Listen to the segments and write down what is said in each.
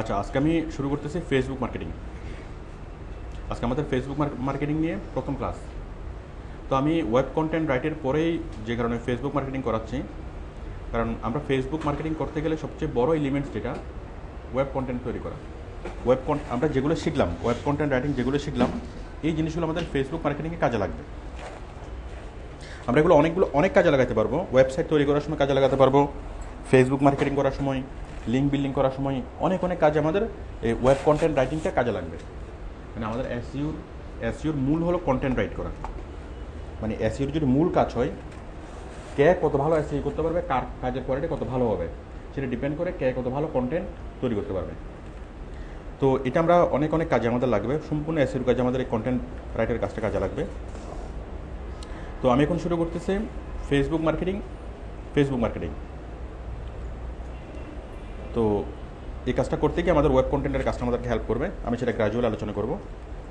আচ্ছা, আজকে আমি শুরু করতেছি ফেসবুক মার্কেটিং। আজকে আমাদের ফেসবুক মার্কেটিং নিয়ে প্রথম ক্লাস। তো আমি ওয়েব কন্টেন্ট রাইটের পরেই যে কারণে ফেসবুক মার্কেটিং করাচ্ছি, কারণ আমরা ফেসবুক মার্কেটিং করতে গেলে সবচেয়ে বড় এলিমেন্টস যেটা ওয়েব কন্টেন্ট তৈরি করা। আমরা যেগুলো শিখলাম, ওয়েব কন্টেন্ট রাইটিং যেগুলো শিখলাম, এই জিনিসগুলো আমাদের ফেসবুক মার্কেটিংয়ে কাজে লাগবে। আমরা এগুলো অনেক কাজে লাগাতে পারবো। ওয়েবসাইট তৈরি করার সময় কাজে লাগাতে পারবো, ফেসবুক মার্কেটিং করার সময়, লিঙ্ক বিল্ডিং করার সময় অনেক কাজে আমাদের এই ওয়েব কন্টেন্ট রাইটিংটা কাজে লাগবে। মানে আমাদের এসইওর মূল হলো কন্টেন্ট রাইট করা। মানে এসইওর যদি মূল কাজ হয়, কে কত ভালো এসইও করতে পারবে, কার কাজের কোয়ালিটি কত ভালো হবে, সেটা ডিপেন্ড করে কে কত ভালো কন্টেন্ট তৈরি করতে পারবে। তো এটা আমরা অনেক কাজে আমাদের লাগবে। সম্পূর্ণ এসইওর কাজে আমাদের এই কন্টেন্ট রাইটের কাজটা কাজে লাগবে। তো আমি এখন শুরু করতেছি ফেসবুক মার্কেটিং। তো এই কাজটা করতে গিয়ে আমাদের ওয়েব কন্টেন্টের কাজটা আমাদেরকে হেল্প করবে। আমি সেটা গ্র্যাজুয়াল আলোচনা করব।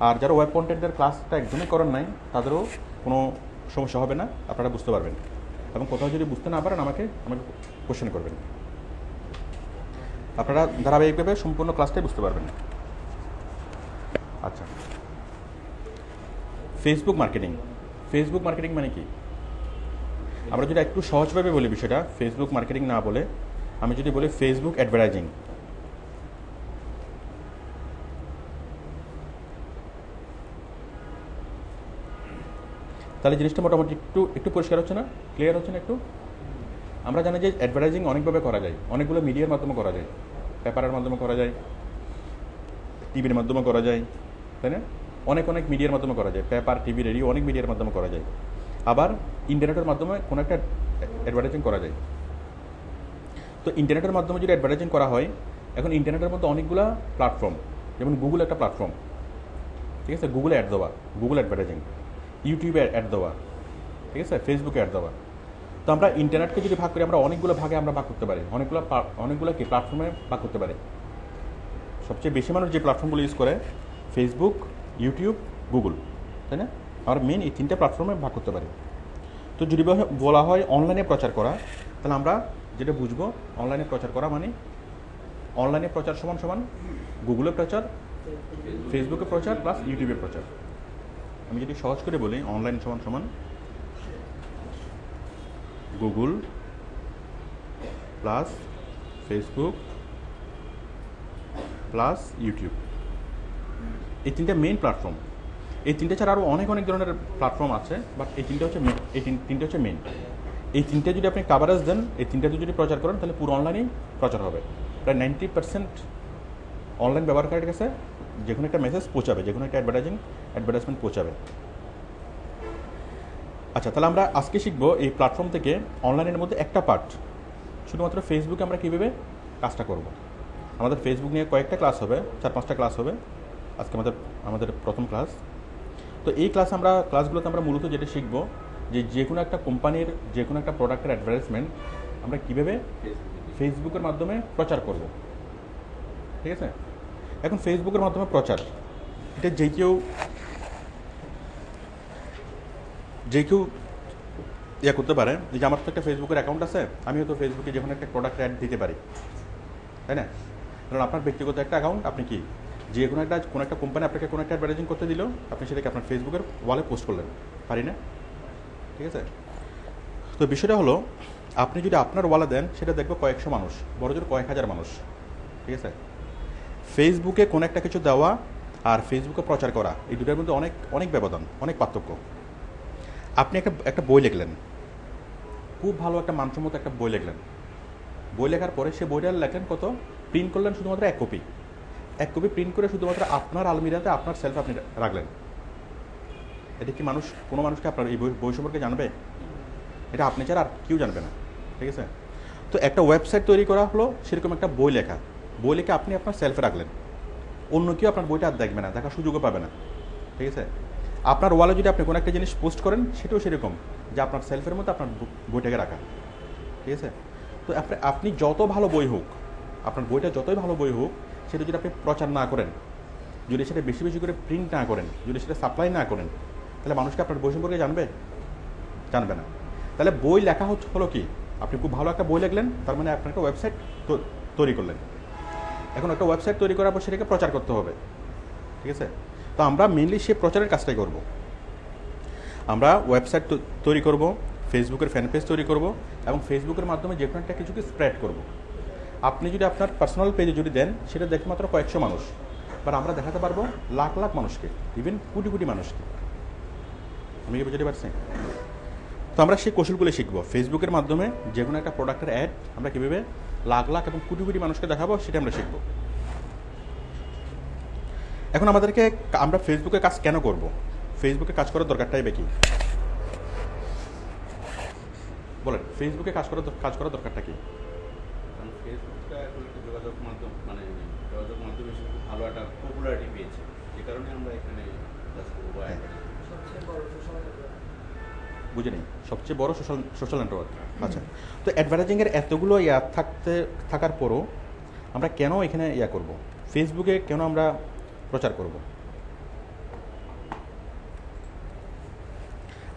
আর যারা ওয়েব কন্টেন্টের ক্লাসটা একদমই করেন নাই, তাদেরও কোনো সমস্যা হবে না, আপনারা বুঝতে পারবেন। এবং কোথাও যদি বুঝতে না পারেন আমাকে কোশ্চেন করবেন। আপনারা ধারাবাহিকভাবে সম্পূর্ণ ক্লাসটাই বুঝতে পারবেন। আচ্ছা, ফেসবুক মার্কেটিং মানে কি? আমরা যদি একটু সহজভাবে বলি বিষয়টা, ফেসবুক মার্কেটিং না বলে আমি যদি বলি ফেসবুক অ্যাডভার্টাইজিং। তাহলে জিনিসটা মোটামুটি একটু পরিষ্কার হচ্ছে না, ক্লিয়ার হচ্ছে না একটু? আমরা জানি যে অ্যাডভার্টাইজিং অনেকভাবে করা যায়, অনেকগুলো মিডিয়ার মাধ্যমে করা যায়। পেপারের মাধ্যমে করা যায়, টিভির মাধ্যমে করা যায়, তাই না? অনেক মিডিয়ার মাধ্যমে করা যায়, পেপার, টিভি, রেডিও, অনেক মিডিয়ার মাধ্যমে করা যায়। আবার ইন্টারনেটের মাধ্যমে কোনো একটা অ্যাডভার্টাইজিং করা যায়। তো ইন্টারনেটের মাধ্যমে যদি অ্যাডভার্টাইজিং করা হয়, এখন ইন্টারনেটের মধ্যে অনেকগুলো প্ল্যাটফর্ম, যেমন গুগল একটা প্ল্যাটফর্ম, ঠিক আছে? গুগলে অ্যাড দেওয়া, গুগল অ্যাডভার্টাইজিং, ইউটিউবে অ্যাড দেওয়া, ঠিক আছে? ফেসবুকে অ্যাড দেওয়া। তো আমরা ইন্টারনেটকে যদি ভাগ করি, আমরা অনেকগুলো ভাগে আমরা ভাগ করতে পারি, অনেকগুলো কি প্ল্যাটফর্মে ভাগ করতে পারি। সবচেয়ে বেশি মানুষ যে প্ল্যাটফর্মগুলো ইউজ করে ফেসবুক, ইউটিউব, গুগল, তাই না? আমরা মেন এই তিনটে প্ল্যাটফর্মে ভাগ করতে পারি। তো যদি বলা হয় অনলাইনে প্রচার করা, তাহলে আমরা যেটা বুঝবো, অনলাইনে প্রচার করা মানে অনলাইনে প্রচার সমান গুগলে প্রচার, ফেসবুকে প্রচার প্লাস ইউটিউবে প্রচার। আমি যদি সহজ করে বলি, অনলাইন সমান Google plus Facebook plus YouTube. এই তিনটে মেইন প্ল্যাটফর্ম। এই তিনটে ছাড়া আরও অনেক ধরনের প্ল্যাটফর্ম আছে, বাট এই তিনটে হচ্ছে মেইন। এই তিনটে যদি আপনি কাভারেজ দেন, এই তিনটাতে যদি প্রচার করেন, তাহলে পুরো অনলাইনেই প্রচার হবে। প্রায় 90% অনলাইন ব্যবহারকারীর কাছে যে কোনো একটা মেসেজ পৌঁছাবে, যে কোনো একটা অ্যাডভার্টাইজমেন্ট পৌঁছাবে। আচ্ছা, তাহলে আমরা আজকে শিখবো এই প্ল্যাটফর্ম থেকে অনলাইনের মধ্যে একটা পার্ট, শুধুমাত্র ফেসবুকে আমরা কীভাবে কাজটা করব। আমাদের ফেসবুক নিয়ে কয়েকটা ক্লাস হবে, 4-5টা ক্লাস হবে। আজকে আমাদের প্রথম ক্লাস। তো এই ক্লাসগুলোতে আমরা মূলত যেটা শিখবো, যে কোনো একটা কোম্পানির যে কোনো একটা প্রোডাক্টের অ্যাডভার্টাইজমেন্ট আমরা কীভাবে ফেসবুকের মাধ্যমে প্রচার করব, ঠিক আছে? এখন ফেসবুকের মাধ্যমে প্রচার, এটা যে কেউ করতে পারে। যে আমার তো একটা ফেসবুকের অ্যাকাউন্ট আছে, আমি হয়তো ফেসবুকে যে কোনো একটা প্রোডাক্ট অ্যাড দিতে পারি, তাই না? কারণ আপনার ব্যক্তিগত একটা অ্যাকাউন্ট, আপনি কি যে কোনো একটা কোম্পানি আপনাকে কোনো একটা অ্যাডভার্টাইজিং করতে দিল, আপনি সেটাকে আপনার ফেসবুকের ওয়ালে পোস্ট করলেন, পারি না? ঠিক আছে? তো বিষয়টা হলো, আপনি যদি আপনার ওয়ালে দেন, সেটা দেখবে কয়েকশো মানুষ, বড়জোর কয়েক হাজার মানুষ, ঠিক আছে? ফেসবুকে কোনো একটা কিছু দেওয়া আর ফেসবুকে প্রচার করা, এই দুটার মধ্যে অনেক ব্যবধান, অনেক পার্থক্য। আপনি একটা বই লিখলেন, খুব ভালো একটা মানসম্মত একটা বই লিখলেন। বই লেখার পরে সে বইটা লেখলেন কত, প্রিন্ট করলেন শুধুমাত্র এক কপি প্রিন্ট করে শুধুমাত্র আপনার আলমিরাতে আপনার সেলফ আপনি রাখলেন। এটা কি কোনো মানুষকে আপনার এই বই সম্পর্কে জানবে? এটা আপনি ছাড়া আর কেউ জানবে না, ঠিক আছে? তো একটা ওয়েবসাইট তৈরি করা হলো সেরকম একটা বই লিখে আপনি আপনার সেলফে রাখলেন। অন্য কেউ আপনার বইটা আর দেখবে না, দেখার সুযোগও পাবে না, ঠিক আছে? আপনার ওয়ালে যদি আপনি কোনো একটা জিনিস পোস্ট করেন, সেটাও সেরকম, যে আপনার সেলফের মধ্যে আপনার বইটাকে রাখা, ঠিক আছে? তো আপনি যত ভালো বই হোক, আপনার বইটা যতই ভালো বই হোক, সেটা যদি আপনি প্রচার না করেন, যদি সেটা বেশি করে প্রিন্ট না করেন, যদি সেটা সাপ্লাই না করেন, তাহলে মানুষকে আপনার বই সম্পর্কে জানবে না। তাহলে বই লেখা হলো কি, আপনি খুব ভালো একটা বই লিখলেন, তার মানে আপনার একটা ওয়েবসাইট তৈরি করলেন। এখন একটা ওয়েবসাইট তৈরি করার পর সেটাকে প্রচার করতে হবে, ঠিক আছে? তো আমরা মেনলি সেই প্রচারের কাজটাই করব। আমরা ওয়েবসাইট তৈরি করব, ফেসবুকের ফ্যান পেজ তৈরি করব এবং ফেসবুকের মাধ্যমে যে কোনো একটা কিছুকে স্প্রেড করব। আপনি যদি আপনার পার্সোনাল পেজে যদি দেন, সেটা দেখে মাত্র কয়েকশো মানুষ, বাট আমরা দেখাতে পারবো লাখ লাখ মানুষকে, ইভেন কোটি কোটি মানুষকে। আমি কি বুঝতে পারছি? তো আমরা সেই কৌশলগুলো শিখবো। ফেসবুকের মাধ্যমে যে কোনো একটা প্রোডাক্টের অ্যাড আমরা কীভাবে লাখ লাখ এবং কোটি কোটি মানুষকে দেখাবো, সেটা আমরা শিখবো। এখন আমরা ফেসবুকে কাজ কেন করব? ফেসবুকে কাজ করার দরকারটাই বেশি বলেন, ফেসবুকে কাজ করার দরকারটা কি? ফেসবুকটা এখন একটা যোগাযোগ মাধ্যম, মানে যোগাযোগ মাধ্যম হিসেবে খুব ভালো একটা পপুলারিটি পেয়েছে, যে কারণে আমরা এখানে কাজ করবো। বুঝে নেই, সবচেয়ে বড় সোশ্যাল নেটওয়ার্ক। আচ্ছা, তো অ্যাডভার্টাইজিংয়ের এতগুলো থাকার পরও আমরা কেন এখানে করব? ফেসবুকে কেন আমরা প্রচার করব?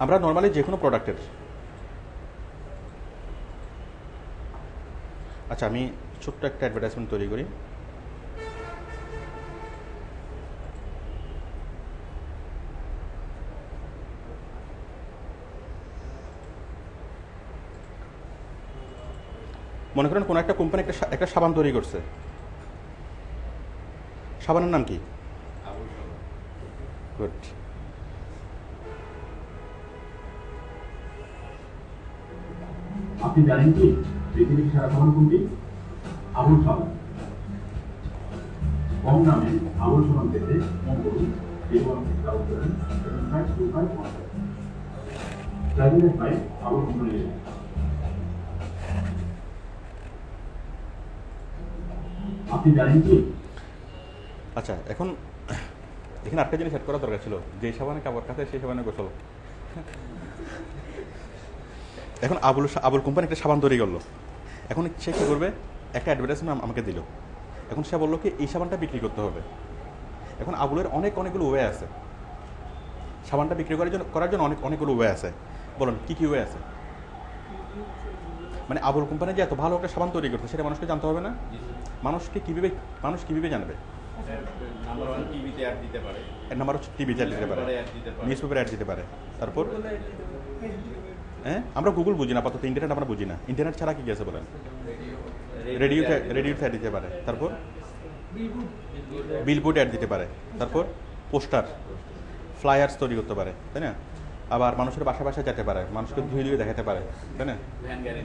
আমরা নর্মালি যে কোনো প্রোডাক্টের, আচ্ছা আমি ছোট্ট একটা অ্যাডভার্টাইজমেন্ট তৈরি করি। মনে করেন কোনো একটা কোম্পানি একটা সাবান তৈরি করছে, সাবানের নাম কি? গুড। আপনি জানেন কি পৃথিবীর সেরা সাবান কোনটি? আবুল সাবান। কম দামে আবুল সাবান পেতে ফোন করুন 01677522515 আবুল কোম্পানি। আপনি জানেন কি? আচ্ছা, এখন এখানে একটা জিনিস সেট করা দরকার ছিল, যে সাবানে কাপড় কাছে সেই সাবানে গোসল। এখন আবুল কোম্পানি একটা সাবান তৈরি করলো। এখন সে কী করবে? একটা অ্যাডভার্টাইজমেন্ট আমাকে দিল। এখন সে বললো কি এই সাবানটা বিক্রি করতে হবে। এখন আবুলের অনেকগুলো ওয়ে আছে, সাবানটা বিক্রি করার জন্য অনেকগুলো ওয়ে আছে। বলুন কী কী ওয়ে আছে? মানে আবুল কোম্পানি যে এত ভালো একটা সাবান তৈরি করছে, সেটা মানুষকে জানতে হবে না? মানুষ কীভাবে জানবে? নাম্বার ওয়ান, টিভিতে অ্যাড দিতে পারে। নাম্বার হচ্ছে টিভিতে অ্যাড দিতে পারে, নিউজ পেপারে অ্যাড দিতে পারে। তারপর আমরা গুগল বুঝি না আপাতত, ইন্টারনেট আমরা বুঝি না। ইন্টারনেট ছাড়া কি আছে বলেন? রেডিওতে অ্যাড দিতে পারে। তারপর বিলবোর্ড অ্যাড দিতে পারে। তারপর পোস্টার, ফ্লায়ার্স তৈরি করতে পারে, তাই না? আবার মানুষের বাসায় যেতে পারে, মানুষকে ধুয়ে দেখাতে পারে, তাই না?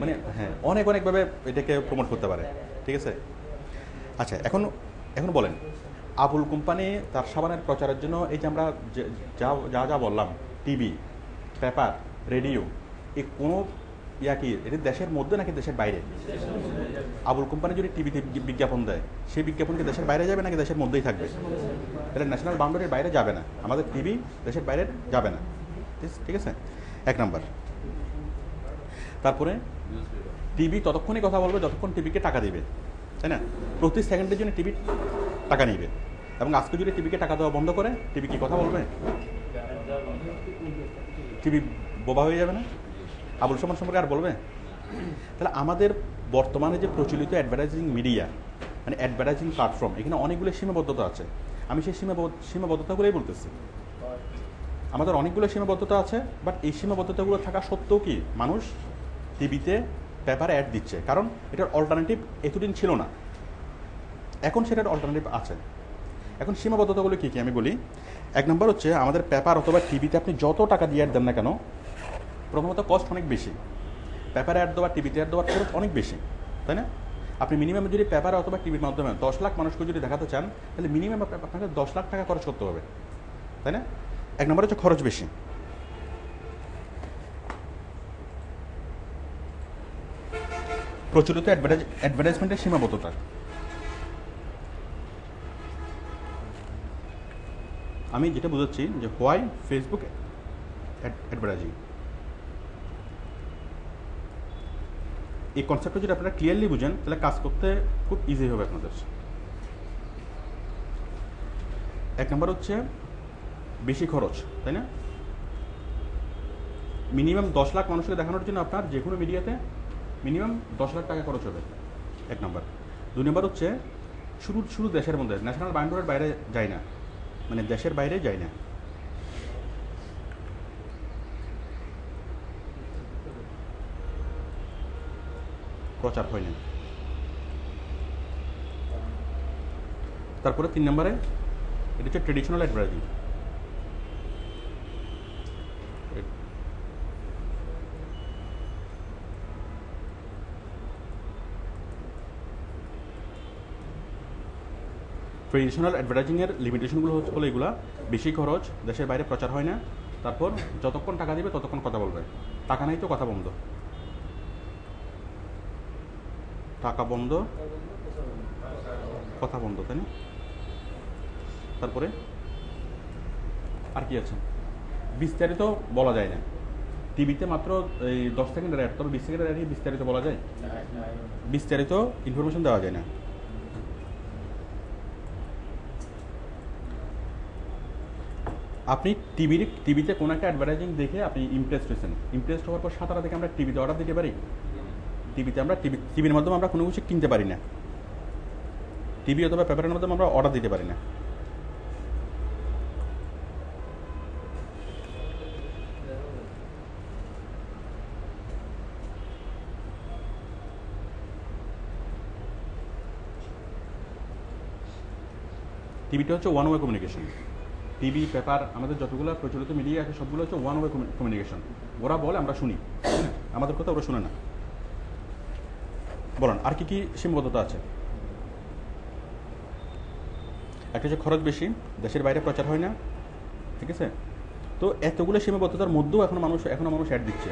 মানে হ্যাঁ, অনেকভাবে এটাকে প্রমোট করতে পারে, ঠিক আছে? আচ্ছা, এখন বলেন, আবুল কোম্পানি তার সাবানের প্রচারের জন্য এই যে আমরা যা বললাম, টিভি, পেপার, রেডিও, এই কোনো কি এটা দেশের মধ্যে নাকি দেশের বাইরে? আবুল কোম্পানি যদি টিভিতে বিজ্ঞাপন দেয়, সেই বিজ্ঞাপন কি দেশের বাইরে যাবে নাকি দেশের মধ্যেই থাকবে? এটা ন্যাশনাল বাউন্ডারির বাইরে যাবে না। আমাদের টিভি দেশের বাইরে যাবে না, ঠিক আছে? এক নাম্বার। তারপরে টিভি ততক্ষণই কথা বলবে যতক্ষণ টিভিকে টাকা দিবে, তাই না? প্রতি সেকেন্ডের জন্য টিভি টাকা নিবে, এবং আজকে যদি টিভিকে টাকা দেওয়া বন্ধ করে, টিভি কি কথা বলবে? টিভি বোবা হয়ে যাবে না? আবুল সাবান সম্পর্কে আর বলবে? তাহলে আমাদের বর্তমানে যে প্রচলিত অ্যাডভার্টাইজিং মিডিয়া, মানে অ্যাডভার্টাইজিং প্ল্যাটফর্ম, এখানে অনেকগুলো সীমাবদ্ধতা আছে। আমি সেই সীমাবদ্ধতাগুলোই বলতেছি। আমাদের অনেকগুলো সীমাবদ্ধতা আছে, বাট এই সীমাবদ্ধতাগুলো থাকা সত্ত্বেও কি মানুষ টিভিতে, পেপারে অ্যাড দিচ্ছে? কারণ এটার অল্টারনেটিভ এতদিন ছিল না, এখন সেটার অল্টারনেটিভ আছে। এখন সীমাবদ্ধতাগুলো কী কী আমি বলি। এক নম্বর হচ্ছে, আমাদের পেপার অথবা টিভিতে আপনি যত টাকা দিয়ে অ্যাড দেন না কেন, প্রথমত কস্ট অনেক বেশি। পেপারে অ্যাড দেওয়া, টিভিতে অ্যাড দেওয়ার খরচ অনেক বেশি, তাই না? আপনি মিনিমাম যদি পেপার অথবা টিভির মাধ্যমে 10 লাখ মানুষকে যদি দেখাতে চান, তাহলে মিনিমাম আপনাকে 10 লাখ টাকা খরচ করতে হবে, তাই না? এক নম্বর হচ্ছে খরচ বেশি। প্রচলিত অ্যাডভার্টাইজমেন্টের সীমাবদ্ধতা। আমি যেটা বুঝাচ্ছি যে হোয়াই ফেসবুক অ্যাডভার্টাইজিং, এই কনসেপ্টটা যদি আপনারা ক্লিয়ারলি বুঝেন, তাহলে কাজ করতে খুব ইজি হবে আপনাদের। এক নম্বর হচ্ছে বেশি খরচ, তাই না? মিনিমাম 10 লাখ মানুষকে দেখানোর জন্য আপনার যে কোনো মিডিয়াতে মিনিমাম 10 লাখ টাকা খরচ হবে, এক নম্বর। দুই নম্বর হচ্ছে শুধু শুধু দেশের মধ্যে, ন্যাশনাল বাউন্ডারির বাইরে যায় না, মানে দেশের বাইরে যায় না। প্রচার হয় না। তারপরে 3 নম্বরে এটা হচ্ছে ট্রেডিশনাল অ্যাডভার্টাইজিং। ট্রেডিশনাল অ্যাডভার্টাইজিংয়ের লিমিটেশনগুলো হলো এগুলা: বেশি খরচ, দেশের বাইরে প্রচার হয় না, তারপর যতক্ষণ টাকা দিবে ততক্ষণ কথা বলবে, টাকা নাই তো কথা বন্ধ, টাকা বন্ধ, কথা বন্ধ, তাই না? তারপরে আর কি আছে? বিস্তারিত বলা যায় না। টিভিতে মাত্র এই 10 সেকেন্ডের অ্যাড, তবে 20 সেকেন্ডের অ্যাডে বিস্তারিত বলা যায়, বিস্তারিত ইনফরমেশন দেওয়া যায় না। আপনি টিভিতে কোনো একটা অ্যাডভার্টাইজিং দেখে আপনি ইমপ্রেসড হয়েছেন, ইমপ্রেসড হওয়ার পর সাতারা থেকে আমরা টিভিতে অর্ডার দিতে পারি? টিভির মাধ্যমে আমরা কোনো কিছু কিনতে পারি না, টিভি অথবা পেপারের মাধ্যমে আমরা অর্ডার দিতে পারি না। টিভিটা হচ্ছে one way communication. TV, paper, আমাদের যতগুলো প্রচলিত মিডিয়া আছে সবগুলো হচ্ছে ওয়ান ওয়ে কমিউনিকেশন। ওরা বলে, আমরা শুনি, আমাদের কথা ওরা শুনে না। বলেন আর কি কি সীমাবদ্ধতা আছে? একটা হচ্ছে খরচ বেশি, দেশের বাইরে প্রচার হয় না, ঠিক আছে? তো এতগুলো সীমাবদ্ধতার মধ্যেও এখনো মানুষ অ্যাড দিচ্ছে,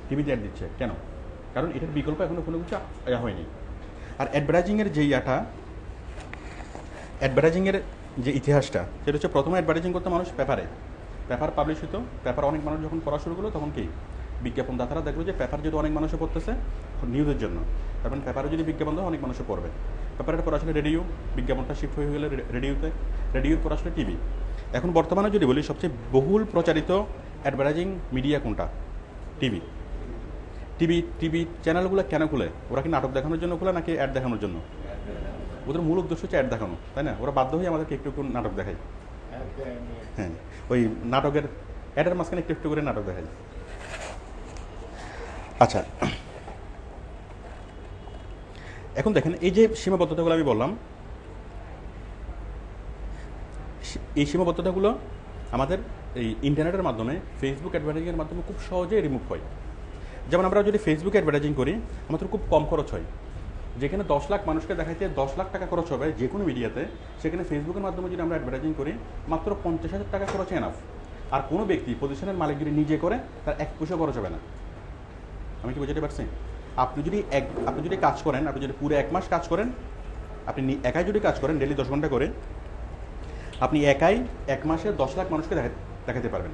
টিভিতে অ্যাড দিচ্ছে কেন? কারণ এটার বিকল্প এখনো কোনো কিছু হয়নি। আর অ্যাডভার্টাইজিংয়ের অ্যাডভার্টাইজিংয়ের যে ইতিহাসটা, সেটা হচ্ছে প্রথমে অ্যাডভার্টাইজিং করতে মানুষ পেপার পাবলিশ হতো। পেপার অনেক মানুষ যখন পড়া শুরু করলো তখন কি বিজ্ঞাপনদাতারা দেখলো যে পেপার যদি অনেক মানুষে পড়তেছে নিউজের জন্য, তারপরে পেপারে যদি বিজ্ঞাপন দেয় অনেক মানুষে পড়বে। পেপারের পর আসলে রেডিও, বিজ্ঞাপনটা শিফট হয়ে গেলে রেডিওর পর আসলে টিভি। এখন বর্তমানে যদি বলি সবচেয়ে বহুল প্রচারিত অ্যাডভার্টাইজিং মিডিয়া কোনটা? টিভি চ্যানেলগুলো কেন খুলে? ওরা কি নাটক দেখানোর জন্য খুলে নাকি অ্যাড দেখানোর জন্য? ওদের মূল উদ্দেশ্য হচ্ছে অ্যাড দেখানো, তাই না? ওরা বাধ্য হয়ে আমাদেরকে একটু নাটক দেখায়। হ্যাঁ, ওই নাটকের অ্যাডের মাঝখানে একটু করে নাটক দেখায়। আচ্ছা, এখন দেখেন এই যে সীমাবদ্ধতাগুলো আমি বললাম, এই সীমাবদ্ধতাগুলো আমাদের এই ইন্টারনেটের মাধ্যমে, ফেসবুক অ্যাডভার্টাইজিংয়ের মাধ্যমে খুব সহজেই রিমুভ হয়। যেমন আমরা যদি ফেসবুক অ্যাডভার্টাইজিং করি, আমাদের খুব কম খরচ হয়। যেখানে 10 লাখ মানুষকে দেখাইতে 10 লাখ টাকা খরচ হবে যে কোনো মিডিয়াতে, সেখানে ফেসবুকের মাধ্যমে যদি আমরা অ্যাডভার্টাইজিং করি মাত্র 50,000 টাকা খরচ এনাফ। আর কোনো ব্যক্তি, প্রতিষ্ঠানের মালিক যদি নিজে করে, তার 1 পয়সা খরচ হবে না। আমি কি বুঝতে পারছি? আপনি যদি কাজ করেন, আপনি যদি পুরো 1 মাস কাজ করেন, আপনি একাই যদি কাজ করেন ডেলি 10 ঘন্টা করে, আপনি একাই 1 মাসে 10 লাখ মানুষকে দেখাতে পারবেন।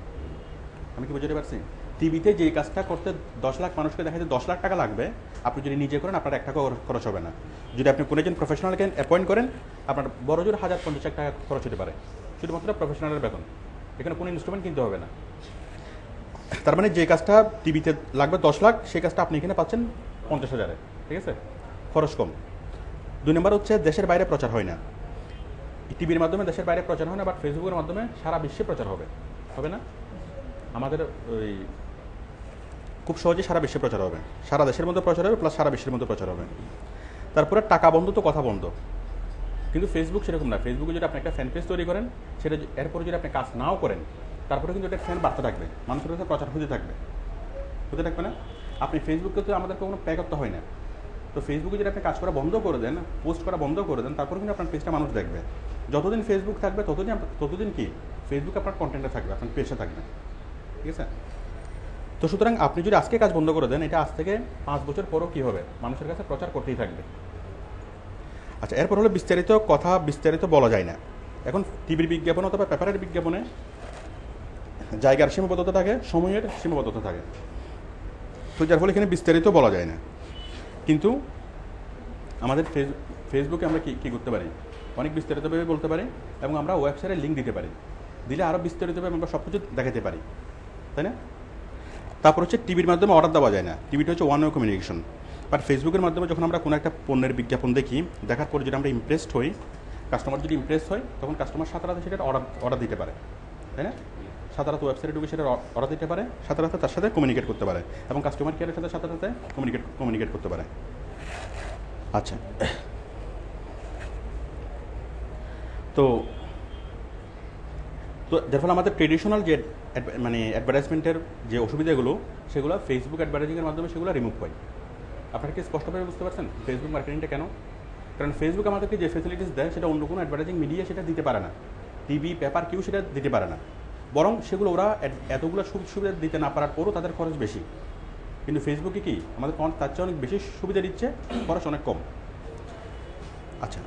আমি কি বুঝতে পারছি? টিভিতে যেই কাজটা করতে 10 লাখ মানুষকে দেখাতে 10 লাখ টাকা লাগবে, আপনি যদি নিজে করেন আপনার 1 টাকা খরচ হবে না। যদি আপনি কোনো একজন প্রফেশনালকে অ্যাপয়েন্ট করেন, আপনার বড় জোর 1050 টাকা খরচ হতে পারে, শুধুমাত্র প্রফেশনালের বেতন। এখানে কোনো ইনস্ট্রুমেন্ট কিনতে হবে না। তার মানে যে কাজটা টিভিতে লাগবে 10 লাখ, সেই কাজটা আপনি এখানে পাচ্ছেন 50,000-এ, ঠিক আছে? খরচ কম। 2 নম্বর হচ্ছে দেশের বাইরে প্রচার হয় না। টিভির মাধ্যমে দেশের বাইরে প্রচার হয় না, বাট ফেসবুকের মাধ্যমে সারা বিশ্বে প্রচার হবে না? আমাদের ওই খুব সহজে সারা বিশ্বে প্রচার হবে, সারা দেশের মধ্যে প্রচার হবে, প্লাস সারা বিশ্বের মধ্যে প্রচার হবে। তারপরে টাকা বন্ধ তো কথা বন্ধ। কিন্তু ফেসবুক সেরকম না। ফেসবুকে যদি আপনি একটা ফ্যান পেজ তৈরি করেন, সেটা এরপরে যদি আপনি কাজ নাও করেন, তারপরে কিন্তু একটা ফ্যান বাড়তে থাকবে, মানুষের কাছে প্রচার হতে থাকবে না? আপনি ফেসবুকে তো আমাদেরকে কোনো পে করতে হয় না। তো ফেসবুকে যদি আপনি কাজ করা বন্ধ করে দেন, পোস্ট করা বন্ধ করে দেন, তারপরে কিন্তু আপনার পেজটা মানুষ দেখবে। যতদিন ফেসবুক থাকবে ততদিন কি ফেসবুক আপনার কন্টেন্টে থাকবে, আপনার পেজে থাকবে, ঠিক আছে? তো সুতরাং আপনি যদি আজকে কাজ বন্ধ করে দেন, এটা আজ থেকে 5 বছর পরও কী হবে? মানুষের কাছে প্রচার করতেই থাকবে। আচ্ছা, এরপর হলো বিস্তারিত বলা যায় না। এখন টিভির বিজ্ঞাপন অথবা পেপারের বিজ্ঞাপনে জায়গার সীমাবদ্ধতা থাকে, সময়ের সীমাবদ্ধতা থাকে, তো যার ফলে এখানে বিস্তারিত বলা যায় না। কিন্তু আমাদের ফেসবুকে আমরা কী করতে পারি? অনেক বিস্তারিতভাবে বলতে পারি, এবং আমরা ওয়েবসাইটের লিঙ্ক দিতে পারি। দিলে আরও বিস্তারিতভাবে আমরা সব কিছু দেখাতে পারি, তাই না? তারপর হচ্ছে টিভির মাধ্যমে অর্ডার দেওয়া যায় না। টিভিটা হচ্ছে ওয়ান ওয়ে কমিউনিকেশন। বাট ফেসবুকের মাধ্যমে যখন আমরা কোনো একটা পণ্যের বিজ্ঞাপন দেখি, দেখার পর যদি আমরা ইমপ্রেসড হই, কাস্টমার যদি ইমপ্রেস হয়, তখন কাস্টমার সাথে সাথে সেটা অর্ডার দিতে পারে, তাই না? সাথে সাথে ওয়েবসাইটে ঢুকে সেটা অর্ডার দিতে পারে, সাথে সাথে তার সাথে কমিউনিকেট করতে পারে এবং কাস্টমার কেয়ারের সাথে সাথে সাথে কমিউনিকেট করতে পারে। আচ্ছা, তো যার ফলে আমাদের ট্রেডিশনাল যে মানে অ্যাডভার্টাইজমেন্টের যে অসুবিধাগুলো, সেগুলো ফেসবুক অ্যাডভার্টাইজিংয়ের মাধ্যমে সেগুলো রিমুভ হয়। আপনারা কি স্পষ্টভাবে বুঝতে পারছেন ফেসবুক মার্কেটিংটা কেন? কারণ ফেসবুক আমাদেরকে যে ফেসিলিটিস দেয় সেটা অন্য কোনো অ্যাডভার্টাইজিং মিডিয়া সেটা দিতে পারে না, টিভি, পেপার কেউ সেটা দিতে পারে না। বরং সেগুলো ওরা এতগুলো সুবিধা দিতে না পারার পরও তাদের খরচ বেশি। কিন্তু ফেসবুকে কি আমাদের তার চেয়ে অনেক বেশি সুবিধা দিচ্ছে, খরচ অনেক কম। আচ্ছা,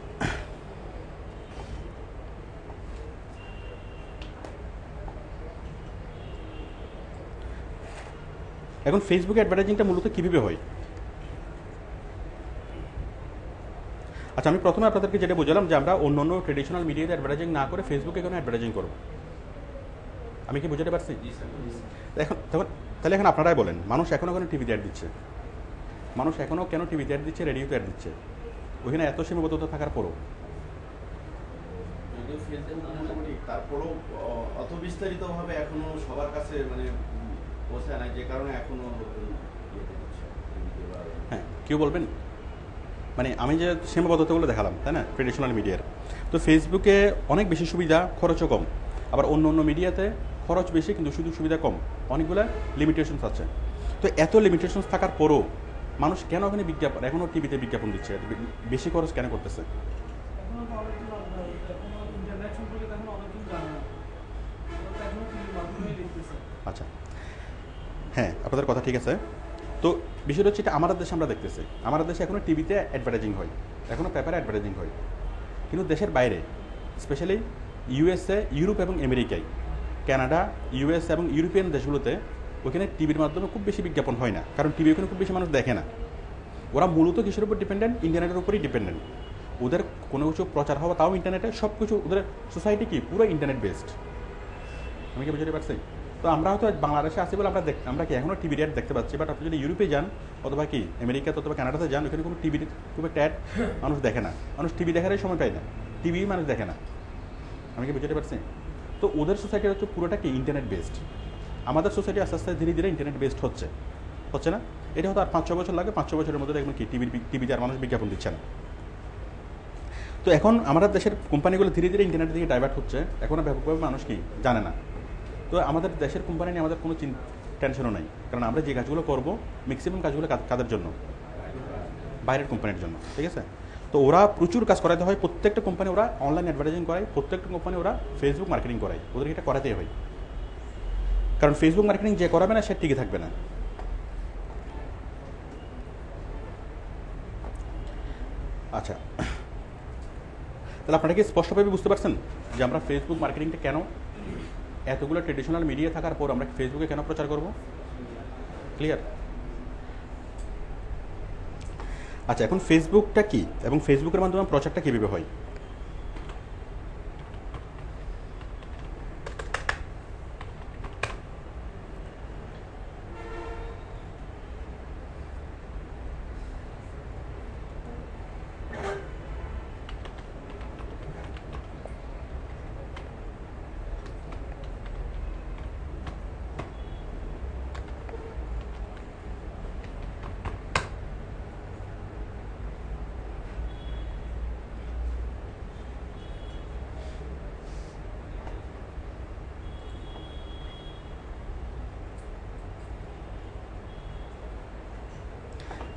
এখন ফেসবুক অ্যাডভার্টাইজিংটা মূলত কীভাবে হয়? আচ্ছা, আমি প্রথমে আপনাদেরকে যেটা বোঝালাম যে আমরা অন্য অন্য ট্রেডিশনাল মিডিয়াতে অ্যাডভার্টাইজিং না করে ফেসবুকে কেন অ্যাডভার্টাইজিং করব। আমি কি বুঝতে পারছি? এখন তাহলে এখন আপনারাই বলেন, মানুষ এখনও কেন টিভিতে অ্যাড দিচ্ছে? মানুষ এখনও কেন টিভিতে অ্যাড দিচ্ছে, রেডিওতে অ্যাড দিচ্ছে? ওইখানে এত সীমাবদ্ধতা থাকার পরও তারপরও অত বিস্তারিতভাবে এখনো সবার কাছে মানে পৌঁছায় না, যে কারণে এখনো হ্যাঁ, কেউ বলবেন? মানে আমি যে সীমাবদ্ধতাগুলো দেখালাম, তাই না, ট্রেডিশনাল মিডিয়ার, তো ফেসবুকে অনেক বেশি সুবিধা, খরচও কম। আবার অন্য অন্য মিডিয়াতে খরচ বেশি কিন্তু সুযোগ সুবিধা কম, অনেকগুলো লিমিটেশনস আছে। তো এত লিমিটেশনস থাকার পরও মানুষ কেন ওখানে এখনও টিভিতে বিজ্ঞাপন দিচ্ছে, বেশি খরচ কেন করতেছে? আচ্ছা, হ্যাঁ, আপনাদের কথা ঠিক আছে। তো বিষয়টা হচ্ছে এটা আমাদের দেশে আমরা দেখতেছি, আমাদের দেশে এখনও টিভিতে অ্যাডভার্টাইজিং হয়, এখনও পেপারে অ্যাডভার্টাইজিং হয়। কিন্তু দেশের বাইরে, স্পেশালি ইউএসএ, ইউরোপ এবং আমেরিকায়, কানাডা, ইউএস এবং ইউরোপিয়ান দেশগুলোতে ওইখানে টিভির মাধ্যমে খুব বেশি বিজ্ঞাপন হয় না, কারণ টিভি ওখানে খুব বেশি মানুষ দেখে না। ওরা মূলত কিসের উপর ডিপেন্ডেন্ট? ইন্টারনেটের উপরই ডিপেন্ডেন্ট। ওদের কোনো কিছু প্রচার হওয়া তাও ইন্টারনেটে, সব কিছু ওদের সোসাইটি কি পুরো ইন্টারনেট বেসড। আমি কি বুঝতে পারছি? তো আমরা হয়তো বাংলাদেশে আসি বলে আমরা কি এখনও টিভি অ্যাড দেখতে পাচ্ছি, বাট আপনি যদি ইউরোপে যান অথবা কি আমেরিকাতে অথবা কানাডাতে যান, ওখানে কোনো টিভির খুব একটা অ্যাড মানুষ দেখে না, মানুষ টিভি দেখারই সময় পায় না, টিভি মানুষ দেখে না। আমি কি বুঝতে পারছি? তো ওদের সোসাইটি হচ্ছে পুরোটা কি ইন্টারনেট বেসড। আমাদের সোসাইটি আস্তে আস্তে ধীরে ধীরে ইন্টারনেট বেসড হচ্ছে না। এটা হয়তো আর 5-6 বছর লাগে, 5-6 বছরের মধ্যে দেখবেন কি টিভিতে আর মানুষ বিজ্ঞাপন দিচ্ছে না। তো এখন আমাদের দেশের কোম্পানিগুলো ধীরে ধীরে ইন্টারনেটের দিকে ডাইভার্ট হচ্ছে, এখনও ব্যাপকভাবে মানুষ কি জানে না। তো আমাদের দেশের কোম্পানি নিয়ে আমাদের কোনো টেনশনও নাই, কারণ আমরা যে কাজগুলো করবো ম্যাক্সিমাম কাজগুলো কাদের জন্য? বাইরের কোম্পানির জন্য, ঠিক আছে? তো ওরা প্রচুর কাজ করাতে হয়, প্রত্যেকটা কোম্পানি ওরা অনলাইন অ্যাডভার্টাইজিং করায়, প্রত্যেকটা কোম্পানি ওরা ফেসবুক মার্কেটিং করায়, ওদের এটা করাতেই হয়। কারণ ফেসবুক মার্কেটিং যে করাবে না সে টিকে থাকবে না। আচ্ছা, তাহলে আপনারা কি স্পষ্টভাবে বুঝতে পারছেন যে আমরা ফেসবুক মার্কেটিংটা কেন, এতগুলো ট্রেডিশনাল মিডিয়া থাকার পর আমরা ফেসবুকে কেন প্রচার করব? ক্লিয়ার? আচ্ছা, এখন ফেসবুকটা কি এবং ফেসবুকের মাধ্যমে প্রচারটা কীভাবে হয়?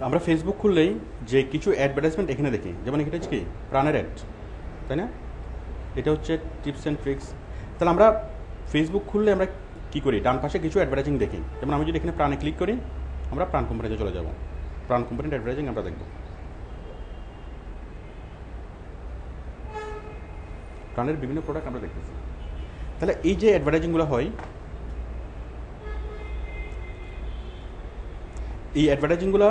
আমরা ফেসবুক খুললেই যে কিছু অ্যাডভার্টাইজমেন্ট এখানে দেখি, যেমন এটা হচ্ছে কি প্রাণের অ্যাড, তাই না? এটা হচ্ছে টিপস অ্যান্ড ট্রিক্স। তাহলে আমরা ফেসবুক খুললে আমরা কী করি? ডান পাশে কিছু অ্যাডভার্টাইজিং দেখি, যেমন আমি যদি এখানে প্রাণে ক্লিক করি, আমরা প্রাণ কোম্পানিতে চলে যাব, প্রাণ কোম্পানির অ্যাডভার্টাইজিং আমরা দেখব। প্রাণের বিভিন্ন প্রোডাক্ট আমরা দেখতেছি। তাহলে এই যে অ্যাডভার্টাইজিংগুলো হয়, এই অ্যাডভার্টাইজিংগুলো,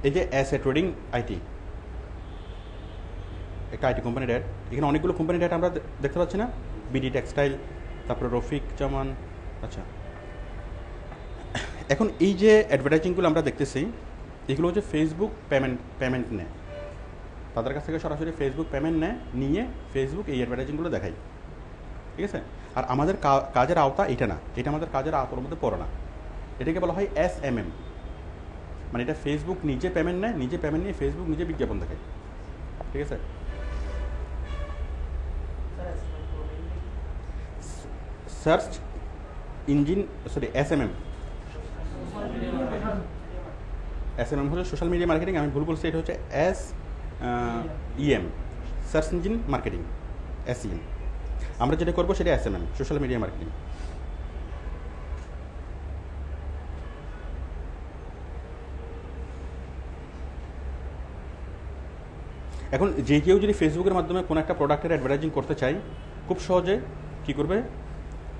এই যে অ্যাস এ ট্রেডিং আইটি, একটা আইটি কোম্পানির অ্যাড, এখানে অনেকগুলো কোম্পানির অ্যাড আমরা দেখতে পাচ্ছি না? বিডি টেক্সটাইল, তারপরে রফিক জামান। আচ্ছা, এখন এই যে অ্যাডভার্টাইজিংগুলো আমরা দেখতেছি এগুলো হচ্ছে ফেসবুক পেমেন্ট নেয়, তাদের কাছ থেকে সরাসরি ফেসবুক পেমেন্ট নেয়, নিয়ে ফেসবুক এই অ্যাডভার্টাইজিংগুলো দেখায়, ঠিক আছে। আর আমাদের কাজের আওতা এটা না, এটা আমাদের কাজের আওতার মধ্যে পড়ে না, এটাকে বলা হয় SMM, মানে এটা ফেসবুক নিজে পেমেন্ট নেয়, নিজে পেমেন্ট নিয়ে ফেসবুক নিজে বিজ্ঞাপন দেখায়, ঠিক আছে। সার্চ ইঞ্জিন SMM হচ্ছে সোশ্যাল মিডিয়া মার্কেটিং, আমি ভুল বলছি, এটা হচ্ছে SEM, search engine marketing, SEM। আমরা যেটা করবো সেটা SMM, সোশ্যাল মিডিয়া মার্কেটিং। এখন যে কেউ যদি ফেসবুকের মাধ্যমে কোনো একটা প্রোডাক্টের অ্যাডভার্টাইজিং করতে চায়, খুব সহজে কী করবে,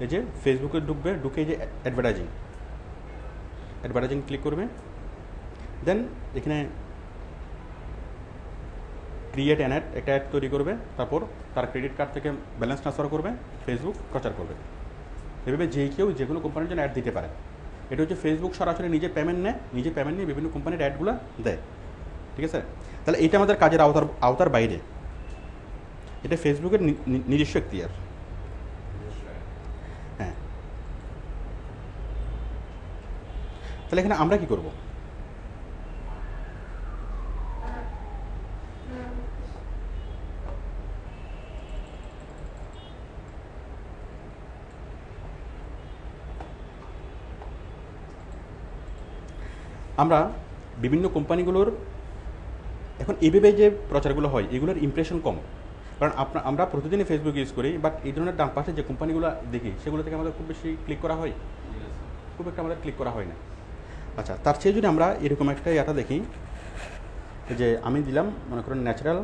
এই যে ফেসবুকে ঢুকবে, ঢুকে এই যে অ্যাডভার্টাইজিং ক্লিক করবে, দেন এখানে ক্রিয়েট অ্যান অ্যাড, একটা অ্যাড তৈরি করবে, তারপর তার ক্রেডিট কার্ড থেকে ব্যালেন্স ট্রান্সফার করবে, ফেসবুক প্রচার করবে। এভাবে যে কেউ যে কোনো কোম্পানির জন্য অ্যাড দিতে পারে। এটা হচ্ছে ফেসবুক সরাসরি নিজে পেমেন্ট নেয়, নিজে পেমেন্ট নিয়ে বিভিন্ন কোম্পানির অ্যাডগুলো দেয়, ঠিক আছে। তাহলে এটা আমাদের কাজের আওতার বাইরে, এটা ফেসবুকের নিজস্ব এখতিয়ার। হ্যাঁ, তাহলে এখানে আমরা কি করব? আমরা বিভিন্ন কোম্পানিগুলোর এখন এইভাবে যে প্রচারগুলো হয় এগুলোর ইমপ্রেশন কম, কারণ আমরা প্রতিদিনই ফেসবুক ইউজ করি, বাট এই ধরনের ডান পাশে যে কোম্পানিগুলো দেখি সেগুলো থেকে আমাদের খুব বেশি ক্লিক করা হয়, খুব একটা আমাদের ক্লিক করা হয় না। আচ্ছা, তার চেয়ে যদি আমরা এরকম একটা ইয়াটা দেখি, যে আমি দিলাম মনে করেন ন্যাচারাল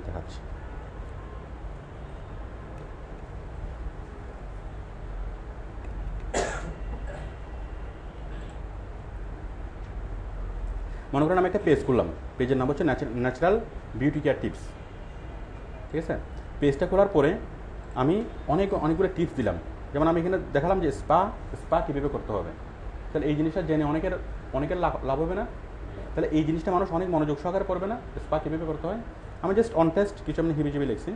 দেখাচ্ছি, মনে করেন আমি একটা পেজ করলাম, পেজের নাম হচ্ছে ন্যাচারাল বিউটি কেয়ার টিপস, ঠিক আছে। পেজটা খোলার পরে আমি অনেকগুলো টিপস দিলাম, যেমন আমি এখানে দেখালাম যে স্পা কীভাবে করতে হবে। তাহলে এই জিনিসটা জেনে অনেকের লাভ হবে না? তাহলে এই জিনিসটা মানুষ অনেক মনোযোগ সহকারে পড়বে না, স্পা কীভাবে করতে হয়। আমি জাস্ট অন টেস্ট কিছু আমি হিবিজিবি লিখছি,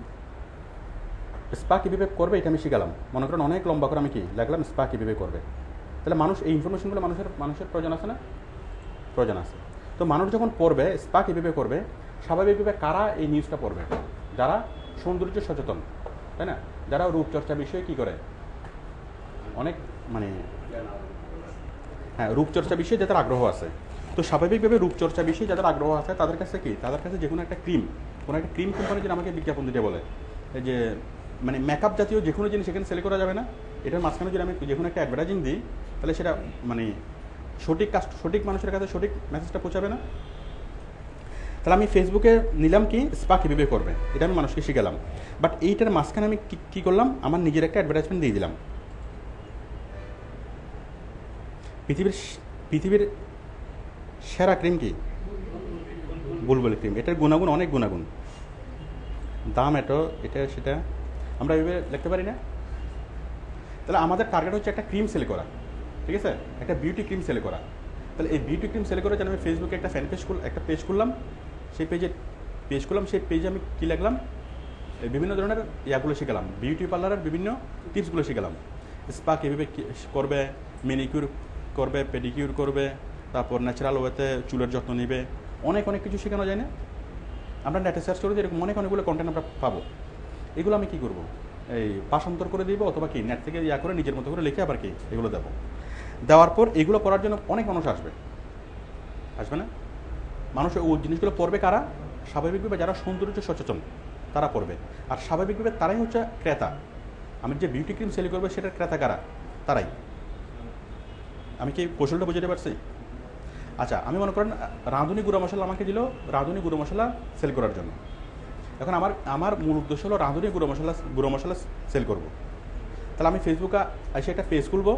স্পা কীভাবে করবে এটা আমি শিখালাম। মনে করেন অনেক লম্বা করে আমি কি লাগলাম, স্পা কীভাবে করবে। তাহলে মানুষ এই ইনফরমেশনগুলো মানুষের প্রয়োজন আছে না? প্রয়োজন আছে। তো মানুষ যখন পড়বে স্পা কীভাবে করবে, স্বাভাবিকভাবে কারা এই নিউজটা পড়বে? যারা সৌন্দর্য সচেতন, তাই না? যারা রূপচর্চা বিষয়ে কী করে, অনেক মানে হ্যাঁ, রূপচর্চা বিষয়ে যাদের আগ্রহ আছে। তো স্বাভাবিকভাবে রূপচর্চা বিষয়ে যাদের আগ্রহ আছে তাদের কাছে কি, তাদের কাছে যে কোনো একটা ক্রিম কোম্পানি যেন আমাকে বিজ্ঞাপন দিতে বলে, এই যে মানে মেকআপ জাতীয় যে কোনো জিনিস সেখানে সেল করা যাবে না। এটার মাঝখানে যদি আমি যে কোনো একটা অ্যাডভার্টাইজিং দিই, তাহলে সেটা মানে সঠিক মানুষের কাছে সঠিক মেসেজটা পৌঁছাবে না। তাহলে আমি ফেসবুকে নিলাম কি, স্পা কীভাবে করবে, এটা আমি মানুষকে শিখালাম। বাট এইটার মাঝখানে আমি কী করলাম, আমার নিজের একটা অ্যাডভার্টাইজমেন্ট দিয়ে দিলাম। পৃথিবীর সেরা ক্রিম কি? বুলবুল ক্রিম। এটার গুণাগুণ, অনেক গুণাগুণ, দাম এটা সেটা আমরা এইভাবে লিখতে পারি না। তাহলে আমাদের টার্গেট হচ্ছে একটা ক্রিম সেল করা, ঠিক আছে, একটা বিউটি ক্রিম সেল করা। তাহলে এই বিউটি ক্রিম সেল করে যেন আমি ফেসবুকে একটা একটা পেজ খুললাম, সেই পেজে আমি কী লিখলাম, বিভিন্ন ধরনের ইয়াগুলো শিখালাম, বিউটি পার্লারের বিভিন্ন টিপসগুলো শিখালাম। স্পা কীভাবে করবে, ম্যানিকিউর করবে, পেডিকিউর করবে, তারপর ন্যাচারাল ওয়েতে চুলের যত্ন নেবে, অনেক কিছু শেখানো যায় না? আমরা নেটে সার্চ করে এরকম অনেকগুলো কন্টেন্ট আমরা পাবো। এগুলো আমি কী করবো, এই ভাষান্তর করে দিব, অথবা কি নেট থেকে ইয়া করে নিজের মতো করে লিখে আবার কি এগুলো দেবো। দেওয়ার পর এগুলো পড়ার জন্য অনেক মানুষ আসবে না? মানুষ ওই জিনিসগুলো পড়বে কারা? স্বাভাবিকভাবে যারা সৌন্দর্য সচেতন তারা পড়বে, আর স্বাভাবিকভাবে তারাই হচ্ছে ক্রেতা। আমি যে বিউটি ক্রিম সেল করবো সেটার ক্রেতা কারা? তারাই। আমি কি কৌশলটা বুঝতে পারছি? আচ্ছা, আমি মনে করেন রাঁধুনি গুঁড়ো মশলা আমাকে দিল রাঁধুনি গুঁড়ো মশলা সেল করার জন্য। এখন আমার মূল উদ্দেশ্য হলো রাঁধুনি গুঁড়ো মশলা সেল করব। তাহলে আমি ফেসবুকে এসে একটা পেজ খুলবো,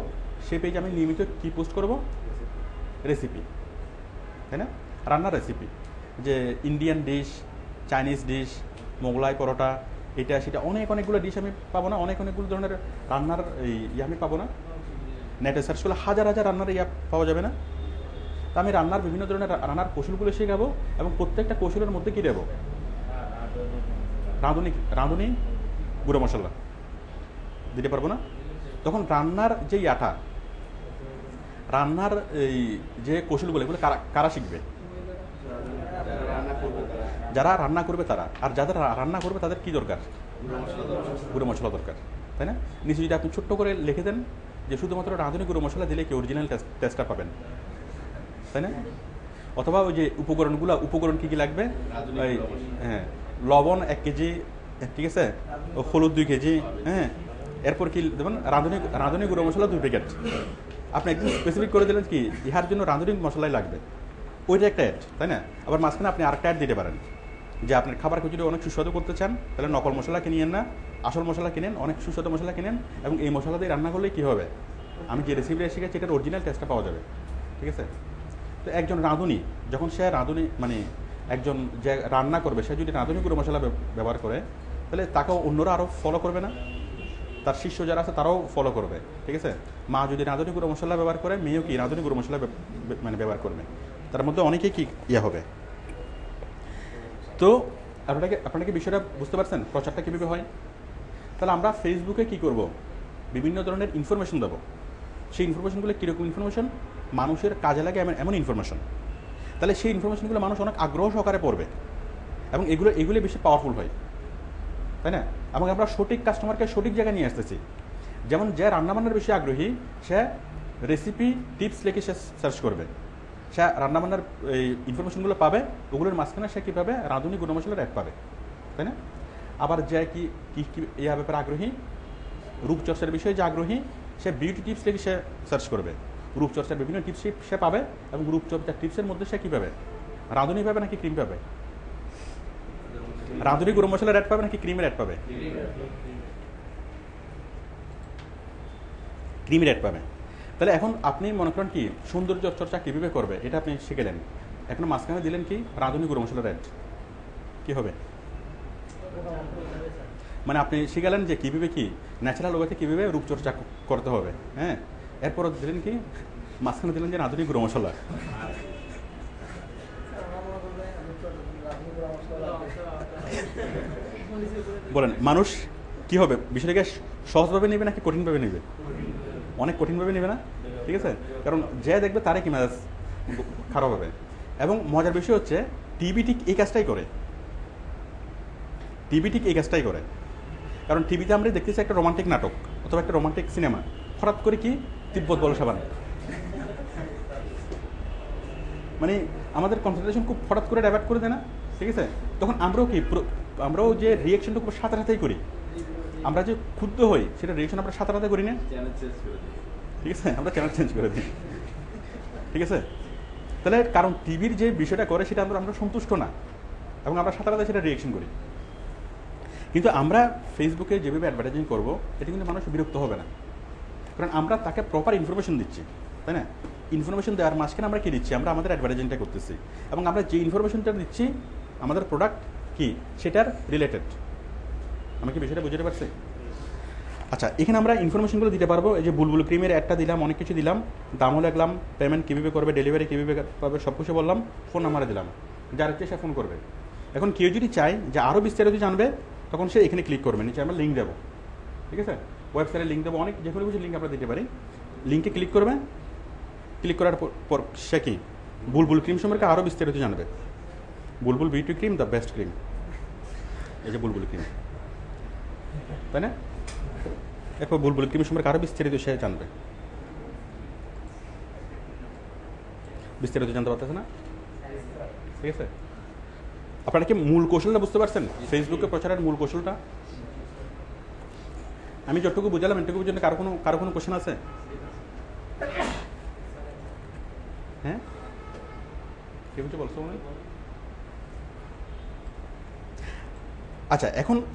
সেই পেজে আমি নিয়মিত কী পোস্ট করব? রেসিপি। তাই না? রান্নার রেসিপি, যে Indian dish, Chinese dish, Mughlai paratha, এটা সেটা অনেকগুলো ডিশ আমি পাবো না, অনেকগুলো ধরনের রান্নার আমি পাবো না? নেটে সার্চ করলে হাজার রান্নার পাওয়া যাবে না? তা আমি রান্নার বিভিন্ন ধরনের রান্নার কৌশলগুলো শেখাবো এবং প্রত্যেকটা কৌশলের মধ্যে কী দেবো? রাঁধুনি গুঁড়ো মশলা দিতে পারবো না? তখন রান্নার যে রান্নার এই যে কৌশলগুলো, এগুলো কারা শিখবে? যারা রান্না করবে তারা। আর যাদের রান্না করবে তাদের কি দরকার? গুঁড়ো মশলা দরকার, তাই না? নিচে যদি আপনি ছোট্ট করে লিখে দেন যে শুধুমাত্র রাঁধুনি গুঁড়ো মশলা দিলে কি অরিজিনাল টেস্টটা পাবেন, তাই না? অথবা ওই যে উপকরণ কী কী লাগবে? ওই হ্যাঁ, লবণ 1 কেজি, ঠিক আছে, হলুদ 2 কেজি, হ্যাঁ, এরপর কি দেবেন? রাঁধুনি গুঁড়ো মশলা 2 প্যাকেট। আপনি একদম স্পেসিফিক করে দিলেন কি ইহার জন্য রাঁধুনি মশলাই লাগবে, ওইটা একটা অ্যাড, তাই না? আবার মাঝখানে আপনি আরেকটা অ্যাড দিতে পারেন যে আপনার খাবারকে যদি অনেক সুস্বাদু করতে চান তাহলে নকল মশলা কিনিয়েন না, আসল মশলা কিনেন, অনেক সুস্বাদু মশলা কিনেন, এবং এই মশলা দিয়ে রান্না করলে কী হবে? আমি যে রেসিপিটা শিখেছি এটার অরিজিনাল টেস্টটা পাওয়া যাবে, ঠিক আছে? তো একজন রাঁধুনি যখন সে মানে একজন যে রান্না করবে সে যদি রাঁধুনি গুঁড়ো মশলা ব্যবহার করে তাহলে তাকেও অন্যরা আরও ফলো করবে না? তার শিষ্য যারা আছে তারাও ফলো করবে, ঠিক আছে? মা যদি রাঁধুনি গুঁড়ো মশলা ব্যবহার করে, মেয়েও কি রাঁধুনি গুঁড়ো মশলা মানে ব্যবহার করবে, তার মধ্যে অনেকেই কি হবে। তো আপনাকে বিষয়টা বুঝতে পারছেন প্রচারটা কীভাবে হয়? তাহলে আমরা ফেসবুকে কি করব? বিভিন্ন ধরনের ইনফরমেশন দেবো। সেই ইনফরমেশনগুলো কীরকম ইনফরমেশন? মানুষের কাজে লাগে এমন ইনফরমেশন। তাহলে সেই ইনফরমেশনগুলো মানুষ অনেক আগ্রহ সহকারে পড়বে এবং এগুলো বেশি পাওয়ারফুল হয়, তাই না? এবং আমরা সঠিক কাস্টমারকে সঠিক জায়গায় নিয়ে আসতেছি। যেমন যে রান্নাবান্নার বেশি আগ্রহী সে রেসিপি টিপস লিখে সে সার্চ করবে, সে রান্নাবান্নার এই ইনফরমেশনগুলো পাবে, ওগুলোর মাঝখানে সে কী পাবে? রাঁধুনি গুঁড়ো মশলার অ্যাড পাবে, তাই না? আবার যে কি এই ব্যাপারে আগ্রহী, রূপচর্চার বিষয়ে যে আগ্রহী, সে বিউটি টিপস লিখে সে সার্চ করবে, রূপচর্চার বিভিন্ন টিপস সে পাবে, এবং রূপচর্চার টিপসের মধ্যে সে কী পাবে? রাঁধুনি পাবে নাকি ক্রিম পাবে? রাঁধুনি গুঁড়ো মশলার অ্যাড পাবে নাকি ক্রিমের অ্যাড পাবে? ক্রিমের অ্যাড পাবে। তাহলে এখন আপনি মনে করেন কি সৌন্দর্য চর্চা কীভাবে করবে এটা আপনি শিখেলেন, এখন মাঝখানে দিলেন কি রাঁধুনি গুঁড়ো মশলার অ্যাড, কী হবে? মানে আপনি শিখালেন যে কীভাবে কি ন্যাচারাল ওয়েতে কীভাবে রূপচর্চা করতে হবে, হ্যাঁ, এরপর দিলেন কি মাঝখানে দিলেন যে রাঁধুনি গুঁড়ো মশলা। বলেন মানুষ কি হবে? বিষয়টাকে সহজভাবে নেবে নাকি কঠিনভাবে নেবে? অনেক কঠিনভাবে নেবে না, ঠিক আছে? কারণ যে দেখবে তারই কি মেজাজ খারাপ হবে। এবং মজার বিষয় হচ্ছে টিভি ঠিক এই কাজটাই করে, কারণ টিভিতে আমরা দেখতেছি একটা রোমান্টিক নাটক অথবা একটা রোমান্টিক সিনেমা, হঠাৎ করে কি তিব্বত বল সাবান, মানে আমাদের কনসেন্ট্রেশন খুব হঠাৎ করে ডাইভার্ট করে দেয় না, ঠিক আছে? তখন আমরাও যে রিয়েকশনটা খুব সাথে করি, আমরা যে ক্ষুব্ধ হই সেটা রিয়েকশন আমরা সাথে করি না, ঠিক আছে? আমরা চ্যানেল চেঞ্জ করে দিই, ঠিক আছে? তাহলে কারণ টিভির যে বিষয়টা করে সেটা আমরা সন্তুষ্ট না এবং আমরা সাথে সেটা রিয়েকশন করি। কিন্তু আমরা ফেসবুকে যেভাবে অ্যাডভার্টাইজিং করবো এটা কিন্তু মানুষ বিরক্ত হবে না, কারণ আমরা তাকে প্রপার ইনফরমেশন দিচ্ছি, তাই না? ইনফরমেশন দেওয়ার মাঝখানে আমরা কী দিচ্ছি? আমরা আমাদের অ্যাডভার্টাইজিংটা করতেছি এবং আমরা যে ইনফরমেশনটা দিচ্ছি আমাদের প্রোডাক্ট কি সেটার রিলেটেড। আমি কি বিষয়টা বুঝতে পারছি? আচ্ছা, এখানে আমরা ইনফরমেশনগুলো দিতে পারবো। এই যে বুলবুল ক্রিমের একটা দিলাম, অনেক কিছু দিলাম, দামও লাগলাম, পেমেন্ট কীভাবে করবে, ডেলিভারি কীভাবে পাবে সব কিছু বললাম, ফোন নাম্বারে দিলাম, যার ইচ্ছে সে ফোন করবে। এখন কেউ যদি চায় যে আরও বিস্তারিত জানবে তখন সে এখানে ক্লিক করবে, নিচে আমরা লিঙ্ক দেবো, ঠিক আছে? ওয়েবসাইটে লিঙ্ক দেবো, অনেক যে কোনো কিছু লিঙ্ক আমরা দিতে পারি। লিঙ্কে ক্লিক করবে, ক্লিক করার পর সে কি বুলবুল ক্রিম সম্পর্কে আরও বিস্তারিত জানবে। Bulbul beauty cream, the best cream, এই যে বুলবুল ক্রিম, তাই না? এরপর বুলবুল ক্রিম সম্পর্কে আরও বিস্তারিত সে জানবে। বিস্তারিত জানতে পারতেছে না, ঠিক আছে? আপনারা কি মূল কৌশলটা বুঝতে পারছেন? ফেসবুকে প্রচারের মূল কৌশলটা আমি যতটুকু বুঝালাম, এটুকুর জন্য কারো কোনো কোশ্চেন আছে? হ্যাঁ, কে কিছু বলছো মনে? আচ্ছা,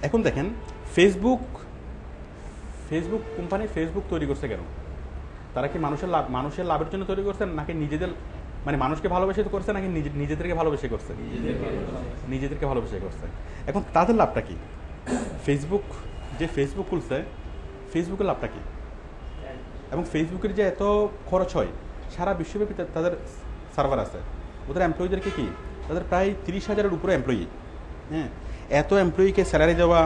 এখন দেখেন ফেসবুক কোম্পানি ফেসবুক তৈরি করছে কেন? তারা কি মানুষের লাভের জন্য তৈরি করছেন নাকি নিজেদের মানে মানুষকে ভালোবেসে তো করছে নাকি নিজেদেরকে ভালোবেসে করছে? নিজেদেরকে ভালোবেসে করছে। এখন তাদের লাভটা কি? ফেসবুক খুলছে, ফেসবুকের লাভটা কি? এবং ফেসবুকের যে এত খরচ হয়, সারা বিশ্বব্যাপী তাদের সার্ভার আছে, ওদের এমপ্লয়ীদেরকে কি, তাদের প্রায় 30,000-এর উপরে এমপ্লয়ি, হ্যাঁ, এত এমপ্লয়িকে স্যালারি দেওয়া,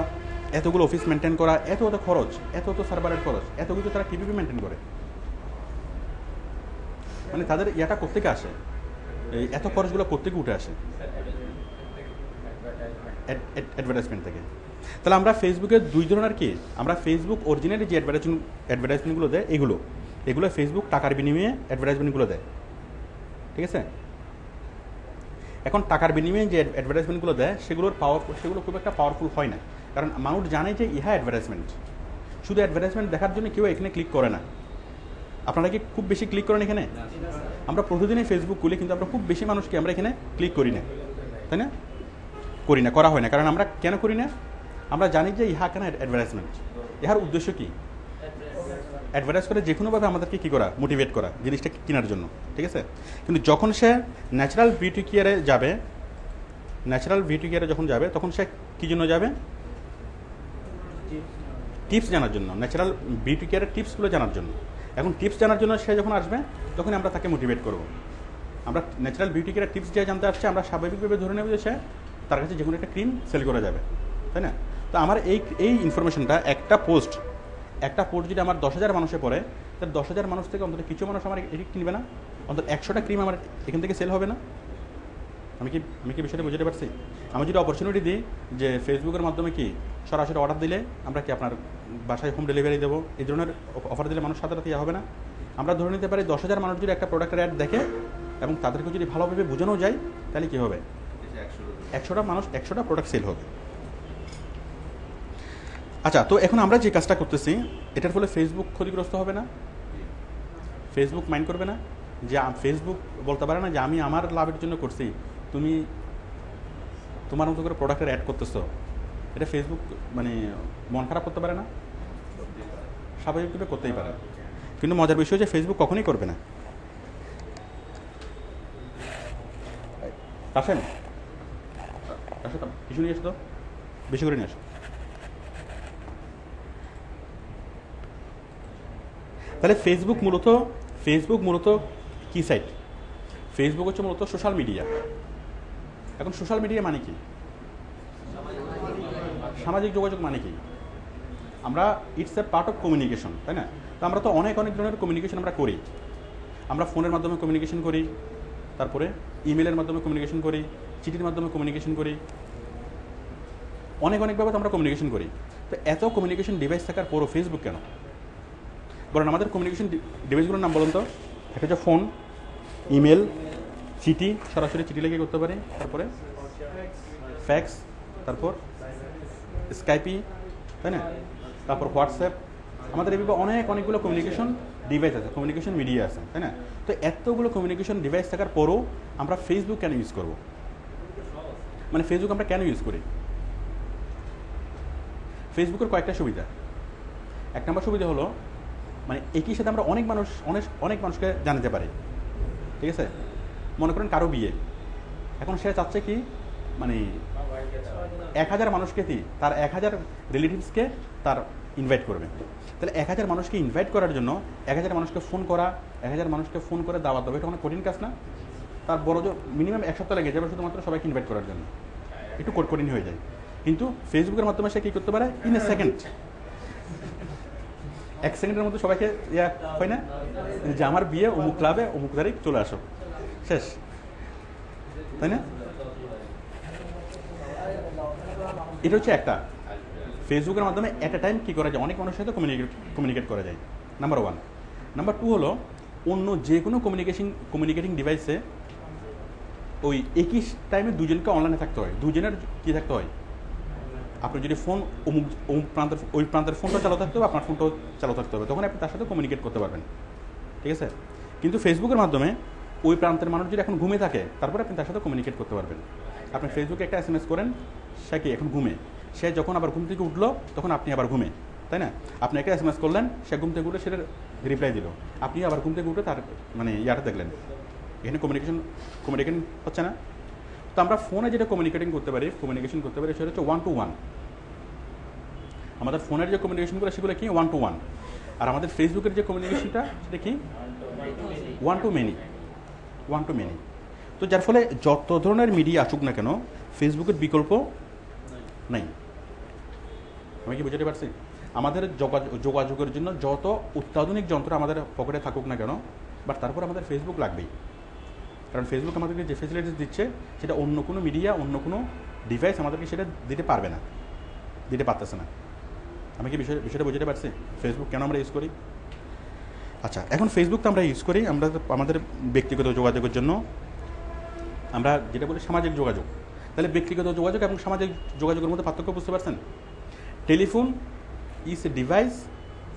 এতগুলো অফিস মেনটেন করা, এত খরচ, এত সার্ভারের খরচ, এতগুলো তারা কীভাবে মেনটেন করে? মানে তাদের ইয়াটা কোত্থেকে আসে, এই এত খরচগুলো কোত্থেকে উঠে আসে? অ্যাডভার্টাইজমেন্ট থেকে। তাহলে আমরা ফেসবুকের দুই ধরনের কি, আমরা ফেসবুক অরিজিনালি যে অ্যাডভার্টাইজমেন্টগুলো দেয় এগুলো ফেসবুক টাকার বিনিময়ে অ্যাডভার্টাইজমেন্টগুলো দেয়, ঠিক আছে? এখন টাকার বিনিময়ে যে অ্যাডভার্টাইজমেন্টগুলো দেয় সেগুলো খুব একটা পাওয়ারফুল হয় না, কারণ মানুষ জানে যে ইহা অ্যাডভার্টাইজমেন্ট। শুধু অ্যাডভার্টাইজমেন্ট দেখার জন্য কেউ এখানে ক্লিক করে না। আপনারা কি খুব বেশি ক্লিক করেন এখানে? আমরা প্রতিদিনই ফেসবুক খুলি, কিন্তু আমরা খুব বেশি মানুষকে আমরা এখানে ক্লিক করি না, তাই না? করি না, করা হয় না। কারণ আমরা কেন করি না? আমরা জানি যে ইহা কেন অ্যাডভার্টাইজমেন্ট, ইহার উদ্দেশ্য কি? অ্যাডভার্টাইজ করে যে কোনোভাবে আমাদেরকে কী করা, মোটিভেট করা জিনিসটা কেনার জন্য, ঠিক আছে? কিন্তু যখন সে ন্যাচারাল বিউটি কেয়ারে যখন যাবে, তখন সে কী জন্য যাবে? টিপস জানার জন্য, ন্যাচারাল বিউটি কেয়ারের টিপসগুলো জানার জন্য। এখন টিপস জানার জন্য সে যখন আসবে, তখন আমরা তাকে মোটিভেট করব। আমরা ন্যাচারাল বিউটি কেয়ারের টিপস যে জানতে আসছে, আমরা স্বাভাবিকভাবে ধরে নেব যে সে তার কাছে যে কোনো একটা ক্রিম সেল করা যাবে, তাই না? তো আমার এই ইনফরমেশনটা একটা পোস্ট যদি আমার 10,000 মানুষে পড়ে, তার 10,000 মানুষ থেকে অন্তত কিছু মানুষ আমার এটি কিনবে না? অন্তত 100টা ক্রিম আমার এখান থেকে সেল হবে না? আমি কি বিষয়টা বুঝতে পারছি? আমি যদি অপরচুনিটি দিই যে ফেসবুকের মাধ্যমে কি সরাসরি অর্ডার দিলে আমরা কি আপনার বাসায় হোম ডেলিভারি দেবো, এই ধরনের অফার দিলে মানুষ সাথে ইয়ে হবে না? আমরা ধরে নিতে পারি 10,000 মানুষ যদি একটা প্রোডাক্টের অ্যাড দেখে এবং তাদেরকে যদি ভালোভাবে বোঝানো যায়, তাহলে কী হবে? 100টা প্রোডাক্ট সেল হবে। আচ্ছা, তো এখন আমরা যে কাজটা করতেছি, এটার ফলে ফেসবুক ক্ষতিগ্রস্ত হবে না? ফেসবুক মাইন্ড করবে না? যে ফেসবুক বলতে পারে না যে আমি আমার লাভের জন্য করছি, তুমি তোমার মতো করে প্রোডাক্টের অ্যাড করতেছো, এটা ফেসবুক মানে মন খারাপ করতে পারে না? স্বাভাবিকভাবে করতেই পারে। কিন্তু মজার বিষয় যে ফেসবুক কখনোই করবে না। আসেন, কিছু নিয়ে এসো তো, বেশি করে নিয়ে আসো। তাহলে ফেসবুক মূলত কি সাইট? ফেসবুক হচ্ছে মূলত সোশ্যাল মিডিয়া। এখন সোশ্যাল মিডিয়া মানে কি? সামাজিক যোগাযোগ মানে কি? আমরা it's a part of communication, তাই না? তো আমরা তো অনেক ধরনের কমিউনিকেশন আমরা করি। আমরা ফোনের মাধ্যমে কমিউনিকেশন করি, তারপরে ইমেলের মাধ্যমে কমিউনিকেশন করি, চিঠির মাধ্যমে কমিউনিকেশন করি, অনেকভাবে তো আমরা কমিউনিকেশন করি। তো এত কমিউনিকেশন ডিভাইস থাকার পরও ফেসবুক কেন? বলেন, আমাদের কমিউনিকেশন ডিভাইসগুলোর নাম বলুন তো। একটা হচ্ছে ফোন, ইমেল, চিঠি, সরাসরি চিঠি লিখে করতে পারি, তারপরে ফ্যাক্স, তারপর স্কাইপি, তাই না? তারপর হোয়াটসঅ্যাপ। আমাদের এভাবে অনেকগুলো কমিউনিকেশন ডিভাইস আছে, কমিউনিকেশন মিডিয়া আছে, তাই না? তো এতগুলো কমিউনিকেশন ডিভাইস থাকার পরও আমরা ফেসবুক কেন ইউজ করব? মানে ফেসবুক আমরা কেন ইউজ করি? ফেসবুকের কয়েকটা সুবিধা। 1 নম্বর সুবিধা হলো, মানে একই সাথে আমরা অনেক মানুষকে জানাতে পারি, ঠিক আছে? মনে করেন কারো বিয়ে, এখন সে চাচ্ছে কি, মানে 1000 মানুষকে তার 1000 রিলেটিভসকে তার ইনভাইট করবে। তাহলে 1000 মানুষকে ইনভাইট করার জন্য 1000 মানুষকে ফোন করে দাওয়াত দেবে, এটা অনেক কঠিন কাজ না? তার বড় মিনিমাম 1 সপ্তাহ লেগে যাবে শুধুমাত্র সবাইকে ইনভাইট করার জন্য, একটু কঠিন হয়ে যায়। কিন্তু ফেসবুকের মাধ্যমে সে কী করতে পারে? ইন এ সেকেন্ড, 1 সেকেন্ডের মধ্যে সবাইকে হয় না যে আমার বিয়ে অমুক ক্লাবে অমুক তারিখ, চলে আসো, শেষ, তাই না? এটা হচ্ছে একটা। ফেসবুকের মাধ্যমে এট এ টাইম কী করা যায়? অনেক মানুষের সাথে কমিউনিকেট করা যায়, নাম্বার 1। নাম্বার 2 হলো, অন্য যে কোনো কমিউনিকেটিং ডিভাইসে ওই একই টাইমে দুজনকে অনলাইনে থাকতে হয়। দুজনের কী থাকতে হয়? আপনি যদি ফোন ওই প্রান্তের ফোনটা চালু থাকতে হবে, আপনার ফোনটাও চালু থাকতে হবে, তখন আপনি তার সাথে কমিউনিকেট করতে পারবেন, ঠিক আছে? কিন্তু ফেসবুকের মাধ্যমে ওই প্রান্তের মানুষ যদি এখন ঘুমিয়ে থাকে, তারপরে আপনি তার সাথে কমিউনিকেট করতে পারবেন। আপনি ফেসবুকে একটা SMS করেন, সে কি এখন ঘুমে, সে যখন আবার ঘুম থেকে উঠলো তখন আপনি আবার ঘুমে, তাই না? আপনি একটা SMS করলেন, সে ঘুম থেকে উঠে সেটা রিপ্লাই দিল, আপনি আবার ঘুম থেকে উঠে তার মানে ইয়াটা দেখলেন, এখানে কমিউনিকেশন হচ্ছে না। তো আমরা ফোনে যেটা কমিউনিকেশন করতে পারি সেটা হচ্ছে 1 to 1। আমাদের ফোনের যে কমিউনিকেশনগুলো সেগুলো কি 1 to 1, আর আমাদের ফেসবুকের যে কমিউনিকেশনটা সেটা কি 1 to many। তো যার ফলে যত ধরনের মিডিয়া আসুক না কেন ফেসবুকের বিকল্প নাই। আমি কি বুঝতে পারছি? আমাদের যোগাযোগের জন্য যত অত্যাধুনিক যন্ত্র আমাদের পকেটে থাকুক না কেন, বাট তারপর আমাদের ফেসবুক লাগবেই। কারণ ফেসবুক আমাদেরকে যে ফেসিলিটিস দিচ্ছে সেটা অন্য কোনো মিডিয়া, অন্য কোনো ডিভাইস আমাদেরকে সেটা দিতে পারবে না, দিতে পারতেছে না। আমি কি বিষয়টা বুঝতে পারছি ফেসবুক কেন আমরা ইউজ করি? আচ্ছা, এখন ফেসবুক তো আমরা ইউজ করি আমরা আমাদের ব্যক্তিগত যোগাযোগের জন্য, আমরা যেটা বলি সামাজিক যোগাযোগ। তাহলে ব্যক্তিগত যোগাযোগ এবং সামাজিক যোগাযোগের মধ্যে পার্থক্য বুঝতে পারছেন? Telephone is a device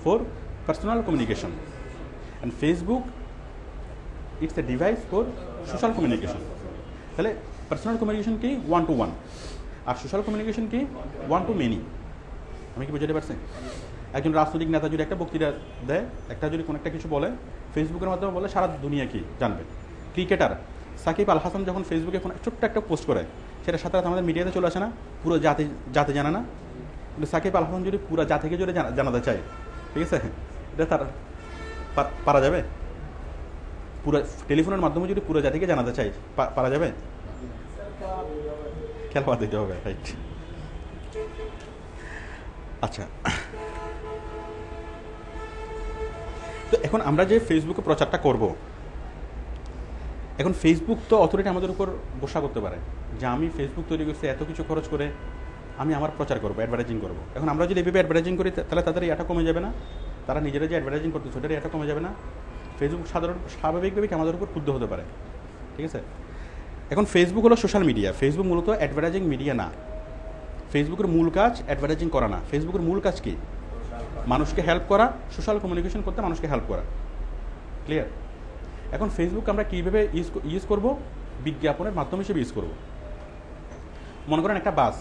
for personal communication and Facebook it's a device for social communication. তাহলে পার্সোনাল কমিউনিকেশন কি 1 to 1, আর সোশ্যাল কমিউনিকেশন কি 1 to many। আমি কি বুঝতে পারছি? একজন রাজনৈতিক নেতা যদি একটা বক্তৃতা দেয়, যদি কোনো একটা কিছু বলে, ফেসবুকের মাধ্যমে বলে সারা দুনিয়া কি জানবে। ক্রিকেটার সাকিব আল হাসান যখন ফেসবুকে ছোট্ট একটা পোস্ট করে, সেটা সাথে সাথে আমাদের মিডিয়াতে চলে আসে না? পুরো জাতি জানে না? কিন্তু সাকিব আল হাসান যদি পুরো জাতিকে যদি জানাতে চায়, ঠিক আছে, এটা তার পারা যাবে? পুরো টেলিফোনের মাধ্যমে যদি পুরো জাতিকে জানাতে চাই পারা যাবে? খেলা দিতে হবে, রাইট। আচ্ছা, তো এখন আমরা যে ফেসবুকে প্রচারটা করব, এখন ফেসবুক তো অথরিটি আমাদের উপর গোসা করতে পারে যে আমি ফেসবুক তৈরি করছি এত কিছু খরচ করে, আমি আমার প্রচার করবো, অ্যাডভার্টাইজিং করবো। এখন আমরা যদি এভাবে অ্যাডভার্টাইজিং করি তাহলে তাদের এটা কমে যাবে না? তারা নিজেরা যে অ্যাডভার্টাইজিং করতেছে সেটার এটা কমে যাবে না? ফেসবুক স্বাভাবিকভাবে আমাদের উপর ক্ষুব্ধ হতে পারে, ঠিক আছে। এখন ফেসবুক হলো সোশ্যাল মিডিয়া, ফেসবুক মূলত অ্যাডভার্টাইজিং মিডিয়া না। ফেসবুকের মূল কাজ অ্যাডভার্টাইজিং করা না। ফেসবুকের মূল কাজ কি? মানুষকে হেল্প করা, সোশ্যাল কমিউনিকেশন করতে মানুষকে হেল্প করা। ক্লিয়ার? এখন ফেসবুক আমরা কীভাবে ইউজ করব? বিজ্ঞাপনের মাধ্যম হিসেবে ইউজ করব। মনে করেন একটা বাস,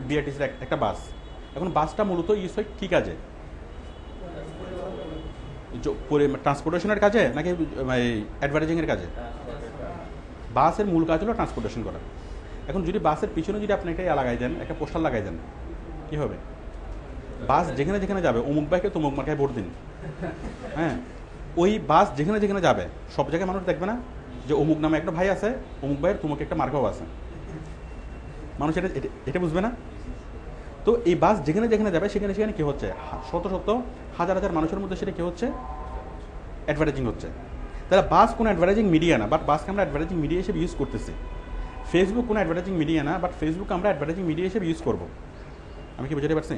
বিআরটিসির একটা বাস। এখন বাসটা মূলত ইউজ হয় কী কাজে? ট্রান্সপোর্টেশনের কাজে নাকি অ্যাডভার্টাইজিংয়ের কাজে? বাসের মূল কাজ হলো ট্রান্সপোর্টেশন করা। এখন যদি বাসের পিছনে যদি আপনি একটা লাগাই দেন, একটা পোস্টার লাগাই দেন, কী হবে? বাস যেখানে যেখানে যাবে অমুক ভাইকে তমুক মার্কায় ভোট দিন, হ্যাঁ, ওই বাস যেখানে যেখানে যাবে সব জায়গায় মানুষ দেখবে না যে অমুক নামে একটা ভাই আছে, অমুক ভাইয়ের তমুক একটা মার্কাও আছে। মানুষ এটা বুঝবে না? তো এই বাস যেখানে যেখানে যাবে সেখানে সেখানে কী হচ্ছে? শত শত হাজার হাজার মানুষের মধ্যে সেটা কী হচ্ছে? অ্যাডভার্টাইজিং হচ্ছে। তাহলে বাস কোনো অ্যাডভার্টাইজিং মিডিয়া না, বাট বাসকে আমরা অ্যাডভার্টাইজিং মিডিয়া হিসেবে ইউজ করতেছি। ফেসবুক কোনো অ্যাডভার্টাইজিং মিডিয়া না, বাট ফেসবুক আমরা অ্যাডভার্টাইজিং মিডিয়া হিসেবে ইউজ করবো। আমি কি বুঝতে পারছি?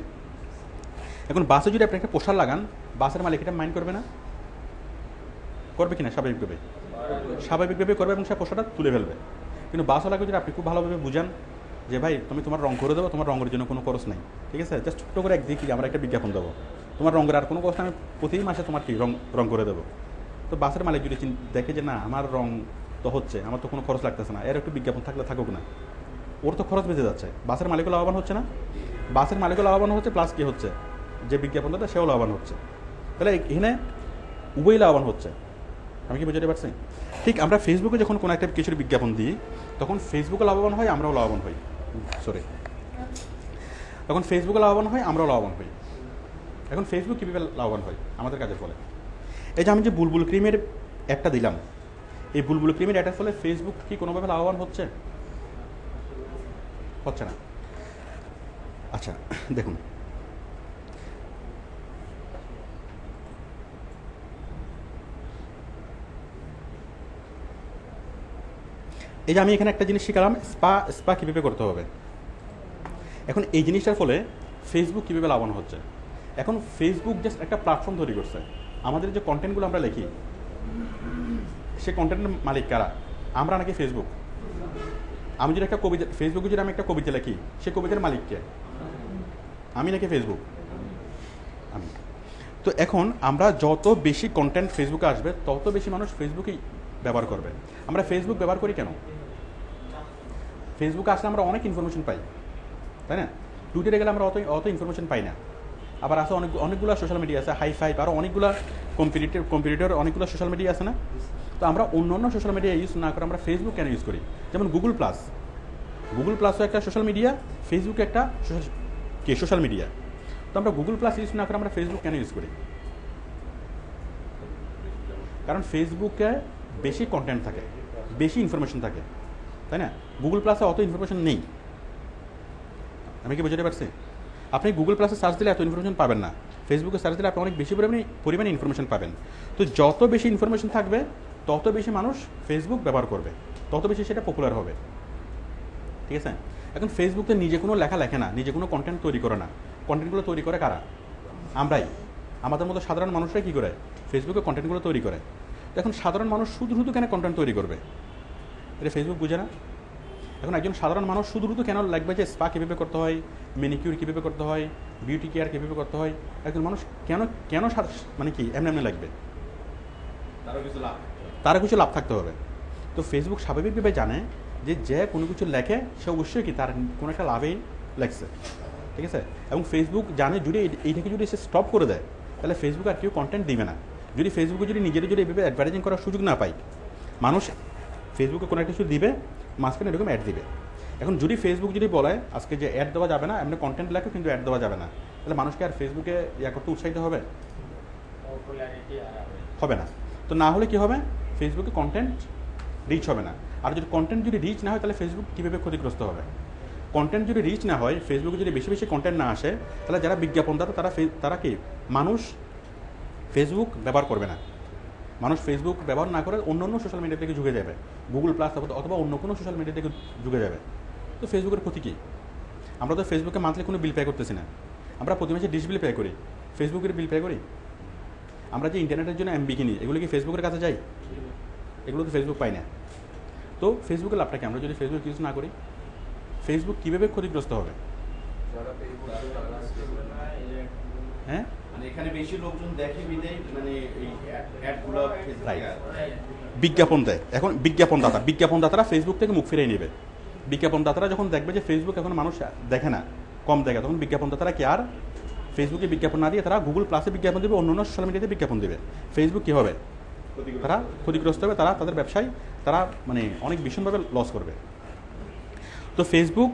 এখন বাসে যদি আপনি একটা পোস্টার লাগান, বাসের মালিক এটা মাইন্ড করবে না? করবে কিনা? স্বাভাবিকভাবে করবে এবং সে পোস্টারটা তুলে ফেলবে। কিন্তু বাসওয়ালাকে যদি আপনি খুব ভালোভাবে বুঝান যে ভাই তুমি তোমার রং করে দেবো, তোমার রঙের জন্য কোনো খরচ নেই, ঠিক আছে, জাস্ট ছোট্ট করে একদিকে কি আমরা একটা বিজ্ঞাপন দেবো, তোমার রঙের আর কোনো খরচ আমি প্রতি মাসে তোমার কি রং করে দেবো। তো বাসের মালিক যদি দেখে যে না আমার রং তো হচ্ছে, আমার তো কোনো খরচ লাগতেছে না, এর একটু বিজ্ঞাপন থাকলে থাকুক না, ওর তো খরচ বেঁচে যাচ্ছে, বাসের মালিকও লাভবান হচ্ছে না? বাসের মালিকও লাভবান হচ্ছে, প্লাস কি হচ্ছে? যে বিজ্ঞাপনটা সেও লাভবান হচ্ছে। তাহলে এখানে উভয়ই লাভবান হচ্ছে। আমি কি বুঝতে পারছি? ঠিক আমরা ফেসবুকে যখন কোনো একটা কিছুর বিজ্ঞাপন দিই তখন ফেসবুকে লাভবান হয়, আমরাও লাভবান হই। তখন ফেসবুকে লাভবান হয়, আমরাও লাভবান হই। এখন ফেসবুক কীভাবে লাভবান হয় আমাদের কাজের ফলে? এই যে আমি যে বুলবুল ক্রিমের অ্যাডটা দিলাম, এই বুলবুল ক্রিমের অ্যাডের ফলে ফেসবুক কি কোনোভাবে লাভবান হচ্ছে? হচ্ছে না। আচ্ছা দেখুন, এই যে আমি এখানে একটা জিনিস শিখালাম, স্পা কীভাবে করতে হবে। এখন এই জিনিসটার ফলে ফেসবুক কীভাবে লাভবান হচ্ছে? এখন ফেসবুক জাস্ট একটা প্ল্যাটফর্ম তৈরি করছে। আমাদের যে কন্টেন্টগুলো আমরা লিখি সে কন্টেন্টের মালিক কারা? আমরা নাকি ফেসবুক? আমি যদি একটা কবিতা ফেসবুকে যদি আমি একটা কবিতা লিখি, সে কবিতার মালিক কে? আমি নাকি ফেসবুক? আমি। তো এখন আমরা যত বেশি কন্টেন্ট ফেসবুকে আসবে তত বেশি মানুষ ফেসবুকেই ব্যবহার করবে। আমরা ফেসবুক ব্যবহার করি কেন? ফেসবুকে আসলে আমরা অনেক ইনফরমেশন পাই, তাই না? টুইটারে গেলে আমরা অত ইনফরমেশন পাই না। আবার আছে অনেকগুলো সোশ্যাল মিডিয়া আছে, হাই ফাইভ, আরও অনেকগুলো কম্পিটিটর অনেকগুলো সোশ্যাল মিডিয়া আছে না? তো আমরা অন্য অন্য সোশ্যাল মিডিয়া ইউজ না করে আমরা ফেসবুক কেন ইউজ করি? যেমন গুগল প্লাসও একটা সোশ্যাল মিডিয়া, ফেসবুক একটা সোশ্যাল মিডিয়া। তো আমরা গুগল প্লাস ইউজ না করে আমরা ফেসবুক কেন ইউজ করি? কারণ ফেসবুকে বেশি কন্টেন্ট থাকে, বেশি ইনফরমেশন থাকে, তাই না? গুগল প্লাসে অত ইনফরমেশন নেই। আমি কি বুঝতে পারছি? আপনি গুগল প্লাসে সার্চ দিলে এত ইনফরমেশন পাবেন না, ফেসবুকে সার্চ দিলে আপনি অনেক বেশি পরিমাণে ইনফরমেশন পাবেন। তো যত বেশি ইনফরমেশন থাকবে তত বেশি মানুষ ফেসবুক ব্যবহার করবে, তত বেশি সেটা পপুলার হবে, ঠিক আছে? এখন ফেসবুকে নিজে কোনো লেখা লেখে না, নিজে কোনো কন্টেন্ট তৈরি করে না। কন্টেন্টগুলো তৈরি করে কারা? আমরাই। আমাদের মতো সাধারণ মানুষরাই কী করে? ফেসবুকে কন্টেন্টগুলো তৈরি করে। তো এখন সাধারণ মানুষ শুধু কেন কন্টেন্ট তৈরি করবে? এটা ফেসবুক বুঝে না। এখন একজন সাধারণ মানুষ শুধু কেন লাগবে যে স্পা কীভাবে করতে হয়, ম্যানিকিউর কীভাবে করতে হয়, বিউটি কেয়ার কীভাবে করতে হয়? একজন মানুষ কেন মানে কি এমনি লাগবে? তারও কিছু লাভ থাকতে হবে। তো ফেসবুক স্বাভাবিকভাবে জানে যে কোনো কিছু লেখে সে অবশ্যই কি তার কোনো একটা লাভেই লেখছে, ঠিক আছে? এবং ফেসবুক জানে যদি এইটাকে যদি সে স্টপ করে দেয় তাহলে ফেসবুক আর কেউ কন্টেন্ট দিবে না। যদি ফেসবুকে নিজেরা এইভাবে অ্যাডভার্টাইজিং করার সুযোগ না পায়, মানুষ ফেসবুকে কোনো একটা কিছু দিবে, মাঝখানে এরকম অ্যাড দিবে। এখন যদি ফেসবুক বলে আজকে যে অ্যাড দেওয়া যাবে না, এমনি কন্টেন্ট লেখো কিন্তু অ্যাড দেওয়া যাবে না, তাহলে মানুষকে আর ফেসবুকে করতে উৎসাহিত হবে? হবে না। তো না হলে কি হবে? ফেসবুকে কন্টেন্ট রিচ হবে না। আর যদি কন্টেন্ট রিচ না হয় তাহলে ফেসবুক কীভাবে ক্ষতিগ্রস্ত হবে? কন্টেন্ট যদি রিচ না হয়, ফেসবুকে যদি বেশি বেশি কন্টেন্ট না আসে, তাহলে যারা বিজ্ঞাপনদাতা তারা কি মানুষ ফেসবুক ব্যবহার করবে না। মানুষ ফেসবুক ব্যবহার না করে অন্য সোশ্যাল মিডিয়া থেকে ঝুঁকে যাবে, গুগল প্লাস অথবা অন্য কোনো সোশ্যাল মিডিয়া থেকে ঝুঁকে যাবে। তো ফেসবুকের ক্ষতি কী? আমরা তো ফেসবুকে মান্থলি কোনো বিল পে করতেছি না। আমরা প্রতি মাসে ডিশ বিল পে করি, ফেসবুকের বিল পে করি। আমরা যে ইন্টারনেটের জন্য এমবি কিনি, এগুলো কি ফেসবুকের কাছে যাই? এগুলো তো ফেসবুক পাই না। তো ফেসবুকের লাভটা কি? আমরা যদি ফেসবুক ইউজ না করি, ফেসবুক কীভাবে ক্ষতিগ্রস্ত হবে? হ্যাঁ, মানে এখানে বেশি লোকজন দেখে বিদেই মানে এই অ্যাডগুলো বিজ্ঞাপন দেয়। এখন বিজ্ঞাপনদাতারা ফেসবুক থেকে মুখ ফিরিয়ে নেবে। বিজ্ঞাপনদাতারা যখন দেখবে যে ফেসবুক এখন মানুষ দেখে না, কম দেখে, তখন বিজ্ঞাপনদাতারা কি আর ফেসবুকে বিজ্ঞাপন না দিয়ে তারা গুগল প্লাসে বিজ্ঞাপন দেবে, অন্য সোশ্যাল মিডিয়াতে বিজ্ঞাপন দেবে। ফেসবুক কী হবে? তারা ক্ষতিগ্রস্ত হবে, তারা তাদের ব্যবসায় তারা মানে অনেক ভীষণভাবে লস করবে। তো ফেসবুক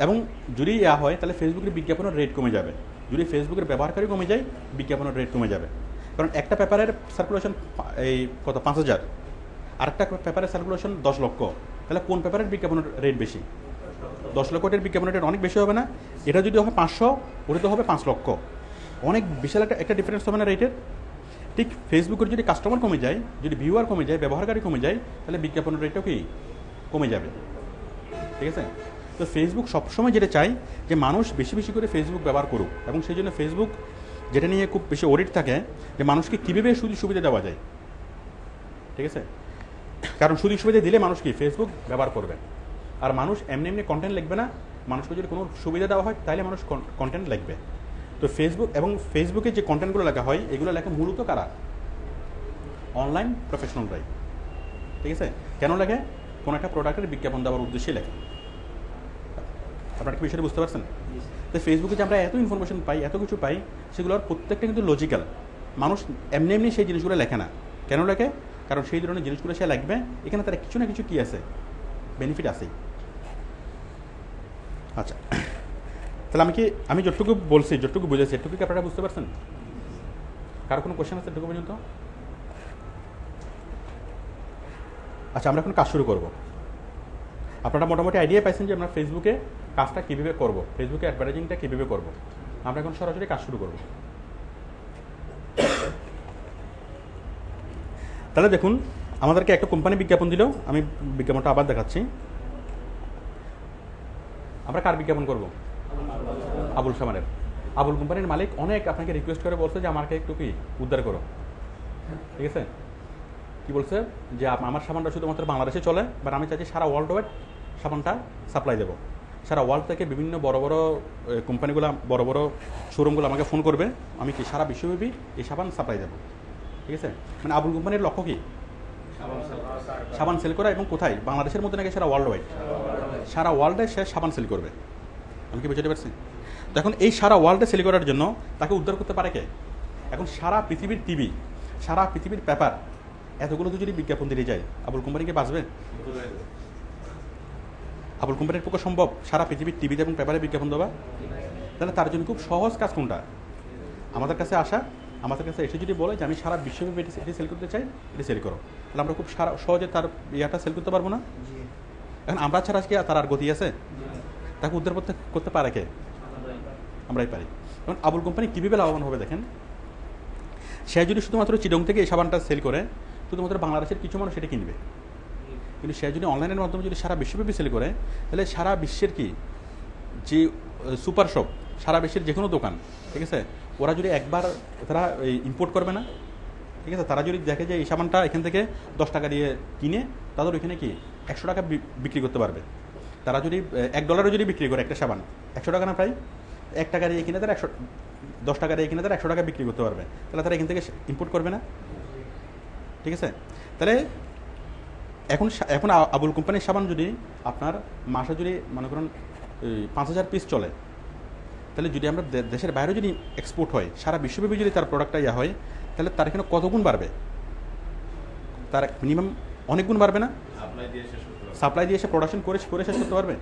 এবং যদি হয় তাহলে ফেসবুকের বিজ্ঞাপনের রেট কমে যাবে। যদি ফেসবুকের ব্যবহারকারী কমে যায়, বিজ্ঞাপনের রেট কমে যাবে। কারণ একটা পেপারের সার্কুলেশন এই 5,000, আরেকটা পেপারের সার্কুলেশন 10 লক্ষ, তাহলে কোন পেপারের বিজ্ঞাপনের রেট বেশি? 10 লক্ষের বিজ্ঞাপনের রেট অনেক বেশি হবে না? এটা যদি হয় 500, ওটা তো হবে 5 লক্ষ। অনেক বিশাল একটা ডিফারেন্স হবে না রেটের? ঠিক ফেসবুকের যদি কাস্টমার কমে যায়, যদি ভিউয়ার কমে যায়, ব্যবহারকারী কমে যায়, তাহলে বিজ্ঞাপনের রেটটাও কি কমে যাবে, ঠিক আছে? তো ফেসবুক সবসময় যেটা চাই যে মানুষ বেশি বেশি করে ফেসবুক ব্যবহার করুক, এবং সেই জন্য ফেসবুক যেটা নিয়ে খুব বেশি ওরিড থাকে যে মানুষকে কীভাবে সুযোগ সুবিধা দেওয়া যায়, ঠিক আছে? কারণ সুযোগ সুবিধা দিলে মানুষ কি ফেসবুক ব্যবহার করবে। আর মানুষ এমনি কন্টেন্ট লিখবে না, মানুষকে যদি কোনো সুবিধা দেওয়া হয় তাহলে মানুষ কন্টেন্ট লিখবে। তো ফেসবুকে যে কন্টেন্টগুলো লেখা হয়, এগুলো লেখা মূলত কারা? অনলাইন প্রফেশনালরাই, ঠিক আছে? কেন লেখে? কোনো একটা প্রোডাক্টের বিজ্ঞাপন দেওয়ার উদ্দেশ্যে লেখে। আপনারা কি বিষয়টা বুঝতে পারছেন? তো ফেসবুকে যে আমরা এত ইনফরমেশন পাই, এত কিছু পাই, সেগুলোর প্রত্যেকটা কিন্তু লজিক্যাল। মানুষ এমনি সেই জিনিসগুলো লেখে না। কেন লেখে? কারণ সেই ধরনের জিনিসগুলো সে লিখবে, এখানে তার কিছু না কিছু কি আছে, বেনিফিট আছেই। আচ্ছা, তাহলে আমি যতটুকু বলছি, যতটুকু বুঝেছি, এটুকু কি আপনারা বুঝতে পারছেন? কারো কোনো কোয়েশ্চেন আছে এটুকু পর্যন্ত? আচ্ছা, আমরা এখন কাজ শুরু করব। আপনারা মোটামুটি আইডিয়া পাইছেন যে আমরা ফেসবুকে কাজটা কীভাবে করব, ফেসবুকে অ্যাডভার্টাইজিংটা কীভাবে করব। আমরা এখন সরাসরি কাজ শুরু করব। তাহলে দেখুন, আমাদেরকে একটা কোম্পানি বিজ্ঞাপন দিল। আমি বিজ্ঞাপনটা আবার দেখাচ্ছি। আমরা কার বিজ্ঞাপন করব? আবুল সামানের। আবুল কোম্পানির মালিক অনেক আপনাকে রিকোয়েস্ট করে বলছে যে আমাকে একটু কি উদ্ধার করো, ঠিক আছে? কি বলছে যে আমার সাবানটা শুধুমাত্র বাংলাদেশে চলে, বাট আমি চাইছি সারা ওয়ার্ল্ড ওয়াইড সাবানটা সাপ্লাই দেবো। সারা ওয়ার্ল্ড থেকে বিভিন্ন বড় বড় কোম্পানিগুলো, বড় বড় শোরুমগুলো আমাকে ফোন করবে, আমি কি সারা বিশ্বব্যাপী এই সাবান সাপ্লাই দেবো, ঠিক আছে? মানে আবুল কোম্পানির লক্ষ্য কি? সাবান সেল করা। এবং কোথায়? বাংলাদেশের মধ্যে নাকি সারা ওয়ার্ল্ড ওয়াইড, সারা ওয়ার্ল্ডে সে সাবান সেল করবে। আমি কি বুঝতে পারছি? তো এখন এই সারা ওয়ার্ল্ডে সেল করার জন্য তাকে উদ্ধার করতে পারে কে? এখন সারা পৃথিবীর টিভি, সারা পৃথিবীর পেপার, এতগুলো তো যদি বিজ্ঞাপন দিয়ে যায়, আবুল কোম্পানিকে বাঁচবে? আবুল কোম্পানির পক্ষে সম্ভব সারা পৃথিবীর টিভিতে এবং পেপারে বিজ্ঞাপন দেওয়া? তাহলে তার জন্য খুব সহজ কাজ কোনটা? আমাদের কাছে আসা, আমাদের কাছে এসে যদি বলে যে আমি সারা বিশ্বব্যাপী এটি সেল করতে চাই, এটি সেল করো, তাহলে আমরা খুব সহজে তার ইয়াটা সেল করতে পারবো না? এখন আমরা ছাড়া কি তার আর গতি আছে? তাকে উদ্ধার করতে পারে কে? আমরাই পারি। এখন আবুল কোম্পানি কীভাবে লাভবান হবে দেখেন, সে যদি শুধুমাত্র চিডং থেকে এই সাবানটা সেল করে, শুধুমাত্র বাংলাদেশের কিছু মানুষ সেটা কিনবে। কিন্তু সে যদি অনলাইনের মাধ্যমে যদি সারা বিশ্বব্যাপী সেল করে, তাহলে সারা বিশ্বের কি যে সুপার শপ, সারা বিশ্বের যে কোনো দোকান, ঠিক আছে, ওরা যদি একবার তারা ইম্পোর্ট করবে না, ঠিক আছে, তারা যদি দেখে যে এই সাবানটা এখান থেকে 10 টাকা দিয়ে কিনে তাদের ওইখানে কি 100 টাকা বিক্রি করতে পারবে। তারা যদি $1 যদি বিক্রি করে একটা সাবান, 100 টাকা না প্রায়, 1 টাকা দিয়ে কিনে তারা 10 টাকা দিয়ে কিনে তারা 100 টাকা বিক্রি করতে পারবে, তাহলে তারা এখান থেকে ইম্পোর্ট করবে না? ঠিক আছে, তাহলে এখন আবুল কোম্পানির সাবান যদি আপনার মাসে যদি মনে করেন 5000 পিস চলে, তাহলে যদি আমরা দেশের বাইরে যদি এক্সপোর্ট হয়, সারা বিশ্বব্যাপী যদি তার প্রোডাক্টটা ইয়া হয়, তাহলে তার এখানে কত গুণ বাড়বে? তার মিনিমাম অনেক গুণ বাড়বে না? সাপ্লাই দিয়ে এসে প্রোডাকশন করে শেষ করতে পারবে।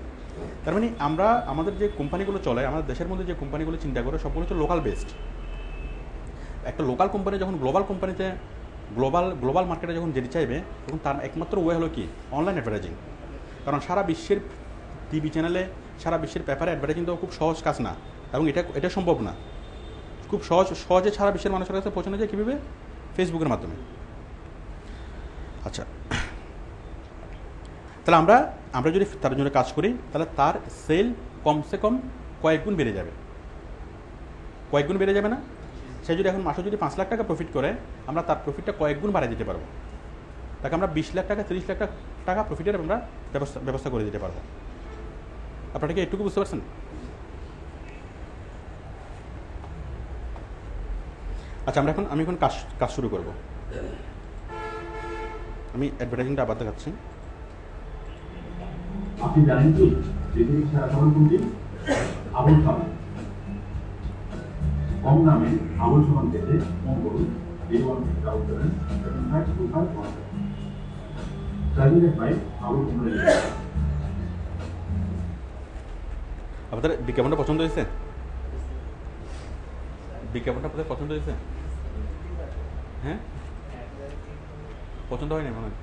তার মানে আমরা আমাদের যে কোম্পানিগুলো চলে, আমাদের দেশের মধ্যে যে কোম্পানিগুলো চিন্তা করে সবগুলো হচ্ছে লোকাল বেসড। একটা লোকাল কোম্পানি যখন গ্লোবাল কোম্পানিতে গ্লোবাল মার্কেটে যখন যেতে চাইবে, তখন তার একমাত্র ওয়ে হলো কি? Online advertising. কারণ সারা বিশ্বের টিভি চ্যানেলে, সারা বিশ্বের পেপারে অ্যাডভার্টাইজিং তো খুব সহজ কাজ না, এবং এটা সম্ভব না। খুব সহজে সারা বিশ্বের মানুষের কাছে পৌঁছানো যায় কীভাবে? ফেসবুকের মাধ্যমে। আচ্ছা, তাহলে আমরা যদি তার জন্য কাজ করি, তাহলে তার সেল কমসে কম কয়েক গুণ বেড়ে যাবে। কয়েক গুণ বেড়ে যাবে না? সে যদি এখন মাসে যদি 5 লাখ টাকা প্রফিট করে, আমরা তার প্রফিটটা কয়েক গুণ বাড়িয়ে দিতে পারবো। তাকে আমরা 20 লাখ টাকা 30 লাখ টাকা প্রফিটের আমরা ব্যবস্থা করে দিতে পারবো। আপনারা কি একটুকু বুঝতে পারছেন? আচ্ছা, আমি এখন কাজ শুরু করব। আমি অ্যাডভার্টাইজিংটা আবার দেখাচ্ছি। আপনি জানেন কি পৃথিবীর সেরা সাবান কোনটি? আবুল সাবান। কম দামে আবুল সাবান পেতে ফোন করুন 8167752517। By Abul company. আপনাদের বিজ্ঞাপনটা পছন্দ হয়েছে? বিজ্ঞাপনটা আপনাদের পছন্দ হয়েছে? হ্যাঁ, পছন্দ হয়নি মনে হয়?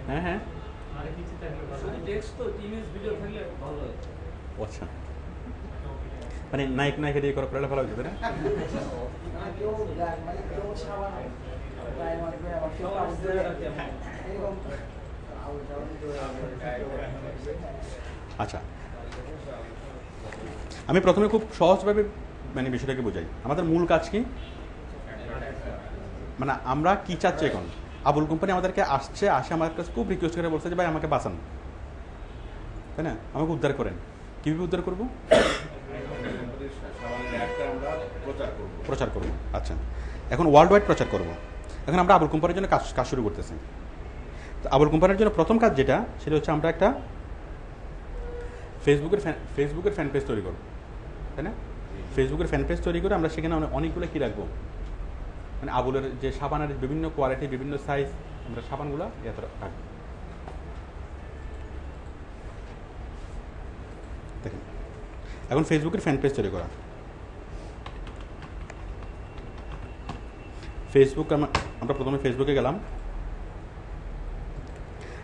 হ্যাঁ হ্যাঁ, আচ্ছা, মানে নায়িকা দিয়ে করা ভালো হয়েছে না? আচ্ছা, আমি প্রথমে খুব সহজভাবে মানে বিষয়টাকে বোঝাই। আমাদের মূল কাজ কি? মানে আমরা কি চাচ্ছি এখন? আবুল কোম্পানি আমাদেরকে আসে আমাদের কাছে খুব রিকোয়েস্ট করে বলছে যে ভাই আমাকে বাঁচান, তাই না, আমাকে উদ্ধার করেন। কীভাবে উদ্ধার করবো? প্রচার করবো। আচ্ছা, এখন ওয়ার্ল্ড ওয়াইড প্রচার করবো। এখন আমরা আবুল কোম্পানির জন্য কাজ শুরু করতেছি। তো আবুল কোম্পানির জন্য প্রথম কাজ যেটা, সেটা হচ্ছে আমরা একটা ফেসবুকের ফ্যান পেজ তৈরি করবো, তাই না? ফেসবুকের ফ্যান পেজ তৈরি করে আমরা সেখানে অনেকগুলো কী রাখবো, মানে আবুলের যে সাবানের বিভিন্ন কোয়ালিটি, বিভিন্ন সাইজ, আমরা সাবানগুলো এত রাখবো। দেখেন, এখন ফেসবুকের ফ্যান পেজ তৈরি করা। আমরা প্রথমে ফেসবুকে গেলাম।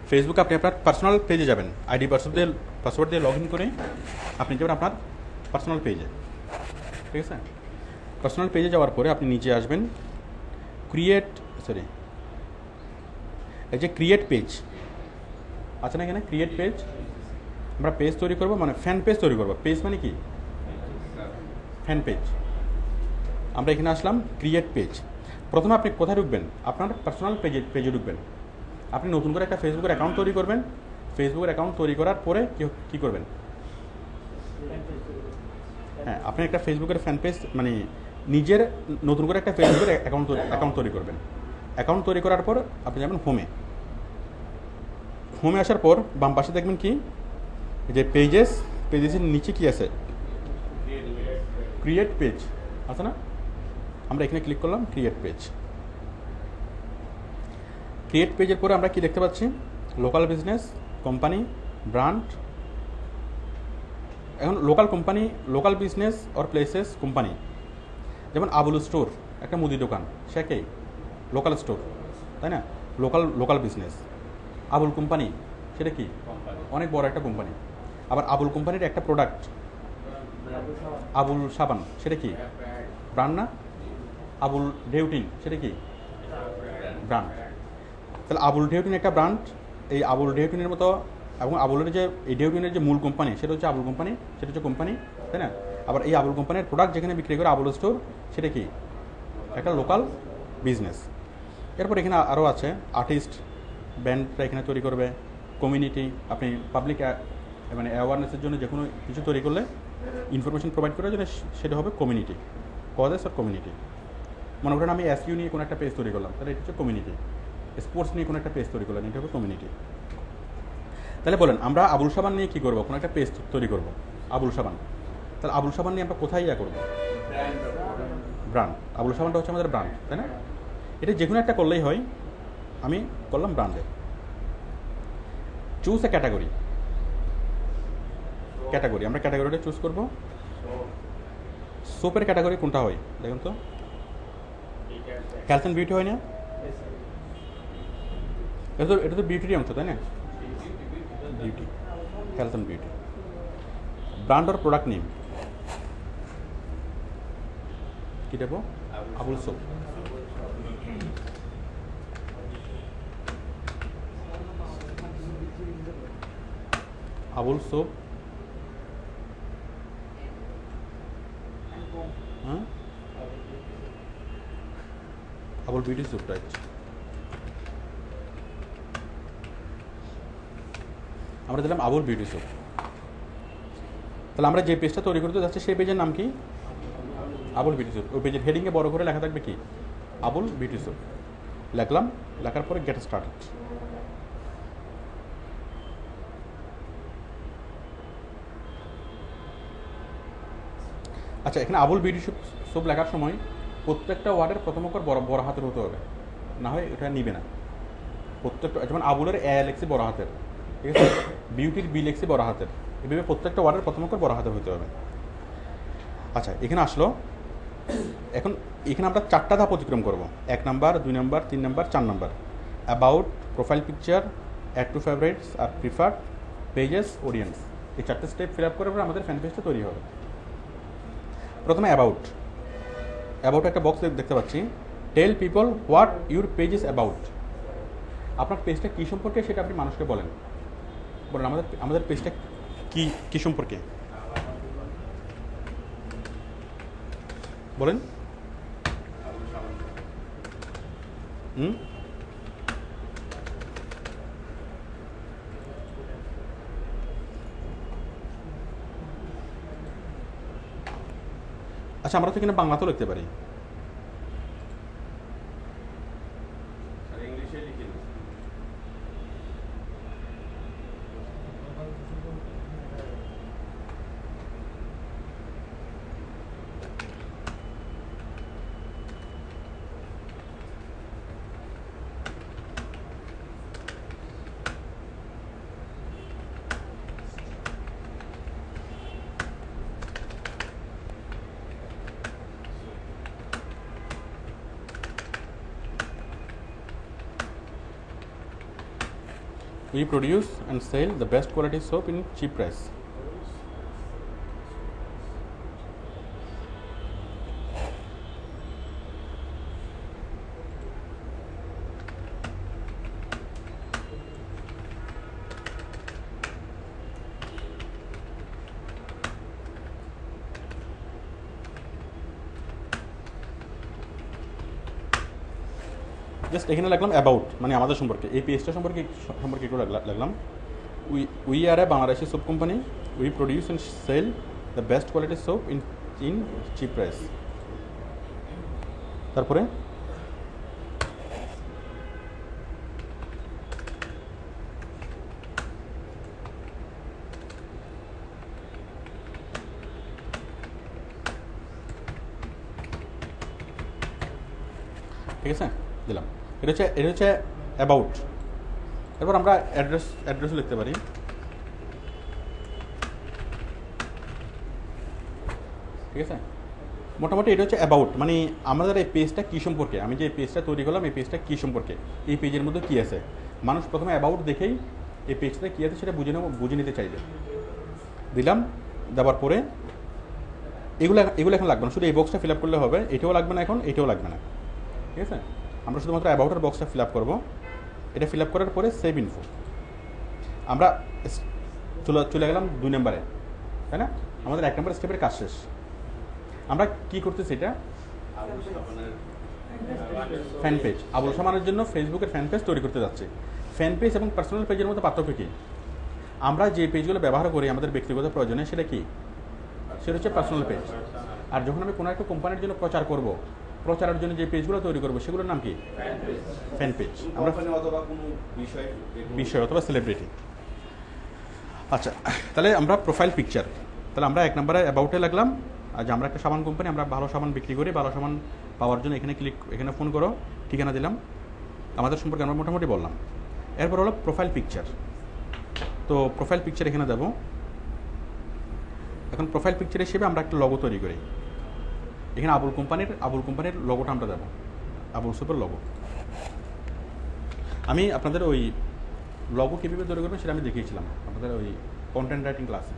ফেসবুকে আপনি আপনার পার্সোনাল পেজে যাবেন। আইডি পাসওয়ার্ড দিয়ে লগ ইন করে আপনি যাবেন আপনার পার্সোনাল পেজে, ঠিক আছে? পার্সোনাল পেজে যাওয়ার পরে আপনি নিচে আসবেন, এই যে ক্রিয়েট পেজ আছে না, এখানে ক্রিয়েট পেজ। আমরা পেজ তৈরি করবো, মানে ফ্যান পেজ তৈরি করবো। পেজ মানে কি? Fan page. আমরা এখানে আসলাম, ক্রিয়েট পেজ। প্রথমে আপনি কোথায় ঢুকবেন? আপনার পার্সোনাল পেজে ঢুকবেন। আপনি নতুন করে একটা ফেসবুকের অ্যাকাউন্ট তৈরি করবেন। ফেসবুকের অ্যাকাউন্ট তৈরি করার পরে কী করবেন? হ্যাঁ, আপনি একটা ফেসবুকের ফ্যান পেজ, মানে নিজের নতুন করে একটা ফেসবুকের অ্যাকাউন্ট তৈরি করবেন। অ্যাকাউন্ট তৈরি করার পর আপনি যাবেন হোমে আসার পর বাম পাশে দেখবেন কি, যে পেজেসের নিচে কি আছে? ক্রিয়েট পেজ আছে না? আমরা এখানে ক্লিক করলাম ক্রিয়েট পেজ। ক্রিয়েট পেজের পরে আমরা কি দেখতে পাচ্ছি, লোকাল বিজনেস, কোম্পানি, ব্র্যান্ড। এখন local company, local business or places company, যেমন আবুল স্টোর একটা মুদি দোকান, সে কি লোকাল স্টোর, তাই না, লোকাল বিজনেস। আবুল কোম্পানি সেটা কি অনেক বড় একটা কোম্পানি। আবার আবুল কোম্পানির একটা প্রোডাক্ট আবুল সাবান, সেটা কি ব্র্যান্ড না। আবুল ডেউটিন সেটা কি ব্র্যান্ড। তাহলে আবুল ডেউটিন একটা ব্র্যান্ড। এই আবুল ডেউটিনের মতো, এবং আবুলের যে এই ডেউটিনের যে মূল কোম্পানি সেটা হচ্ছে আবুল কোম্পানি, সেটা হচ্ছে কোম্পানি, তাই না। আবার এই আবুল কোম্পানির প্রোডাক্ট যেখানে বিক্রি করে আবুল স্টোর, সেটা কি একটা লোকাল বিজনেস। এরপর এখানে আরও আছে আর্টিস্ট, ব্যান্ডটা এখানে তৈরি করবে। কমিউনিটি, আপনি পাবলিক মানে অ্যাওয়ারনেসের জন্য যে কোনো কিছু তৈরি করলে, ইনফরমেশন প্রোভাইড করার জন্য, সেটা হবে কমিউনিটি, কজেস আর কমিউনিটি। মনে করেন আমি এসইউ নিয়ে কোনো একটা পেজ তৈরি করলাম, তাহলে এটা হচ্ছে কমিউনিটি। স্পোর্টস নিয়ে কোনো একটা পেজ তৈরি করলেন, এটা হবে কমিউনিটি। তাহলে বলেন আমরা আবুল সাবান নিয়ে কী করবো, কোনো একটা পেজ তৈরি করবো আবুল সাবান, তাহলে আবুল সাবান নিয়ে আমরা কোথায় করবো, ব্র্যান্ড। আবুল সাবানটা হচ্ছে আমাদের ব্র্যান্ড, তাই না। এটা যে কোনো একটা করলেই হয়। আমি করলাম ব্র্যান্ডে। চুজ এ ক্যাটাগরি, আমরা ক্যাটাগরিটা চুজ করবো। সোপের ক্যাটাগরি কোনটা হয় দেখুন তো, হেলথ অ্যান্ড বিউটি হয় না, এটা তো বিউটির অংশ, তাই না, beauty, health and beauty. Brand আর প্রোডাক্ট নেম কি দেবো, আবুল সোপ। আবুল সোপ, হ্যাঁ, আবুল বিউটি সোপ, রাইট। আমরা দিলাম আবুল বিউটি সোপ। তাহলে আমরা যে পেজটা তৈরি করতে যাচ্ছি সেই পেজের নাম কি, আবুল বিউটি সোপ। ওই পেজের হেডিংয়ে বড় করে লেখা থাকবে কি, আবুল বিউটি সোপ। লিখলাম, লেখার পরে গেট স্টার্টেড। আচ্ছা, এখানে আবুল বিউটি সোপ লেখার সময় প্রত্যেকটা ওয়ার্ডের প্রথম অক্ষর বড় হাতের হতে হবে, না হয় এটা নিবে না। প্রত্যেকটা, যেমন আবুলের এ লেখছি বড় হাতের, ঠিক আছে, বিউটির বি লেখছি বড় হাতের, এভাবে প্রত্যেকটা ওয়ার্ডের প্রথম অক্ষর বড় হাতের হতে হবে। আচ্ছা, এখানে আসলো, এখন এখানে আমরা 4টা ধাপ অতিক্রম করব। 1 number, 2 number, 3 number, 4 number. About, profile picture, add to favourites আর প্রিফার্ড, পেজেস, অডিয়েন্স। এই 4টে স্টেপ ফিল আপ করে আমাদের ফ্যান পেজটা তৈরি হবে। প্রথমে অ্যাবাউট একটা বক্স দেখতে পাচ্ছি, tell people what your page is about. আপনার পেজটা কী সম্পর্কে সেটা আপনি মানুষকে বলেন। আমাদের পেজটা কী সম্পর্কে বলেন। আচ্ছা, আমরা তো এখানে বাংলাতেও লিখতে পারি। ইংলিশে লিখে দিন। We produce and sell the best quality soap in cheap price. Just এখানে লাগলাম অ্যাবাউট, মানে আমাদের সম্পর্কে, এই পেজটা সম্পর্কে একটু লাগলাম। We are a Bangladeshi soap company, we produce and sell the best quality soap in cheap price. তারপরে ঠিক আছে, দিলাম। এটা হচ্ছে অ্যাবাউট। এরপর আমরা অ্যাড্রেসও লিখতে পারি। ঠিক আছে, মোটামুটি এটা হচ্ছে অ্যাবাউট, মানে আমাদের এই পেজটা কী সম্পর্কে, আমি যে পেজটা তৈরি করলাম এই পেজটা কী সম্পর্কে, এই পেজের মধ্যে কী আছে। মানুষ প্রথমে অ্যাবাউট দেখেই এই পেজটাতে কী আছে সেটা বুঝে নিতে চাইবে। দিলাম, দেওয়ার পরে এগুলো এখন লাগবে না, শুধু এই বক্সটা ফিল আপ করলে হবে। এটাও লাগবে না এখন, এটাও লাগবে না। ঠিক আছে, আমরা শুধুমাত্র অ্যাবাউটের বক্সটা ফিল আপ করবো। এটা ফিল আপ করার পরে সেভ ইনফো, আমরা চলে গেলাম 2 নম্বরে, তাই না? আমাদের 1 নম্বর স্টেপের কাজ শেষ। আমরা কি করতেছি, এটা ফ্যান পেজ, আবুল সামানের জন্য ফেসবুকের ফ্যান পেজ তৈরি করতে যাচ্ছে। ফ্যান পেজ এবং পার্সোনাল পেজের মধ্যে পার্থক্য কী? আমরা যে পেজগুলো ব্যবহার করি আমাদের ব্যক্তিগত প্রয়োজনে, সেটা কি? সেটা হচ্ছে পার্সোনাল পেজ। আর যখন আমি কোনো একটা কোম্পানির জন্য প্রচার করব, প্রচারের জন্য যে পেজগুলো তৈরি করবো সেগুলোর নাম কি? Fan page. আমরা অথবা কোনো বিষয় অথবা সেলিব্রিটি। আচ্ছা, তাহলে আমরা প্রোফাইল পিকচার, তাহলে আমরা 1 নম্বরে অ্যাবাউটে লাগলাম। আর যে আমরা একটা সাবান কোম্পানি, আমরা ভালো সাবান বিক্রি করি, ভালো সাবান পাওয়ার জন্য এখানে ফোন করো, ঠিকানা দিলাম, আমাদের সম্পর্কে আমরা মোটামুটি বললাম। এরপর হলো প্রোফাইল পিকচার। তো প্রোফাইল পিকচার এখানে দেবো। এখন প্রোফাইল পিকচার হিসেবে আমরা একটা লগো তৈরি করি। এখানে আবুল কোম্পানির লগোটা আমরা দেবো, আবুল সুপের লগো। আমি আপনাদের ওই লগো কীভাবে তৈরি করবেন সেটা আমি দেখিয়েছিলাম আপনাদের ওই কন্টেন্ট রাইটিং ক্লাসে।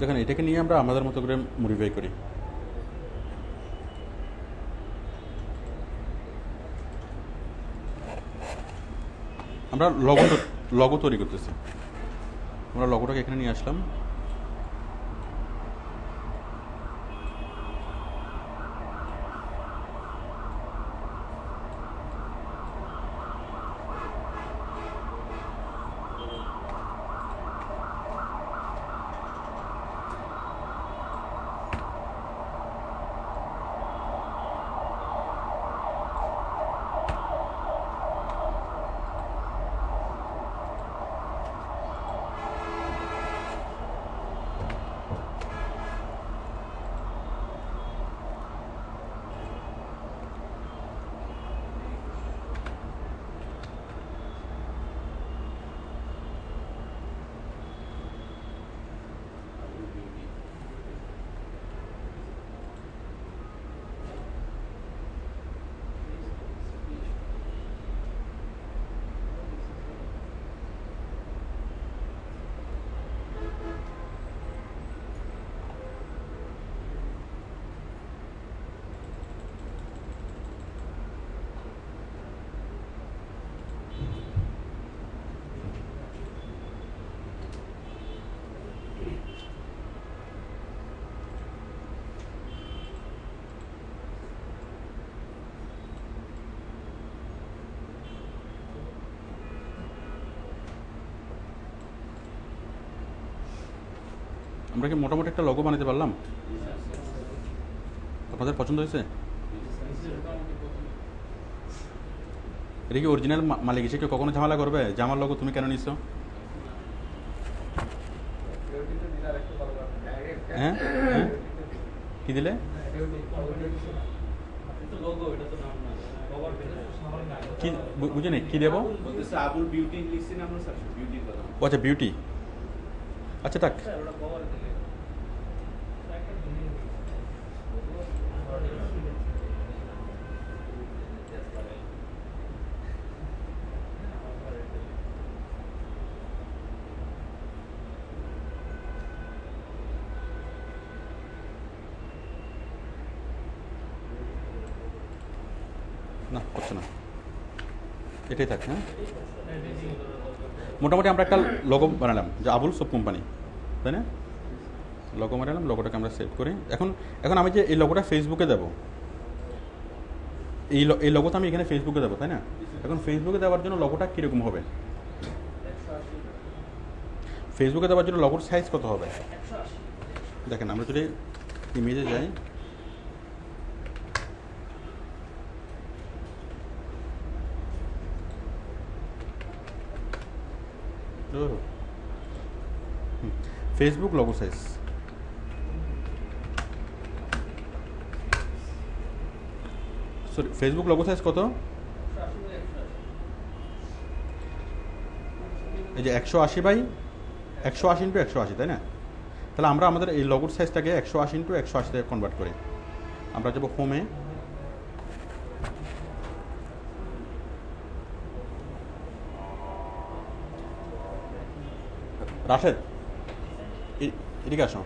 দেখেন, এটাকে নিয়ে আমরা আমাদের মতো করে মডিফাই করি। আমরা লগো তৈরি করতেছি। আমরা লগোটাকে এখানে নিয়ে আসলাম। আমরা কি মোটামুটি একটা লোগো বানাতে পারলাম? আপনাদের পছন্দ হয়েছে? এটা কি অরিজিনাল মালিক এসে কেউ কখনো ঝামেলা করবে যে আমার লোগো তুমি কেন নিছো? হ্যাঁ হ্যাঁ কি দিলে? কি বুঝিনি কি দেবো? বলতেছে আবুল বিউটি লিখছি না আমরা স্যার, বিউটির কথা। ও আচ্ছা বিউটি, আচ্ছা থাক। না হচ্ছে না, এটাই থাক। হ্যাঁ মোটামুটি আমরা একটা লোগো বানালাম যে আবুল সোপ কোম্পানি, তাই না? লোগো বানালাম, লোগোটাকে আমরা সেভ করি। এখন এখন আমি যে এই লোগোটা ফেসবুকে দেবো, এই লোগো তো আমি এখানে ফেসবুকে দেবো, তাই না? এখন ফেসবুকে দেওয়ার জন্য লোগোটা কীরকম হবে? ফেসবুকে দেওয়ার জন্য লোগোর সাইজ কত হবে? দেখেন আমরা যদি ইমেজে যাই, Facebook logo size sorry Facebook logo size কত? এই যে 180 বাই 180 ইন্টু 180, তাই না? তাহলে আমরা আমাদের এই লোগোর সাইজটাকে 180 ইন্টু 180 থেকে কনভার্ট করি। আমরা যাবো হোমে, রাশেদ এদিকে আসো।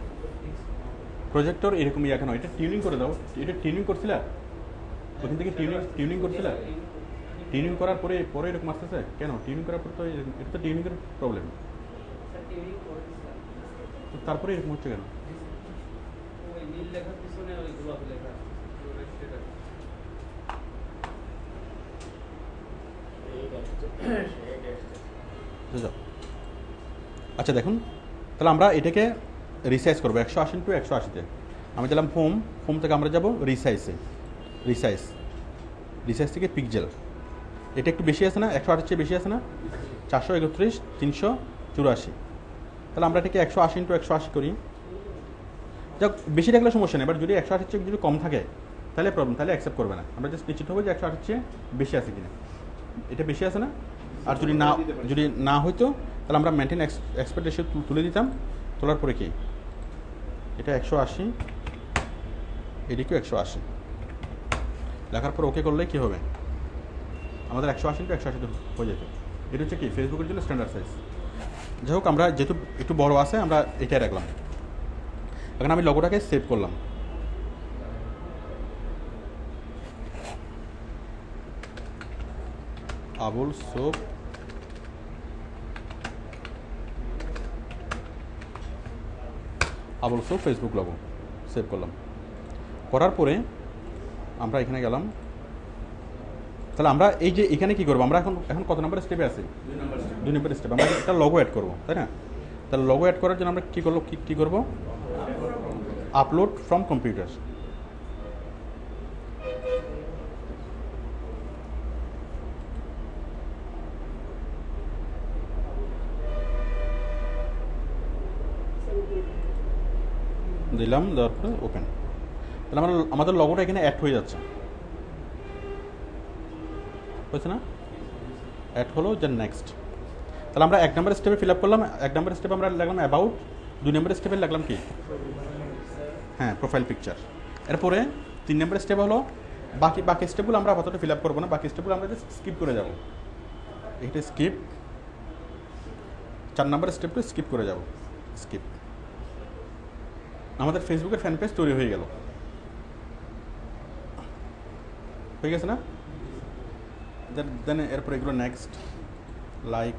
প্রজেক্টর এরকম কেন? এটা টিউনিং করে দাও। এটা টিউনিং করছিলা ওখান থেকে? টিউনিং করছিলা? টিউনিং করার পরে পরে এরকম আসতেছে কেন? টিউনিং করার পরে তো এটা তো টিউনিংয়ের প্রবলেম, তারপরে এরকম হচ্ছে কেন? আচ্ছা দেখুন, তাহলে আমরা এটাকে রিসাইজ করবো 180 ইন্টু 180-তে। আমি দিলাম হোম থেকে আমরা যাব রিসাইজ থেকে পিক্সেল। এটা একটু বেশি আছে না? 180 চেয়ে বেশি আছে না? 431 384। তাহলে আমরা এটাকে 180 ইন্টু 180 করি। যাক বেশি থাকলে সমস্যা নেই, এবার যদি 180 চেয়ে যদি কম থাকে তাহলে প্রবলেম, তাহলে অ্যাকসেপ্ট করবে না। আমরা জাস্ট নিশ্চিত হবো যে 180 চেয়ে বেশি আছে কিনা। এটা বেশি আছে না? আর যদি না হইতো তাহলে আমরা মেনটেন এক্সপেক্ট রেশিও তুলে দিতাম। তোলার পরে কি এটা 180, এদিকেও 180 লেখার পর ওকে করলে কি হবে? আমাদের 180 ইন্টু 180 হয়ে যেত। এটা হচ্ছে কি ফেসবুকের জন্য স্ট্যান্ডার্ড সাইজ। যাই হোক, আমরা যেহেতু একটু বড় আছে আমরা এটাই রাখলাম। এখন আমি লোগোটাকে সেভ করলাম। Abul soap Facebook logo save করলাম। করার পরে আমরা এখানে গেলাম। তাহলে আমরা এই যে এখানে কি করবো? আমরা এখন কত নম্বর স্টেপে আছি? 2 নম্বর স্টেপ। আমরা একটা লোগো অ্যাড করবো, তাই না? তাহলে লোগো অ্যাড করার জন্য আমরা কী করবো? Upload from computer. দিলাম, দেওয়ার পরে ওপেন। তাহলে আমাদের লোগোটা এখানে অ্যাড হয়ে যাচ্ছে, হয়েছে না? অ্যাড হলো, যে নেক্সট। তাহলে আমরা 1 নম্বর স্টেপে ফিল আপ করলাম। 1 নম্বর স্টেপে আমরা লাগলাম অ্যাবাউট। 2 নম্বর স্টেপে লাগলাম কি? হ্যাঁ, প্রোফাইল পিকচার। এরপরে 3 নম্বর স্টেপ হলো বাকি স্টেপগুলো আমরা আপাতত ফিল আপ করবো না। বাকি স্টেপগুলো আমরা জাস্ট স্কিপ করে যাব। এটা স্কিপ। 4 নম্বর স্টেপটা স্কিপ করে যাব, স্কিপ। আমাদের ফেসবুকের ফ্যান পেজ তৈরি হয়ে গেল, হয়ে গেছে না? দেন এরপরে এগুলো নেক্সট, লাইক,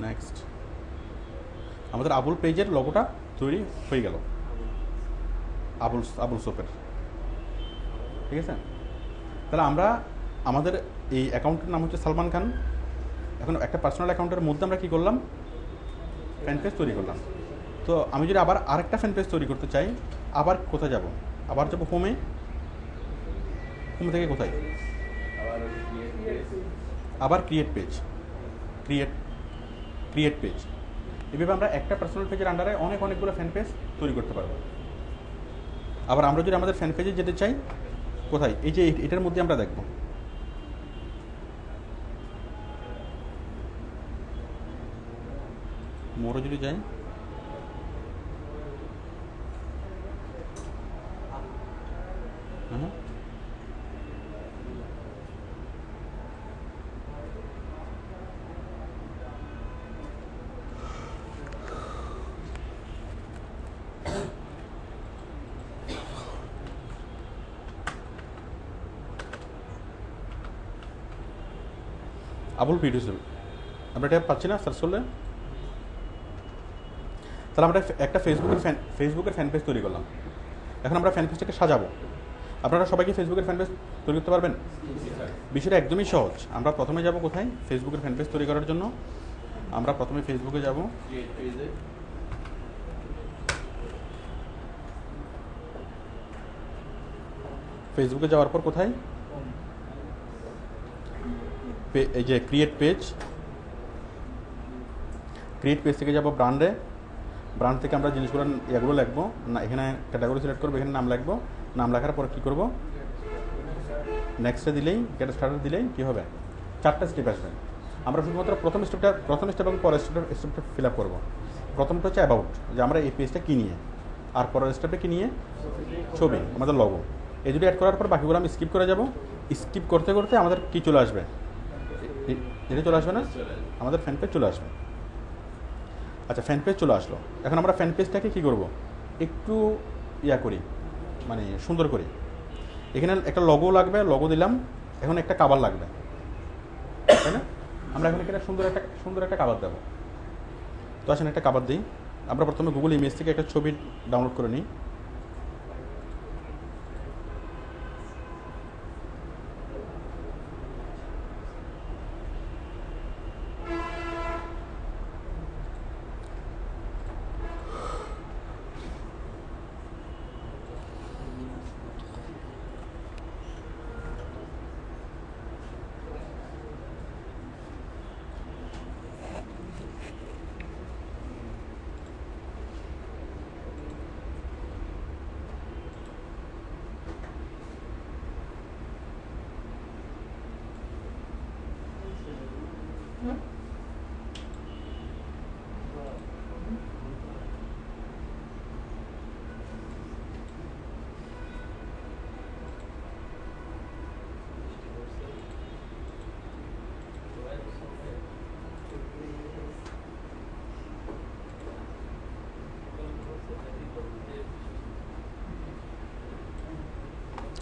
নেক্সট। আমাদের আবুল পেজের লোগোটা তৈরি হয়ে গেল, আবুল সোপের। ঠিক আছে? তাহলে আমরা আমাদের এই অ্যাকাউন্টের নাম হচ্ছে সালমান খান। এখন একটা পার্সোনাল অ্যাকাউন্টের মধ্যে আমরা কী করলাম? ফ্যান পেজ তৈরি করলাম। তো আমি যদি আবার আরেকটা ফ্যান পেজ তৈরি করতে চাই, আবার কোথায় যাব? আবার যাব হোমে। হোম থেকে কোথায়? আবার আবার ক্রিয়েট পেজ, ক্রিয়েট পেজ। এভাবে আমরা একটা পার্সোনাল পেজের আন্ডারে অনেকগুলো ফ্যান পেজ তৈরি করতে পারবো। আবার আমরা যদি আমাদের ফ্যান পেজে যেতে চাই, কোথায়? এই যে এটার মধ্যে আমরা দেখব। মোরও যদি যাই, হ্যাঁ, আবুল পিডিউসল আমরা এটা পাচ্ছি না সার্চ করলে। তাহলে আমরা একটা ফেসবুকের ফ্যান পেজ তৈরি করলাম। এখন আমরা ফ্যান পেজটাকে সাজাবো। আপনারা সবাইকে ফেসবুকের ফ্যান পেজ তৈরি করতে পারবেন? বিষয়টা একদমই সহজ। আমরা প্রথমে যাব কোথায়? ফেসবুকের ফ্যান পেজ তৈরি করার জন্য আমরা প্রথমে ফেসবুকে যাব। ক্রিয়েট পেজে ফেসবুকে যাওয়ার পর কোথায়? এই যে ক্রিয়েট পেজ থেকে যাব ব্র্যান্ডে। ব্র্যান্ড থেকে আমরা জিনিসগুলো এগুলো লিখবো না, এখানে ক্যাটাগরি সিলেক্ট করবো, এখানে নাম লিখবো। নাম লেখার পর কী করবো? নেক্সটে দিলেই, গেট স্টার্টার দিলেই কী হবে? 4টা স্টেপ আসবে। আমরা শুধুমাত্র প্রথম স্টেপ এবং পরের স্টেপটা ফিল আপ করবো। প্রথমটা হচ্ছে অ্যাবাউট, যে আমরা এই পেজটা কী নিয়ে, আর পরের স্টেপটা কী নিয়ে? ছবি, আমাদের লগো। এই দুটো অ্যাড করার পর বাকিগুলো আমি স্কিপ করে যাব। স্কিপ করতে করতে আমাদের কী চলে আসবে? এটা চলে আসবে না? আমাদের ফ্যান পেজ চলে আসবে। আচ্ছা, ফ্যান পেজ চলে আসলো। এখন আমরা ফ্যান পেজটাকে কী করবো? একটু করি, মানে সুন্দর করি। এখানে একটা লগো লাগবে, লগো দিলাম। এখন একটা কাভার লাগবে, তাই না? আমরা এখন এখানে সুন্দর একটা কাভার দেবো। তো আসেন একটা কাভার দিই। আমরা প্রথমে গুগল ইমেজ থেকে একটা ছবি ডাউনলোড করে নিই।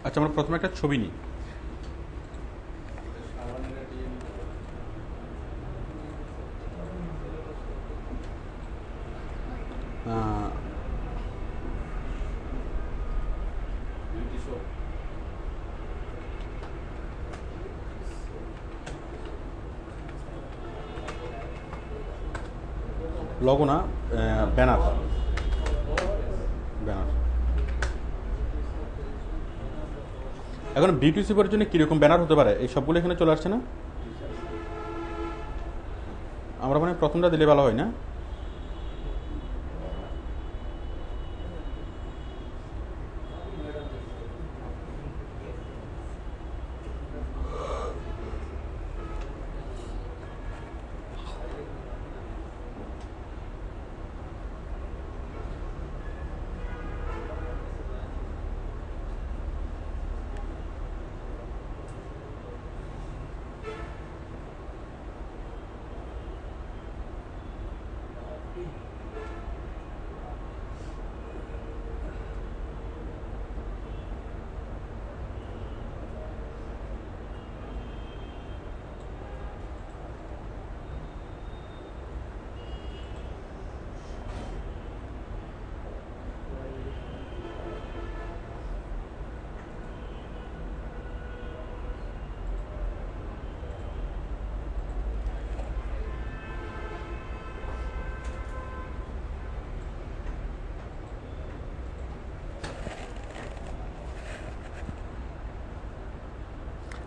আচ্ছা, আমরা প্রথমে একটা ছবি নিই। লগো না, ব্যানার। এখন বিউটিসিপের জন্য কীরকম ব্যানার হতে পারে? এই সবগুলো এখানে চলে আসছে না? আমরা মানে প্রথমটা দিলে ভালো হয় না?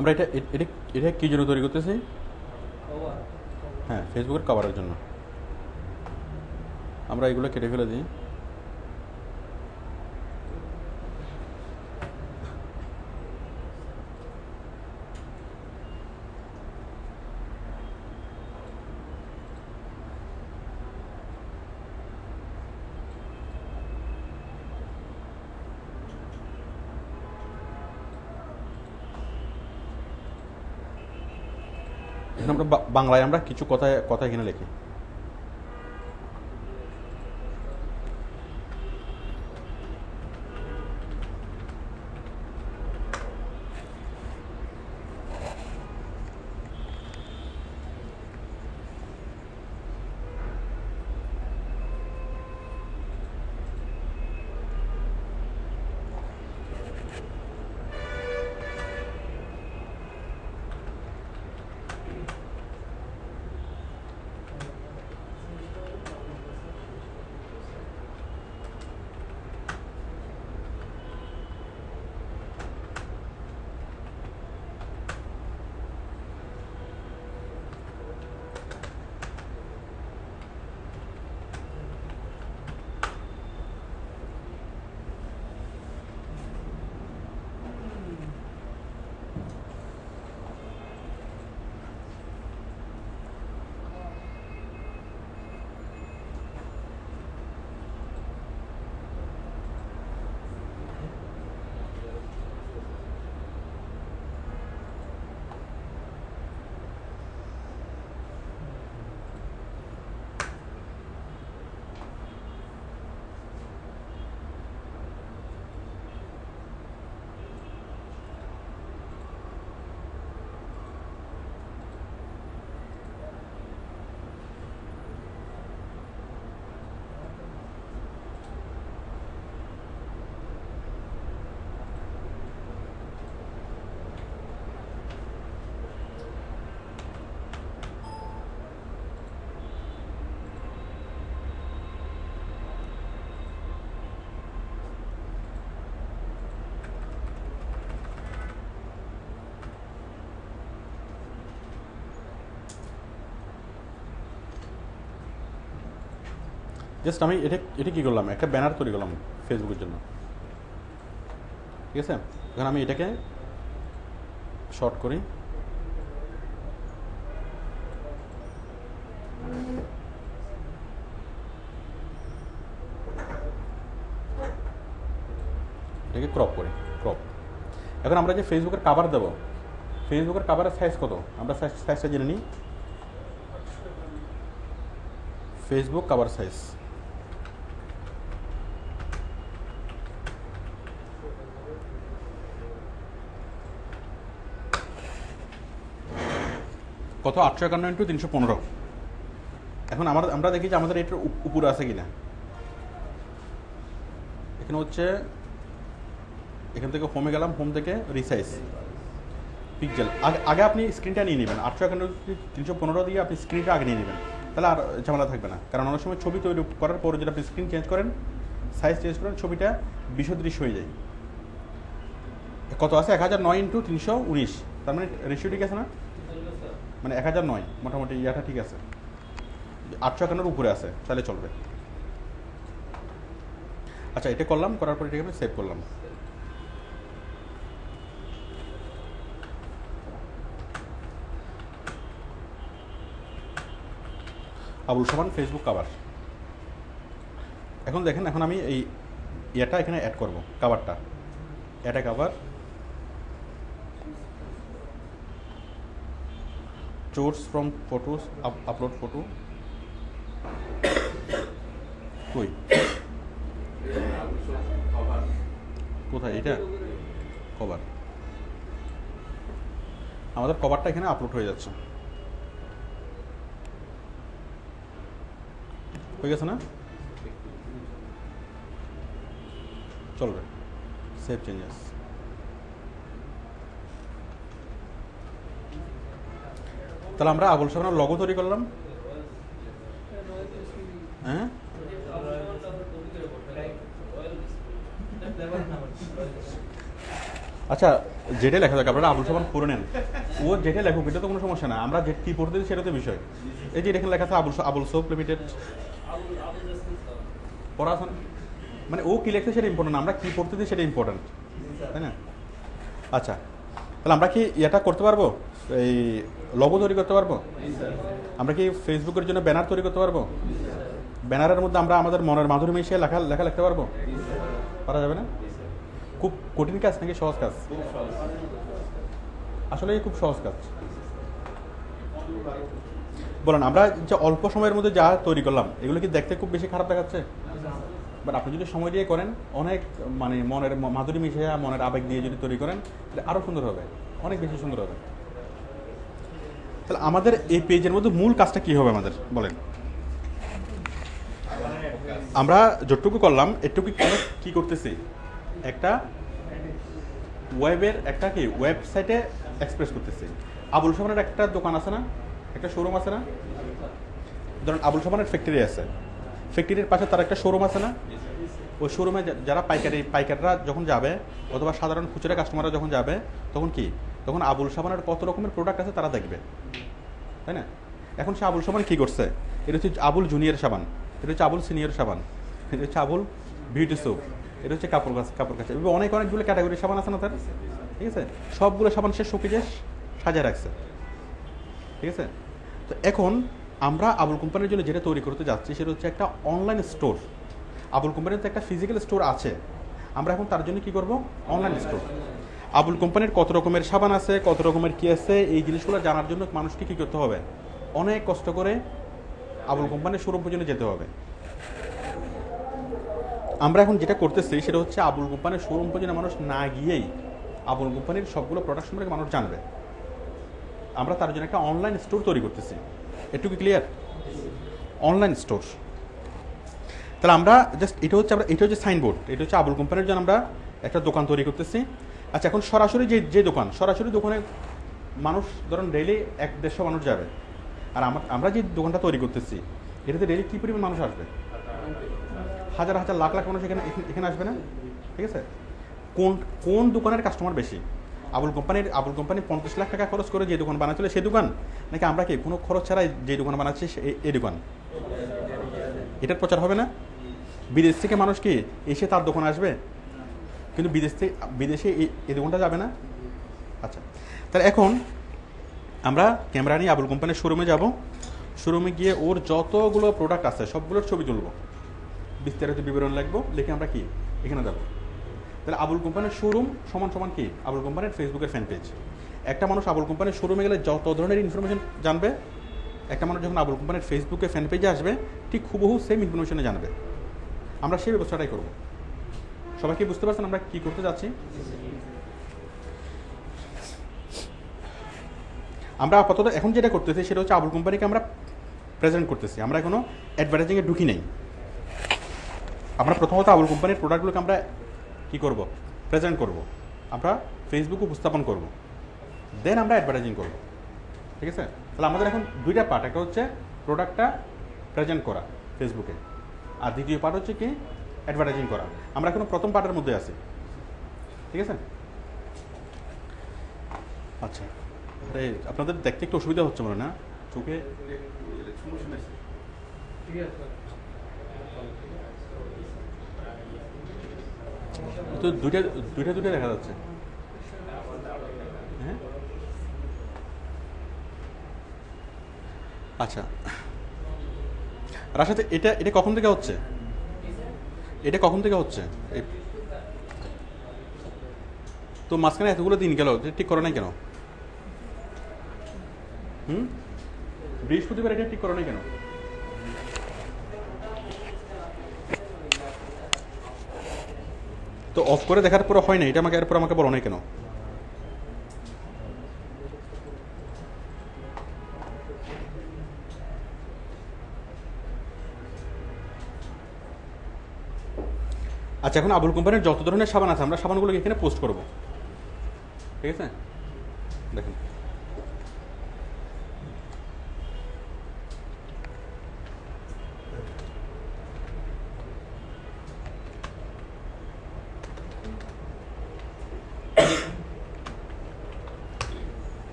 আমরা এটা এটা এটা কী জন্য তৈরি করতেছি? হ্যাঁ, ফেসবুকের কভারের জন্য। আমরা এগুলো কেটে ফেলে দিই। এখানে আমরা বাংলায় আমরা কিছু কথা কথা এখানে লিখি। জাস্ট আমি এটা কী করলাম, একটা ব্যানার তৈরি করলাম ফেসবুকের জন্য, ঠিক আছে? এখন আমি এটাকে শর্ট করি, এটাকে ক্রপ করি, ক্রপ। এখন আমরা যে ফেসবুকের কাভার দেবো, ফেসবুকের কাভারের সাইজ কত আমরা সাইজটা জেনে নিই। ফেসবুক কাভার সাইজ কত? 851 × 315। এখন আমরা দেখি যে আমাদের এটার উপরে আছে কিনা। এখানে হচ্ছে, এখান থেকে হোমে গেলাম, হোম থেকে রিসাইজ পিক্সেল। আগে আপনি স্ক্রিনটা নিয়ে নেবেন, 851 × 315 দিয়ে আপনি স্ক্রিনটা আগে নিয়ে নেবেন, তাহলে আর ঝামেলা থাকবে না। কারণ অনেক সময় ছবি তৈরি করার পরে যদি আপনি স্ক্রিন চেঞ্জ করেন, সাইজ চেঞ্জ করেন, ছবিটা বিসদৃশ্য হয়ে যায়। কত আছে? 1009 × 319, তার মানে রেশিও ঠিক আছে না? মানে 1009 মোটামুটি ইয়াটা ঠিক আছে, 851 উপরে আছে, তাহলে চলবে। আচ্ছা, এটা করলাম, করার পরে এটাকে আমি সেভ করলাম। আবুল সামান ফেসবুক কাভার। এখন দেখেন, এখন আমি এই এটা এখানে অ্যাড করব, কাভারটা, এটা cover, source from photos, upload photo, কই কোথায় এটা? কভার, আমাদের কভারটা এখানে আপলোড হয়ে যাচ্ছে, হয়ে গেছে না? চলবে, সেভ চেঞ্জেস। তাহলে আমরা আবুল সামানের লগো তৈরি করলাম। হ্যাঁ, আচ্ছা, যেটাই লেখা যাক আপনারা আবুল সাবান পড়ে নেন, ও যেটাই লেখুক এটা তো কোনো সমস্যা না, আমরা যে কী পড়তে দিই সেটা তো বিষয়। এই যে এখানে লেখা আছে আবুল সোপ লিমিটেড, পড়া আছে না? মানে ও কী লেখছে সেটা ইম্পর্টেন্ট, আমরা কী পড়তে দিই সেটা ইম্পর্টেন্ট, তাই না? আচ্ছা, তাহলে আমরা কি এটা করতে পারবো, এই লোগো তৈরি করতে পারবো? আমরা কি ফেসবুকের জন্য ব্যানার তৈরি করতে পারবো? ব্যানারের মধ্যে আমরা আমাদের মনের মাধুরী মিশিয়ে লেখা লেখা লিখতে পারবো? পারা যাবে না? খুব কঠিন কাজ নাকি সহজ কাজ? আসলে খুব সহজ কাজ। বলেন, আমরা যে অল্প সময়ের মধ্যে যা তৈরি করলাম এগুলো কি দেখতে খুব বেশি খারাপ দেখাচ্ছে? বাট আপনি যদি সময় দিয়ে করেন, অনেক মানে মনের মাধুরী মিশিয়ে মনের আবেগ দিয়ে যদি তৈরি করেন তাহলে আরও সুন্দর হবে, অনেক বেশি সুন্দর হবে। তাহলে আমাদের এই পেজের মধ্যে মূল কাজটা কী হবে আমাদের বলেন? আমরা যতটুকু করলাম এটুকু কি করতেছি, একটা ওয়েবের একটা কি ওয়েবসাইটে এক্সপ্রেস করতেছি। আবুল সাবানের একটা দোকান আছে না, একটা শোরুম আছে না? ধরুন আবুল সাবানের ফ্যাক্টরি আছে, ফ্যাক্টরির পাশে তার একটা শোরুম আছে না? ওই শোরুমে যারা পাইকাররা যখন যাবে অথবা সাধারণ খুচরা কাস্টমাররা যখন যাবে তখন কি, তখন আবুল সাবানের কত রকমের প্রোডাক্ট আছে তারা দেখবে, তাই না? এখন সে আবুল সাবান কী করছে, এটা হচ্ছে আবুল জুনিয়র সাবান, এটা হচ্ছে আবুল সিনিয়র সাবান, এটা হচ্ছে আবুল বিউটি সোপ, এটা হচ্ছে কাপড় কাচা, এভাবে অনেকগুলো ক্যাটাগরির সাবান আছে না তার, ঠিক আছে? সবগুলো সাবান সে শোকেজে সাজিয়ে রাখছে, ঠিক আছে? তো এখন আমরা আবুল কোম্পানির জন্য যেটা তৈরি করতে যাচ্ছি সেটা হচ্ছে একটা অনলাইন স্টোর। আবুল কোম্পানির তো একটা ফিজিক্যাল স্টোর আছে, আমরা এখন তার জন্য কি করব, অনলাইন স্টোর। আবুল কোম্পানির কত রকমের সাবান আছে, কত রকমের কী আছে, এই জিনিসগুলো জানার জন্য মানুষকে কী করতে হবে, অনেক কষ্ট করে আবুল কোম্পানির শোরুম পর্যন্ত যেতে হবে। আমরা এখন যেটা করতেছি সেটা হচ্ছে আবুল কোম্পানির শোরুম পর্যন্ত মানুষ না গিয়েই আবুল কোম্পানির সবগুলো প্রোডাক্ট সম্পর্কে মানুষ জানবে। আমরা তার জন্য একটা অনলাইন স্টোর তৈরি করতেছি, একটু কি ক্লিয়ার? Online store. তাহলে আমরা জাস্ট এটা হচ্ছে সাইনবোর্ড, এটা হচ্ছে আবুল কোম্পানির জন্য আমরা একটা দোকান তৈরি করতেছি। আচ্ছা, এখন সরাসরি যে দোকান, সরাসরি দোকানে মানুষ ধরুন ডেইলি 100-150 মানুষ যাবে, আর আমরা যে দোকানটা তৈরি করতেছি এটাতে ডেইলি কী পরিমাণ মানুষ আসবে, হাজার হাজার লাখ লাখ মানুষ এখানে আসবে না, ঠিক আছে? কোন দোকানের কাস্টমার বেশি, আবুল কোম্পানি 50 লাখ টাকা খরচ করে যে দোকান বানাচ্ছিল সেই দোকান, নাকি আমরা কি কোনো খরচ ছাড়াই যে দোকান বানাচ্ছি এই দোকান? এটার প্রচার হবে না? বিদেশ থেকে মানুষ কি এসে তার দোকানে আসবে, কিন্তু বিদেশে এই দোকানটা যাবে না। আচ্ছা, তাহলে এখন আমরা ক্যামেরা নিয়ে আবুল কোম্পানির শোরুমে যাব, শোরুমে গিয়ে ওর যতগুলো প্রোডাক্ট আছে সবগুলোর ছবি তুলব, বিস্তারিত বিবরণ লিখবো, লিখে আমরা কি এখানে দেবো। তাহলে আবুল কোম্পানির শোরুম সমান কি আবুল কোম্পানির ফেসবুকের ফ্যান পেজ। একটা মানুষ আবুল কোম্পানির শোরুমে গেলে যত ধরনের ইনফরমেশন জানবে, একটা মানুষ যখন আবুল কোম্পানির ফেসবুকে ফ্যান পেজে আসবে ঠিক হুবহু সেম ইনফরমেশনে জানবে। আমরা সেই ব্যবস্থাটাই করব। সবাই কি বুঝতে পারছেন আমরা কি করতে যাচ্ছি? আমরা আপাতত এখন যেটা করতেছি সেটা হচ্ছে আবুল কোম্পানিকে আমরা প্রেজেন্ট করতেছি, আমরা এখনো অ্যাডভার্টাইজিংয়ে ঢুকি নেই। আমরা প্রথমত আবুল কোম্পানির প্রোডাক্টগুলোকে আমরা কি করব, প্রেজেন্ট করব, আমরা ফেসবুকে উপস্থাপন করব, দেন আমরা অ্যাডভার্টাইজিং করব, ঠিক আছে? তাহলে আমাদের এখন দুইটা পার্ট, একটা হচ্ছে প্রোডাক্টটা প্রেজেন্ট করা ফেসবুকে, আর দ্বিতীয় পার্ট হচ্ছে কি অ্যাডভার্টাইজিং করা। আমরা এখন প্রথম পার্টের মধ্যে আছি, ঠিক আছে? আচ্ছা, আরে আপনাদের দেখতে একটু অসুবিধা হচ্ছে মনে না চোখে? তো দুইটা দেখা যাচ্ছে। হ্যাঁ, আচ্ছা রাশাদ, এটা কখন থেকে হচ্ছে? এটা কখন থেকে হচ্ছে? তো মাঝখানে এতগুলো দিন গেল, ঠিক করো নাই কেন? বৃহস্পতিবার এটা ঠিক করো নাই কেন? তো অফ করে দেখার পরে হয় না, এটা এরপর আমাকে বলো নাই কেন? আচ্ছা, এখন আবুল কোম্পানির যত ধরনের সাবান আছে আমরা সাবানগুলোকে এখানে পোস্ট করব, ঠিক আছে? দেখেন,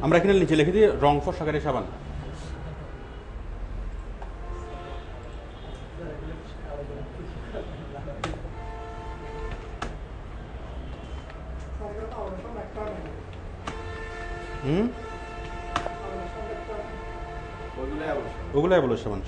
আমরা এখানে নিচে লিখে দিই রং ফর সাকারি সাবান। হুম, ওইগুলোই অবশ্যই। ওগুলাই বলো সাবান।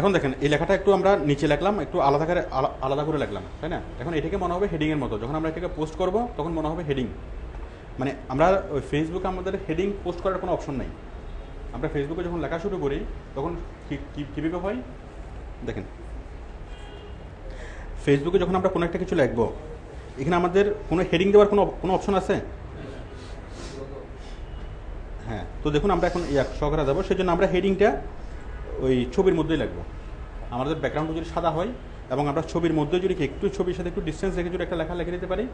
এখন দেখেন এই লেখাটা একটু আমরা নিচে লিখলাম, একটু আলাদা করে লিখলাম, তাই না? এখন এটাকে মনে হবে হেডিংয়ের মতো। যখন আমরা এটাকে পোস্ট করব তখন মনে হবে হেডিং। মানে আমরা ওই ফেসবুকে আমাদের হেডিং পোস্ট করার কোনো অপশন নেই। আমরা ফেসবুকে যখন লেখা শুরু করি তখন কীভাবে হয় দেখেন, ফেসবুকে যখন আমরা কোনো একটা কিছু লিখবো, এখানে আমাদের কোনো হেডিং দেওয়ার কোনো অপশন আছে? হ্যাঁ, তো দেখুন আমরা এখন সহকারে যাবো, সেই জন্য আমরা হেডিংটা ওই ছবির মধ্যেই লিখবো। আমাদের ব্যাকগ্রাউন্ড যদি সাদা হয় এবং আমরা ছবির মধ্যে যদি একটু ছবির সাথে একটু ডিস্টেন্স রেখে যদি একটা লেখা লিখে দিতে পারি,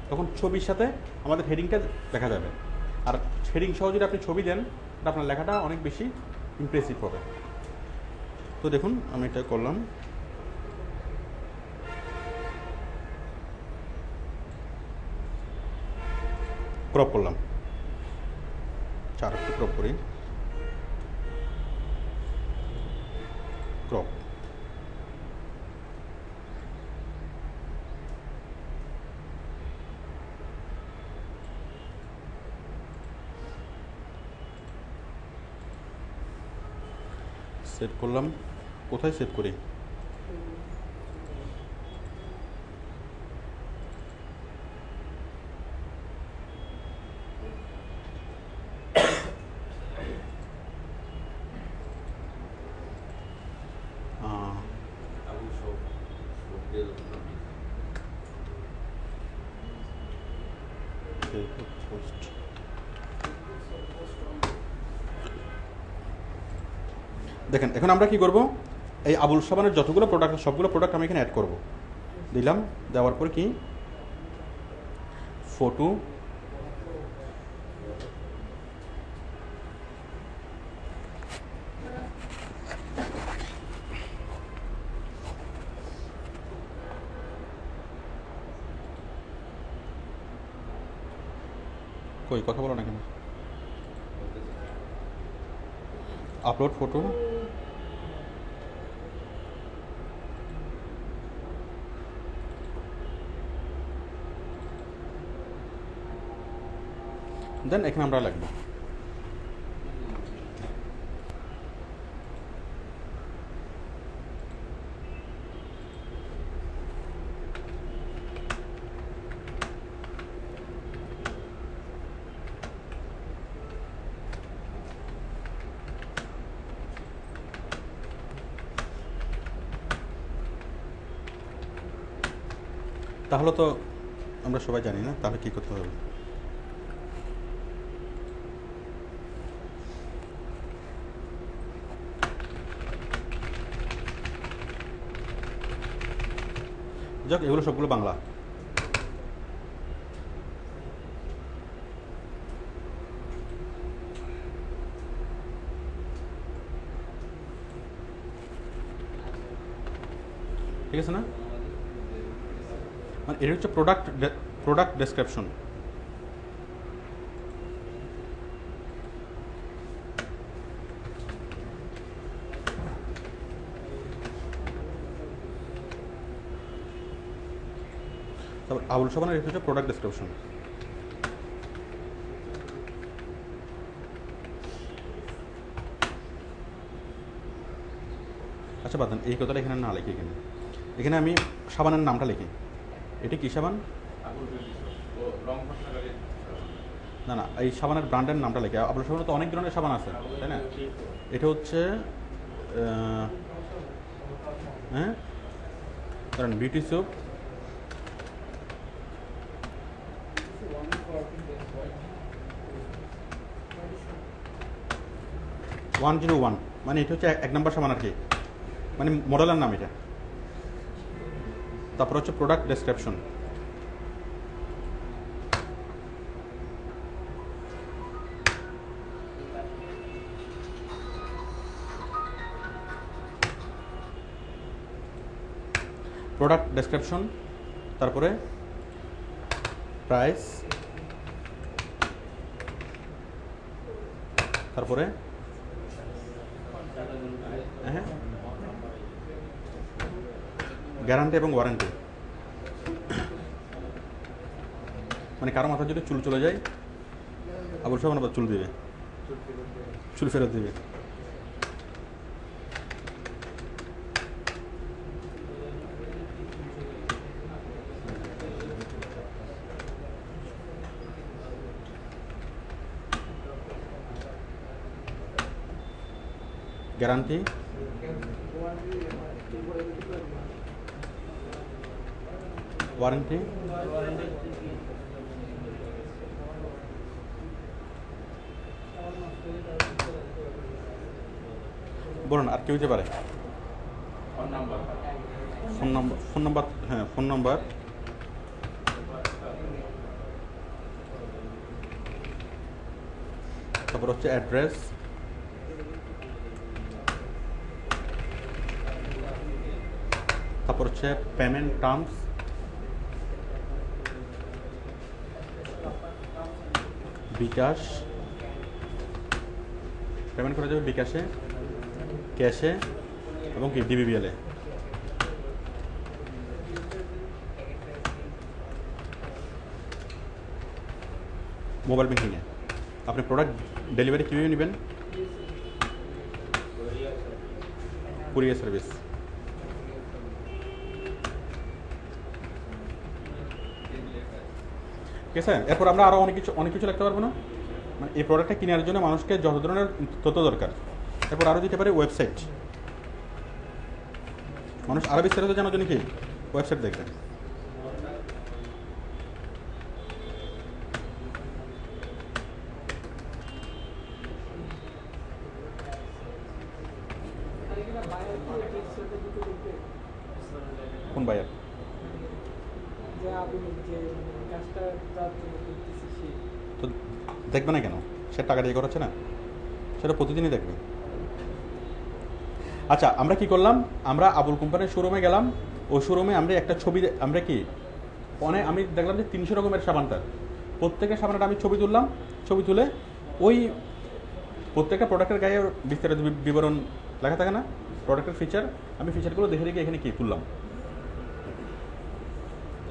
তখন ছবির সাথে আমাদের হেডিংটা দেখা যাবে। আর হেডিং সহ যদি আপনি ছবি দেন, আপনার লেখাটা অনেক বেশি ইমপ্রেসিভ হবে। তো দেখুন আমি এটা করলাম, ক্রপ করলাম, একটু ক্রপ করি, ক্রপ। সেট করলাম, কোথায় সেট করি? দেখেন এখন আমরা কি করব, এই আবুল সাবানের যতগুলো প্রোডাক্ট, সবগুলো প্রোডাক্ট আমি এখানে অ্যাড করব। দিলাম, দেওয়ার পর কি ফটো, কই কথা বলো না কেন? আপলোড ফটো, দেন এখানে আমরা লিখব তাহলে তো আমরা সবাই জানি না, তাহলে কি করতে হবে? যাক, এগুলো সবগুলো বাংলা। ঠিক আছে না? মানে এটা হচ্ছে প্রোডাক্ট ডেসক্রিপশন। তারপর আবুল সাবানের এটা হচ্ছে প্রোডাক্ট ডেসক্রিপশন। আচ্ছা বাদ দেন, এই কথাটা এখানে না লিখি, এখানে আমি সাবানের নামটা লিখি। এটা কি সাবান? আবুল বিউটি শপ ও রং ফসাকারের না না, এই সাবানের ব্র্যান্ডের নামটা লেখা। আপনার সাবানে তো অনেক ধরনের সাবান আছে, তাই না? এটা হচ্ছে হ্যাঁ কারণ বিউটি সোপ ওয়ান 101, মানে এটা হচ্ছে 1 নম্বর সাবান আর কি, মানে মডেলের নাম এটা। তারপর হচ্ছে প্রোডাক্ট ডেসক্রিপশন। প্রোডাক্ট ডেসক্রিপশন, তারপরে প্রাইস, তারপরে হ্যাঁ গ্যারান্টি এবং ওয়ারেন্টি। মানে কারো মাথা যদি চুল চলে যায়, আবুল সাবান আবার চুল দিবে, চুল ফেরত দিবে। গ্যারান্টি, ওয়ারেন্টি, বলুন আর কি হতে পারে? ফোন নাম্বার, ফোন নাম্বার, হ্যাঁ ফোন নাম্বার, তারপর হচ্ছে অ্যাড্রেস, তারপর হচ্ছে পেমেন্ট টার্মস, বিকাশ, পেমেন্ট করা যাবে বিকাশে, ক্যাশে এবং কি ডিবিবিএলে। মোবাইল ব্যাংকিংয়ে আপনি প্রোডাক্ট ডেলিভারি কীভাবে নেবেন? Courier service. ঠিক আছে, এরপর আমরা আরও অনেক কিছু লিখতে পারবো না? মানে এই প্রোডাক্টটা কেনার জন্য মানুষকে যত ধরনের তথ্য দরকার। এরপর আরও দিতে পারে ওয়েবসাইট। মানুষ আরও বিস্তারিত জানার জন্য কি ওয়েবসাইট দেখবে। কোন বায়ার? তো দেখবে না কেন? সে টাকা দিয়ে করাচ্ছে না, সেটা প্রতিদিনই দেখবে। আচ্ছা, আমরা কি করলাম? আমরা আবুল কোম্পানির শোরুমে গেলাম। ওই শোরুমে আমরা একটা ছবি, আমরা কি আমি দেখলাম যে 300 রকমের সাবান, তার প্রত্যেকের সাবানটা আমি ছবি তুললাম। ছবি তুলে ওই প্রত্যেকটা প্রোডাক্টের গায়ে বিস্তারিত বিবরণ লেখা থাকে না, প্রোডাক্টের ফিচার। আমি ফিচারগুলো দেখে দেখে এখানে কি তুললাম,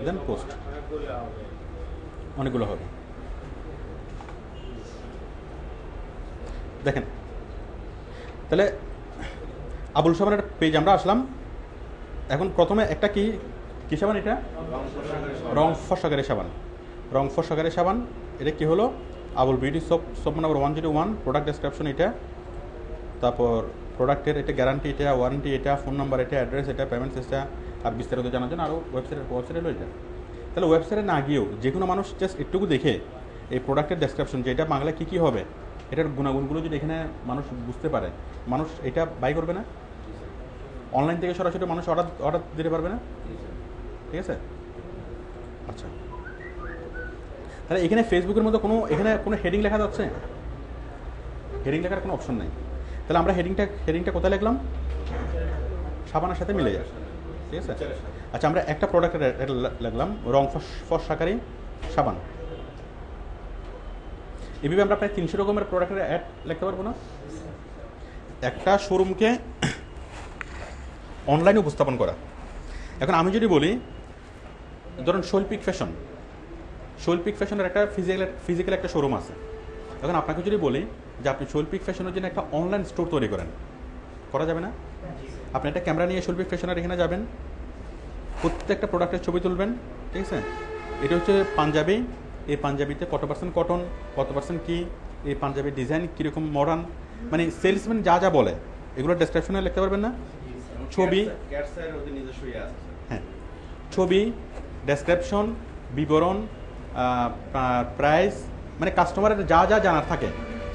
দেন পোস্ট। অনেকগুলো হবে, দেখেন। তাহলে আবুল সাবানের পেজ আমরা আসলাম। এখন প্রথমে একটা কি সাবান? এটা রং ফসাকারের সাবান। রং ফসাকারের সাবান, এটা কি হলো? Abul beauty soap number 101, product description এটা, তারপর প্রোডাক্টের এটা গ্যারান্টি, এটা ওয়ারেন্টি, এটা ফোন নাম্বার, এটা অ্যাড্রেস, এটা পেমেন্ট সিস্টেম। আর বিস্তারিত জানার জন্য আরও ওয়েবসাইট হলো এটা। তাহলে ওয়েবসাইটে না গিয়েও যে কোনো মানুষ জাস্ট একটুকু দেখে এই প্রোডাক্টের ডেসক্রিপশন, যে এটা বাংলায় কী কী হবে, এটার গুণাগুণগুলো যদি এখানে মানুষ বুঝতে পারে, মানুষ এটা বাই করবে না? অনলাইন থেকে সরাসরি মানুষ অর্ডার দিতে পারবে না? ঠিক আছে, আচ্ছা। তাহলে এখানে ফেসবুকের মধ্যে এখানে কোনো হেডিং লেখা যাচ্ছে? হেডিং লেখার কোনো অপশন নেই। তাহলে আমরা হেডিংটা কোথায় লিখলাম? সাবানের সাথে মিলে যায়, ঠিক আছে। আচ্ছা, আমরা একটা প্রোডাক্টের লিখলাম রং ফসাকারী সাবান। এভাবে আমরা প্রায় 300 রকমের প্রোডাক্টের অ্যাড লিখতে পারবো না? একটা শোরুমকে অনলাইনে উপস্থাপন করা। এখন আমি যদি বলি, ধরুন শৈল্পিক ফ্যাশনের একটা ফিজিক্যাল একটা শোরুম আছে। এখন আপনাকে যদি বলি যে আপনি শৈল্পিক ফ্যাশনের জন্য একটা অনলাইন স্টোর তৈরি করা যাবে না? আপনি একটা ক্যামেরা নিয়ে শৈল্পিক ফ্যাশনের এখানে যাবেন, প্রত্যেকটা প্রোডাক্টের ছবি তুলবেন, ঠিক আছে? এটা হচ্ছে পাঞ্জাবি। এই পাঞ্জাবিতে কত পার্সেন্ট কটন, কত পার্সেন্ট কি, এই পাঞ্জাবির ডিজাইন কীরকম মডার্ন, মানে সেলসম্যান যা যা বলে এগুলো ডেসক্রিপশনে লিখতে পারবেন না? ছবি, ক্যাটসের ওদের নিজস্ব ইয়ে আছে স্যার। হ্যাঁ, ছবি, ডেসক্রিপশন, বিবরণ, প্রাইস, মানে কাস্টমারের যা যা জানার থাকে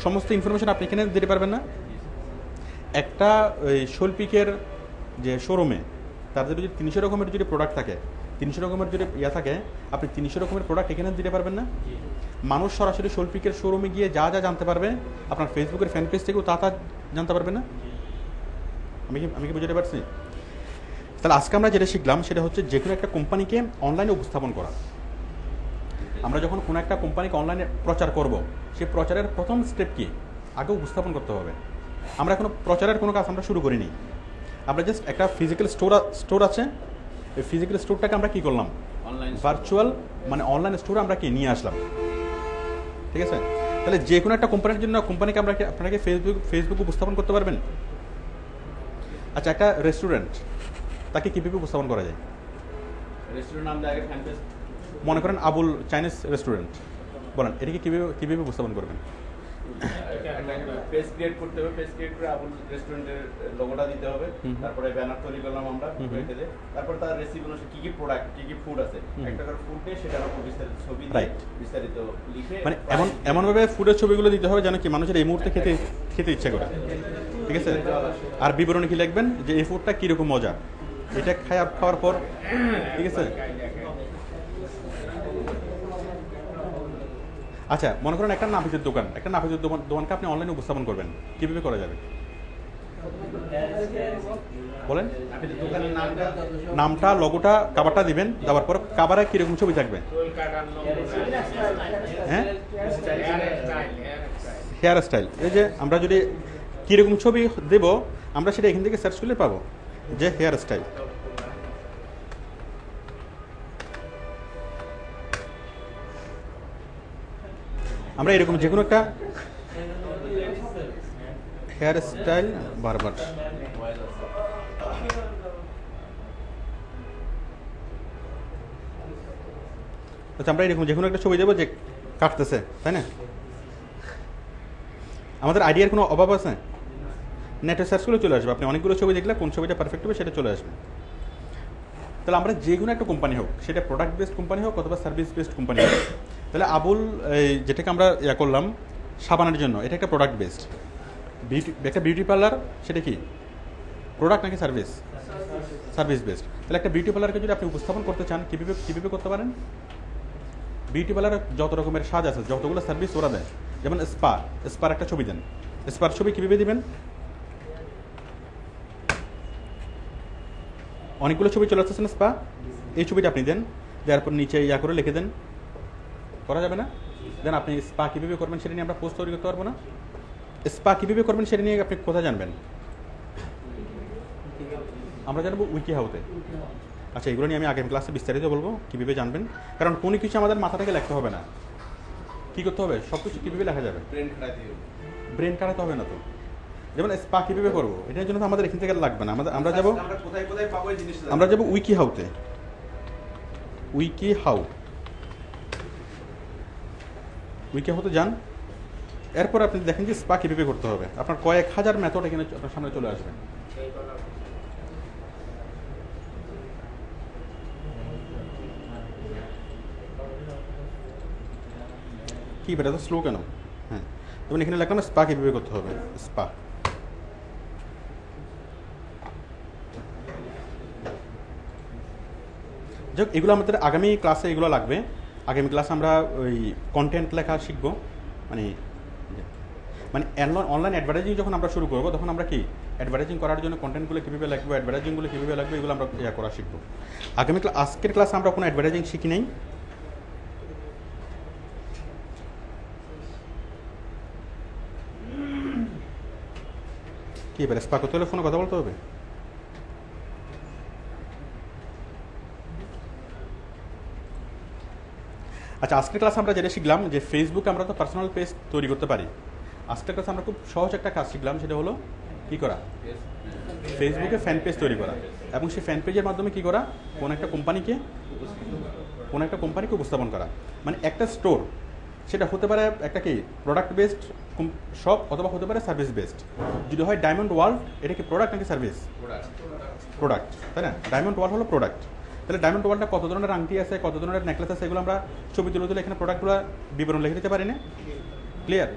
সমস্ত ইনফরমেশন আপনি এখানে দিতে পারবেন না? একটা ওই শৈল্পিকের যে শোরুমে তাদের যদি 300 রকমের যদি প্রোডাক্ট থাকে, 300 রকমের যদি ইয়ে থাকে, আপনি 300 রকমের প্রোডাক্ট এখানে দিতে পারবেন না? মানুষ সরাসরি শৈল্পিকের শোরুমে গিয়ে যা যা জানতে পারবে আপনার ফেসবুকের ফ্যান পেজ থেকেও তা তা জানতে পারবে না? আমি কি বুঝতে পারছি? তাহলে আজকে আমরা যেটা শিখলাম সেটা হচ্ছে যে কোনো একটা কোম্পানিকে অনলাইনে উপস্থাপন করা। আমরা যখন কোনো একটা কোম্পানিকে অনলাইনে প্রচার করব, সেই প্রচারের প্রথম স্টেপ কি? আগে উপস্থাপন করতে হবে। আমরা এখনো প্রচারের কোনো কাজ আমরা শুরু করিনি। আমরা জাস্ট একটা ফিজিক্যাল স্টোর আছে, এই ফিজিক্যাল স্টোরটাকে আমরা কি করলাম? অনলাইন ভার্চুয়াল মানে অনলাইন স্টোরে আমরা কি নিয়ে আসলাম। ঠিক আছে? তাহলে যে কোনো একটা কোম্পানির জন্য কোম্পানিকে আপনাকে ফেসবুক উপস্থাপন করতে পারবেন? আচ্ছা, একটা রেস্টুরেন্ট তাকে কীভাবে উপস্থাপন করা যায়? রেস্টুরেন্ট নাম দিয়ে আগে ফ্যান পেজ মনে করেন আবুল চাইনিজ রেস্টুরেন্ট, বলেন এটাকে কীভাবে উপস্থাপন করবেন? পেজ ক্রিয়েট করতে হবে। পেজ ক্রিয়েট করে আবুল রেস্টুরেন্টের লোগোটা দিতে হবে। তারপরে ব্যানার তৈরি করলাম আমরা পেজে। তারপর তার রেসিপি অনুসারে কি কি প্রোডাক্ট, কি কি ফুড আছে, একটা করে ফুড নিয়ে সেটার উপর বিস্তারিত ছবি দিয়ে Right. বিস্তারিত লিখে, মানে এমনভাবে ফুডের ছবিগুলো দিতে হবে যেন কি মানুষের এই মুহূর্তে খেতে ইচ্ছা করে। ঠিক আছে? আর বিবরণে কি লিখবেন যে এই ফুডটা কীরকম মজা, এটা খাওয়ার পর। ঠিক আছে? আচ্ছা, মনে করেন একটা নাফিজের দোকানকে আপনি অনলাইনে উপস্থাপন করবেন, কীভাবে করা যাবে বলেন? দোকানের নামটা, লোগোটা, কাভারটা দিবেন, দেওয়ার পর কাভারে কীরকম ছবি থাকবে? হ্যাঁ, হেয়ার স্টাইল। এই যে আমরা যদি কীরকম ছবি দেব আমরা সেটা এখান থেকে সার্চ করলে পাবো যে হেয়ার স্টাইল। আমরা এরকম যে কোনো একটা হেয়ার স্টাইল বারবার। আচ্ছা, আমরা এরকম যে কোনো একটা ছবি দেবো যে কাটতেছে, তাই না? আমাদের আইডিয়ার কোনো অভাব আছে? নেটে সার্চ করে চলে আসবে, আপনি অনেকগুলো ছবি দেখলে কোন ছবিটা পারফেক্ট হবে সেটা চলে আসবে। তাহলে আমরা যে কোনো একটা কোম্পানি হোক, সেটা প্রোডাক্ট বেসড কোম্পানি হোক অথবা সার্ভিস বেসড কোম্পানি হোক, তাহলে আবুল যেটাকে আমরা করলাম সাবানের জন্য, এটা একটা প্রোডাক্ট বেসড। একটা বিউটি পার্লার, সেটা কি প্রোডাক্ট নাকি সার্ভিস? Service based. তাহলে একটা বিউটি পার্লারকে যদি আপনি উপস্থাপন করতে চান কীভাবে করতে পারেন? বিউটি পার্লারের যত রকমের সাজ আছে, যতগুলো সার্ভিস ওরা দেয়, যেমন স্পার একটা ছবি দেন, স্পার ছবি কীভাবে দিবেন? অনেকগুলো ছবি চলে আসতেছে না স্পা, এই ছবিটা আপনি দেন, দেওয়ার পর নিচে করে লিখে দেন, করা যাবে না? দেন আপনি স্পা কীভাবে করবেন সেটা নিয়ে আমরা পোস্ট তৈরি করতে পারবো না? স্পা কীভাবে করবেন সেটা নিয়ে আপনি কোথায় জানবেন? আমরা জানবো উইকি হাউতে। আচ্ছা, এগুলো নিয়ে আমি আগামী ক্লাসে বিস্তারিত বলবো কীভাবে জানবেন, কারণ কোনো কিছু আমাদের মাথা থেকে লিখতে হবে না। কী করতে হবে? সব কিছু কীভাবে লেখা যাবে? ব্রেন কাটাতে হবে না তো। যেমন স্পা কীভাবে করবো, এটার জন্য তো আমাদের এখান থেকে লাগবে না। আমরা যাবো উইকি হাউতে। উইকি হাউতে যান, এরপর আপনি দেখেন যে স্পা কীভাবে করতে হবে। আপনার কয়েক হাজার মেথড এখানে আপনার সামনে চলে আসবে। কি বেটা তো স্লো কেন? হ্যাঁ, যেমন এখানে লিখলাম স্পা কীভাবে করতে হবে। স্পা যাক, এগুলো আমাদের আগামী ক্লাসে এগুলো লাগবে। আগামী ক্লাসে আমরা ওই কন্টেন্ট লেখা শিখবো, মানে অনলাইন অ্যাডভার্টাইজিং যখন আমরা শুরু করবো তখন আমরা কি অ্যাডভার্টাইজিং করার জন্য কন্টেন্টগুলো কীভাবে লাগবে, অ্যাডভার্টাইজিংগুলো কীভাবে লাগবে, এগুলো আমরা করা শিখবো। আজকের ক্লাসে আমরা কোনো অ্যাডভার্টাইজিং শিখি নাই। কি এবার স্পা করতে হলে ফোনে কথা বলতে হবে? আচ্ছা, আজকের ক্লাসে আমরা যেটা শিখলাম যে ফেসবুকে আমরা তো পার্সোনাল পেজ তৈরি করতে পারি। আজকের ক্লাসে আমরা খুব সহজ একটা কাজ শিখলাম, সেটা হলো কি করা? ফেসবুকে ফ্যান পেজ তৈরি করা, এবং সেই ফ্যান পেজের মাধ্যমে কি করা? কোন একটা কোম্পানিকে কোনো একটা কোম্পানিকে উপস্থাপন করা। মানে একটা স্টোর সেটা হতে পারে একটা কি প্রোডাক্ট বেসড শপ অথবা হতে পারে সার্ভিস বেসড। যদি হয় ডায়মন্ড ওয়ার্ল্ড, এটা কি প্রোডাক্ট নাকি সার্ভিস? প্রোডাক্ট, তাই না? ডায়মন্ড ওয়ার্ল্ড হলো প্রোডাক্ট। তাহলে ডায়মন্ড ওয়ার্ল্ডটা কত ধরনের আংটি আছে, কত ধরনের নেকলেস আছে, এগুলো আমরা ছবি তুলে এখানে প্রোডাক্টগুলো বিবরণ লিখে দিতে পারি না? ক্লিয়ার?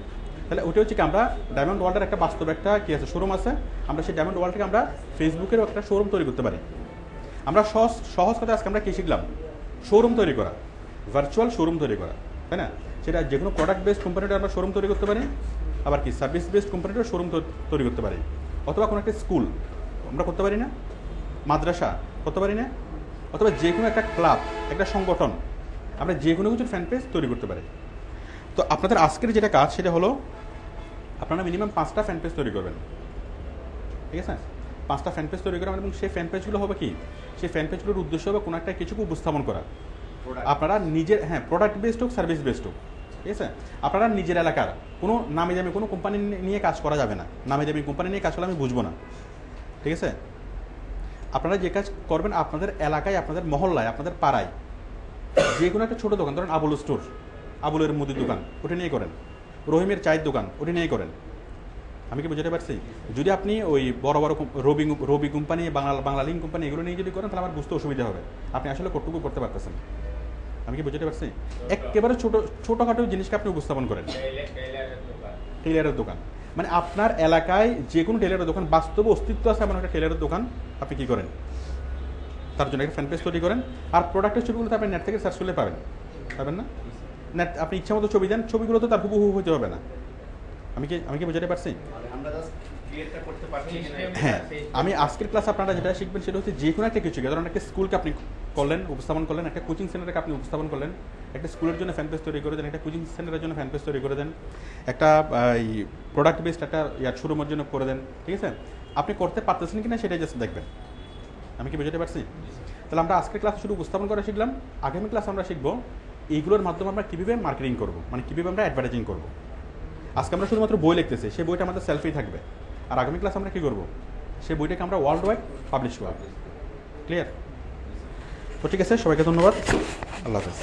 তাহলে ওটা হচ্ছে কি আমরা ডায়মন্ড ওয়ার্ল্ডের একটা বাস্তব একটা কি আছে শোরুম আছে, আমরা সেই ডায়মন্ড ওয়ার্ল্ডকে আমরা ফেসবুকেরও একটা শোরুম তৈরি করতে পারি। আমরা সহজ কথা আজকে আমরা কি শিখলাম? শোরুম তৈরি করা, ভার্চুয়াল শোরুম তৈরি করা, তাই না? সেটা যে কোনো প্রোডাক্ট বেসড কোম্পানিটা আমরা শোরুম তৈরি করতে পারি, আবার কি সার্ভিস বেসড কোম্পানিটাও শোরুম তৈরি করতে পারি, অথবা কোনো একটা স্কুল আমরা করতে পারি না, মাদ্রাসা করতে পারি না, অথবা যে কোনো একটা ক্লাব, একটা সংগঠন, আমরা যে কোনো কিছুর ফ্যান পেজ তৈরি করতে পারি। তো আপনাদের আজকের যেটা কাজ সেটা হলো আপনারা মিনিমাম 5টা ফ্যান পেজ তৈরি করবেন, ঠিক আছে? 5টা ফ্যান পেজ তৈরি করবেন এবং সেই ফ্যান পেজগুলো হবে কি, সেই ফ্যান পেজগুলোর উদ্দেশ্য হবে কোনো একটা কিছুকে উপস্থাপন করা। আপনারা নিজের প্রোডাক্ট বেসড হোক সার্ভিস বেসড হোক, ঠিক আছে? আপনারা নিজের এলাকার কোনো নামি দামি কোনো কোম্পানি নিয়ে কাজ করা যাবে না, নামি দামি কোম্পানি নিয়ে কাজ করলে আমি বুঝবো না, ঠিক আছে? আপনারা যে কাজ করবেন আপনাদের এলাকায়, আপনাদের মহল্লায়, আপনাদের পাড়ায় যে কোনো একটা ছোটো দোকান, ধরেন আবুল স্টোর, আবুলের মুদির দোকান, ওটা নিয়ে করেন। রহিমের চায়ের দোকান, ওটা নিয়ে করেন। আমি কি বুঝতে পারছি? যদি আপনি ওই বড় বড় রবি কোম্পানি, বাংলা লিঙ্ক কোম্পানি এগুলো নিয়ে যদি করেন তাহলে আমার বুঝতে অসুবিধা হবে, আপনি আসলে কতটুকু করতে পারতেছেন। আমি কি বুঝতে পারছি? একেবারে ছোটোখাটো জিনিসকে আপনি উপস্থাপন করেন। টেইলারের দোকান মানে আপনার এলাকায় যে কোনো টেইলারের দোকান, বাস্তবে অস্তিত্ব আছে এমন একটা টেইলারের দোকান, আপনি কি করেন? তার জন্য একটা ফ্যান পেজ তৈরি করেন। আর প্রোডাক্টের ছবিগুলো তো আপনি নেট থেকে সার্চ করলে পাবেন না? নেট আপনি ইচ্ছা মতো ছবি দেন, ছবিগুলো তো তার হুবহু হতে হবে না। আমি কি বুঝতে পারছি? হ্যাঁ, আমি আজকের ক্লাস আপনারা যেটা শিখবেন সেটা হচ্ছে যে কোনো একটা কিছু, ধরুন একটা স্কুলকে আপনি করলেন, উপস্থাপন করলেন, একটা কোচিং সেন্টারকে আপনি উপস্থাপন করলেন, একটা স্কুলের জন্য ফ্যান পেজ তৈরি করে দেন, একটা কোচিং সেন্টারের জন্য ফ্যান পেজ তৈরি করে দেন, একটা প্রোডাক্ট বেসড একটা শোরুমের জন্য করে দেন, ঠিক আছে? আপনি করতে পারতেছেন কিনা সেটাই জাস্ট দেখবেন। আমি কি বুঝতে পারছি? তাহলে আমরা আজকের ক্লাস শুধু উপস্থাপন করা শিখলাম। আগামী ক্লাস আমরা শিখবো এইগুলোর মাধ্যমে আমরা কীভাবে মার্কেটিং করবো, মানে কীভাবে আমরা অ্যাডভার্টাইজিং করবো। আজকে আমরা শুধুমাত্র বই লিখতেছি, সেই বইটা আমাদের সেলফি থাকবে। আর আগামী ক্লাস আমরা কী করবো, সেই বইটাকে আমরা ওয়ার্ল্ড ওয়াইড পাবলিশ করবো। ক্লিয়ার? তো ঠিক আছে, সবাইকে ধন্যবাদ। আল্লাহ হাফেজ।